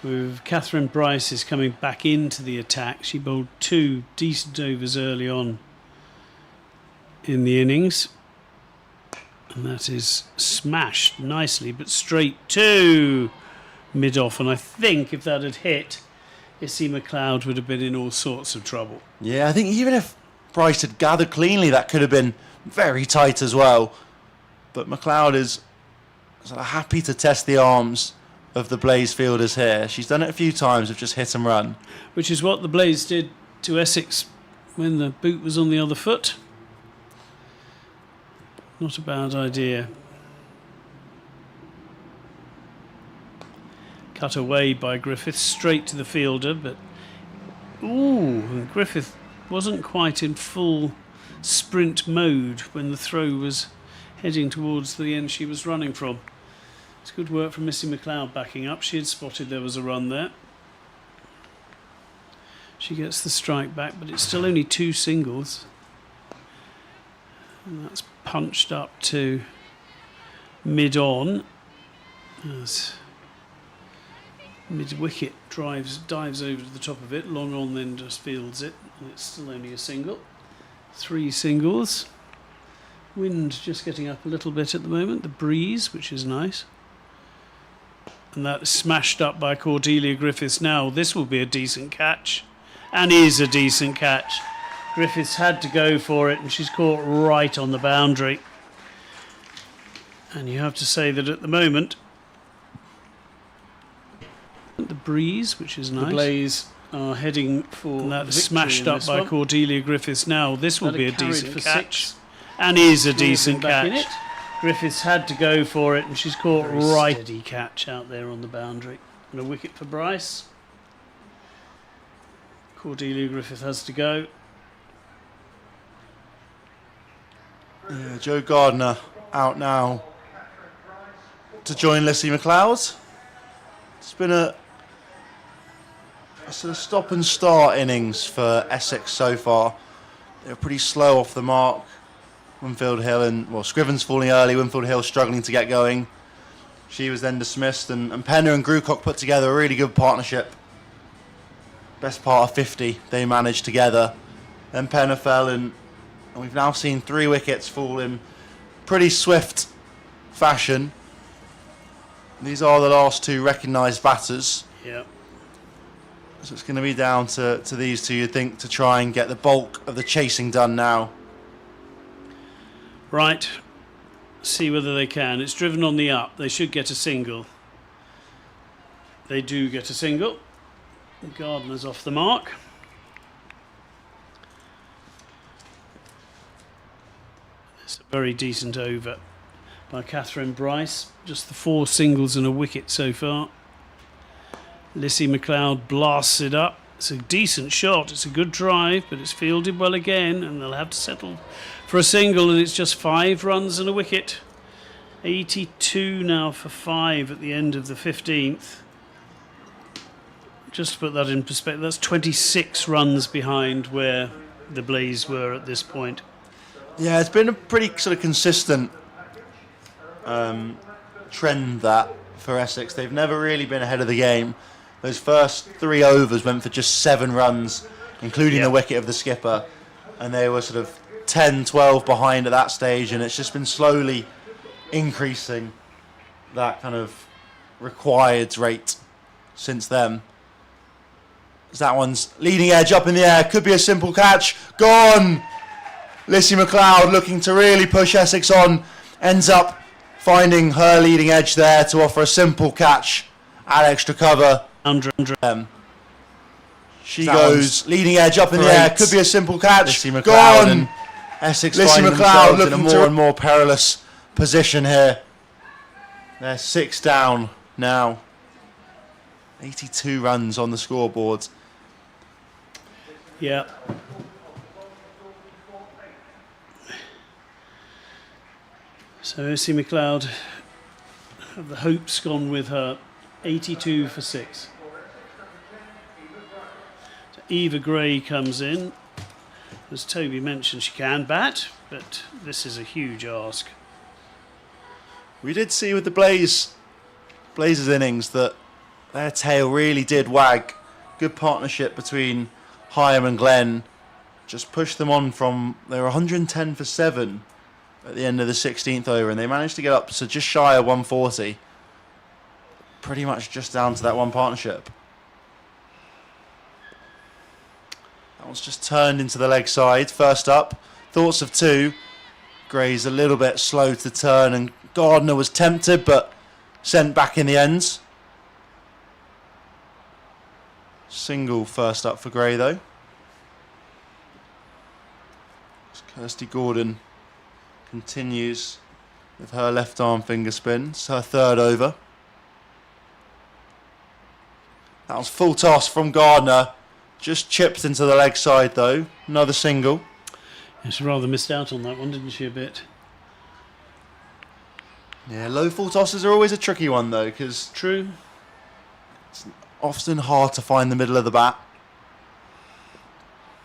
With Catherine Bryce is coming back into the attack. She bowled 2 decent overs early on in the innings. And that is smashed nicely, but straight to mid-off. And I think if that had hit, Issy McLeod would have been in all sorts of trouble. Yeah, I think even if Bryce had gathered cleanly, that could have been very tight as well. But McLeod is sort of happy to test the arms of the Blaze fielders here. She's done it a few times of just hit and run. Which is what the Blaze did to Essex when the boot was on the other foot. Not a bad idea. Cut away by Griffith, straight to the fielder, but Griffith wasn't quite in full sprint mode when the throw was heading towards the end she was running from. It's good work from Missy McLeod backing up. She had spotted there was a run there. She gets the strike back, but it's still only 2 singles. And that's punched up to mid-on as mid-wicket dives over to the top of it. Long on then just fields it, and it's still only a single. 3 singles. Wind just getting up a little bit at the moment. The breeze, which is nice. And that is smashed up by Cordelia Griffiths. Now this will be a decent catch, and is a decent catch. Griffiths had to go for it, and she's caught right on the boundary. And you have to say that at the moment, the breeze, which is nice. The Blaze are heading for that smashed up by Cordelia Griffiths now. This will be a decent catch. And is a decent catch. Griffiths had to go for it, and she's caught right. Steady catch out there on the boundary. And a wicket for Bryce. Cordelia Griffith has to go. Yeah, Joe Gardner out now to join Lissy McLeod. It's been a sort of stop and start innings for Essex so far. They're pretty slow off the mark. Winfield Hill Scrivens falling early, Winfield Hill struggling to get going. She was then dismissed, and Penner and Grucock put together a really good partnership. Best part of 50 they managed together. Then Penner fell, and we've now seen 3 wickets fall in pretty swift fashion. These are the last 2 recognised batters. Yeah. So it's going to be down to these 2, you'd think, to try and get the bulk of the chasing done now. Right. See whether they can. It's driven on the up. They should get a single. They do get a single. Gardner's off the mark. It's a very decent over by Catherine Bryce. Just the 4 singles and a wicket so far. Lissy McLeod blasts it up. It's a decent shot. It's a good drive, but it's fielded well again, and they'll have to settle for a single, and it's just 5 runs and a wicket. 82 now for 5 at the end of the 15th. Just to put that in perspective, that's 26 runs behind where the Blaze were at this point. Yeah, it's been a pretty sort of consistent trend that for Essex. They've never really been ahead of the game. Those first 3 overs went for just 7 runs, including the wicket of the skipper, and they were sort of 10, 12 behind at that stage, and it's just been slowly increasing that kind of required rate since then. That one's leading edge up in the air, could be a simple catch, gone! Lissy McLeod looking to really push Essex on, ends up finding her leading edge there to offer a simple catch at extra cover. She goes leading edge up in the air, could be a simple catch, Lissy McLeod, gone! Essex Lissy McLeod looking in a more and more perilous position here. They're 6 down now. 82 runs on the scoreboard. Yeah. So Lissy McLeod, have the hopes gone with her? 82 for 6. So Eva Gray comes in. As Toby mentioned, she can bat, but this is a huge ask. We did see with the Blazers innings that their tail really did wag. Good partnership between Hyam and Glenn. Just pushed them on from, they were 110 for 7 at the end of the 16th over, and they managed to get up to just shy of 140. Pretty much just down to that one partnership. That one's just turned into the leg side. First up, thoughts of 2. Gray's a little bit slow to turn, and Gardner was tempted but sent back in the end. Single first up for Gray though. Kirsty Gordon continues with her left arm finger spin. It's her 3rd over. That was full toss from Gardner. Just chipped into the leg side though. Another single. Yeah, she rather missed out on that one, didn't she, a bit? Yeah, low full tosses are always a tricky one though, because True. it's often hard to find the middle of the bat.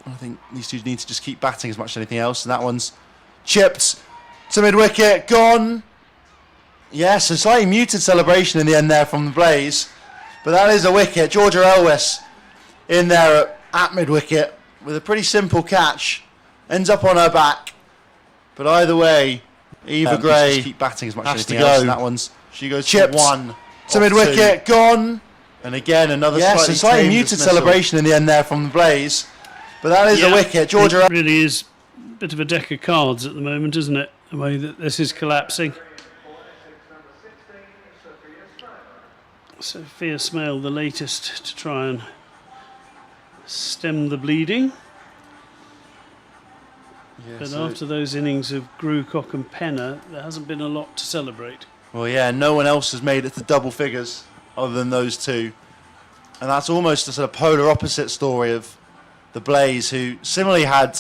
I think these 2 need to just keep batting as much as anything else, and that one's chipped to mid-wicket, gone. Yes, a slightly muted celebration in the end there from the Blaze, but that is a wicket. Georgia Elwes in there at mid-wicket with a pretty simple catch, ends up on her back, but either way, Eva Gray keep batting as much as anything else, and that one's she goes chipped 1 to mid-wicket, gone. And again, another slightly muted celebration in the end there from the Blaze. But that is a wicket. Georgia. It really is a bit of a deck of cards at the moment, isn't it? The way that this is collapsing. Sophia Smale, the latest to try and stem the bleeding. Yeah, But after those innings of Grewcock and Penner, there hasn't been a lot to celebrate. Well, yeah, no one else has made it to double figures other than those two. And that's almost a sort of polar opposite story of the Blaze, who similarly had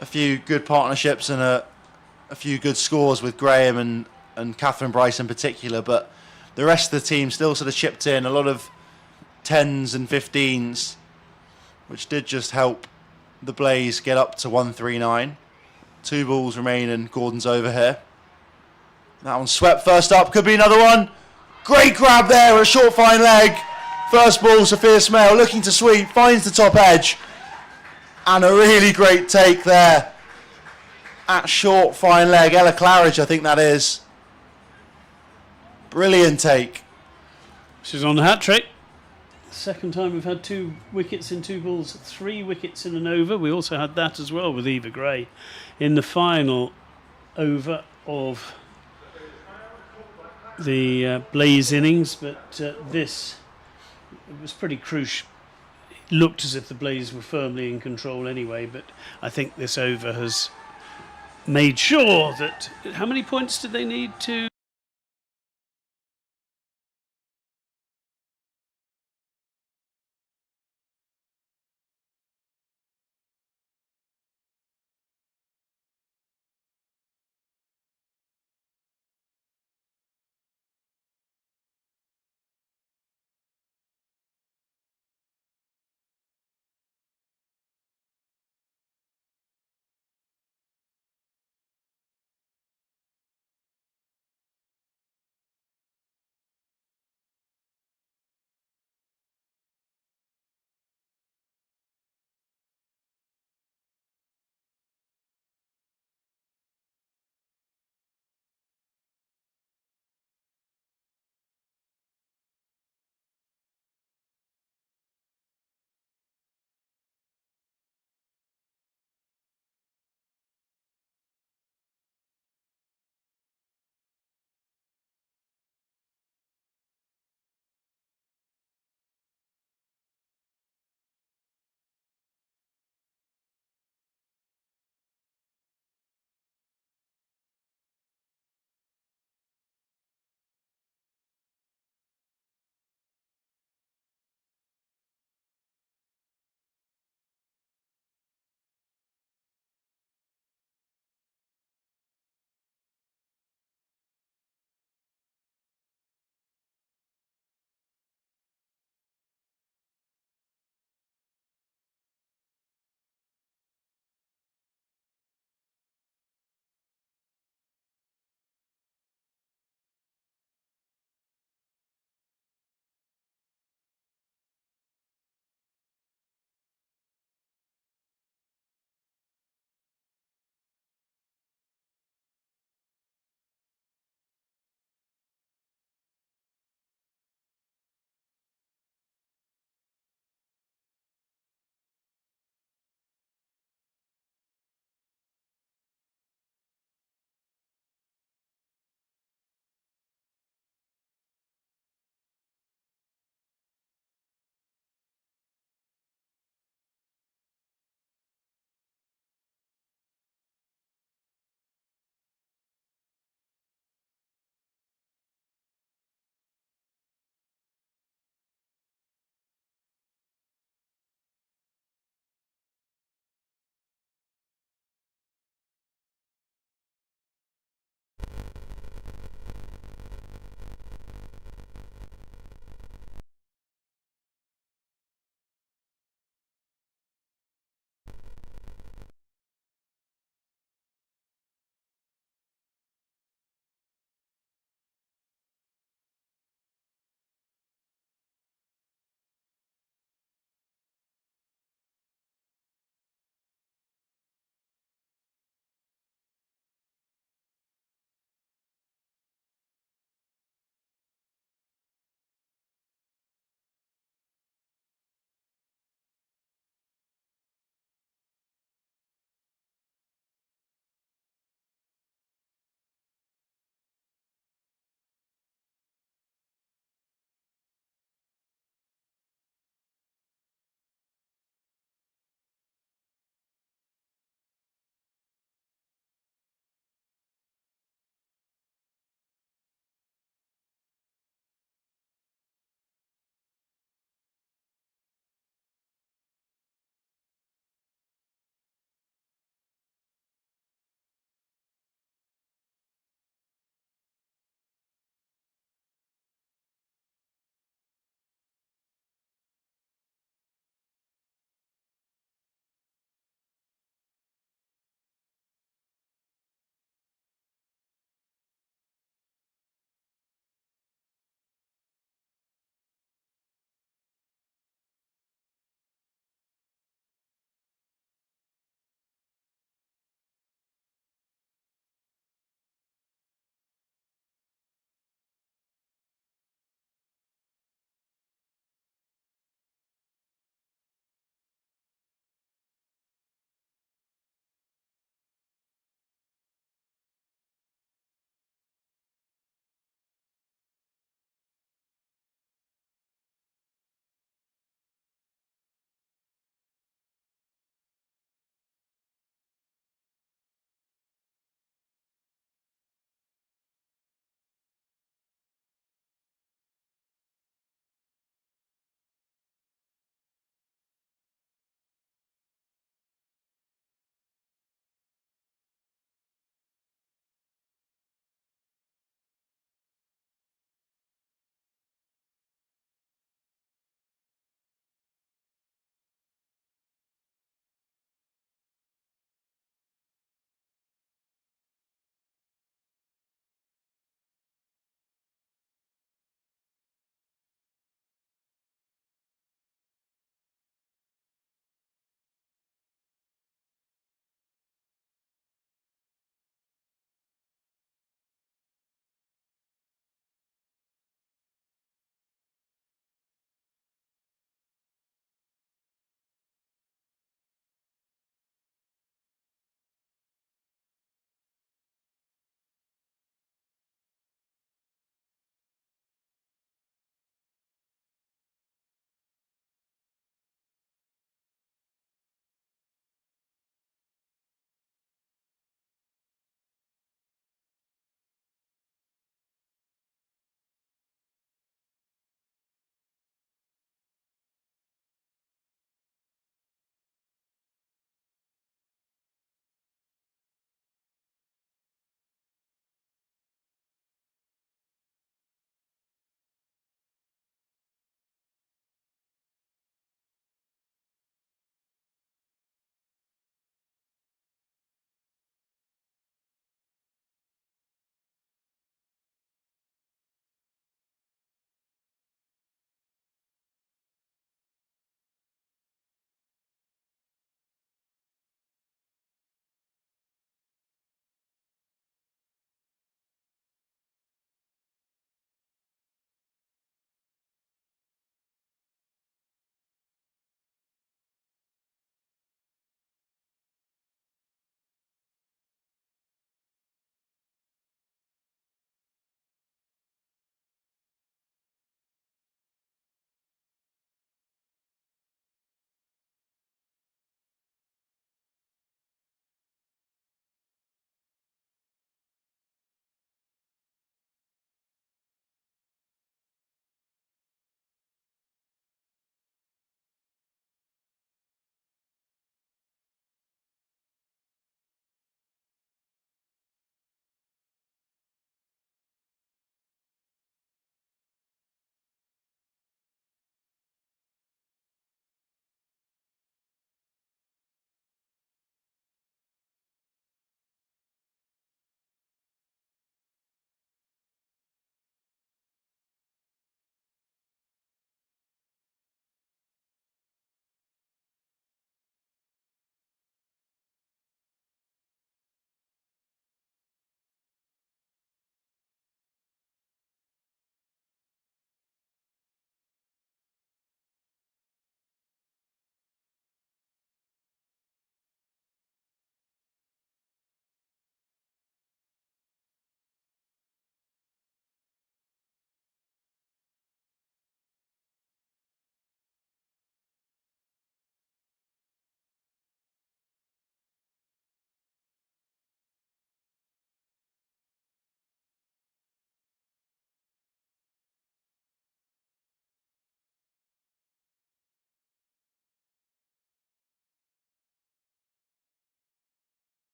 a few good partnerships and a few good scores with Graham and Catherine Bryce in particular, but the rest of the team still sort of chipped in a lot of 10s and 15s, which did just help the Blaze get up to 139. 2 balls remain and Gordon's over here. That one swept first up, could be another one. Great grab there, a short fine leg. First ball, Sophia Smale looking to sweep, finds the top edge. And a really great take there. At short fine leg, Ella Claridge I think that is. Brilliant take. She's on the hat trick. Second time we've had 2 wickets in 2 balls, 3 wickets in an over. We also had that as well with Eva Gray in the final over of the Blaze innings. But this, it was pretty crucial. It looked as if the Blaze were firmly in control anyway, but I think this over has made sure that... How many points did they need to...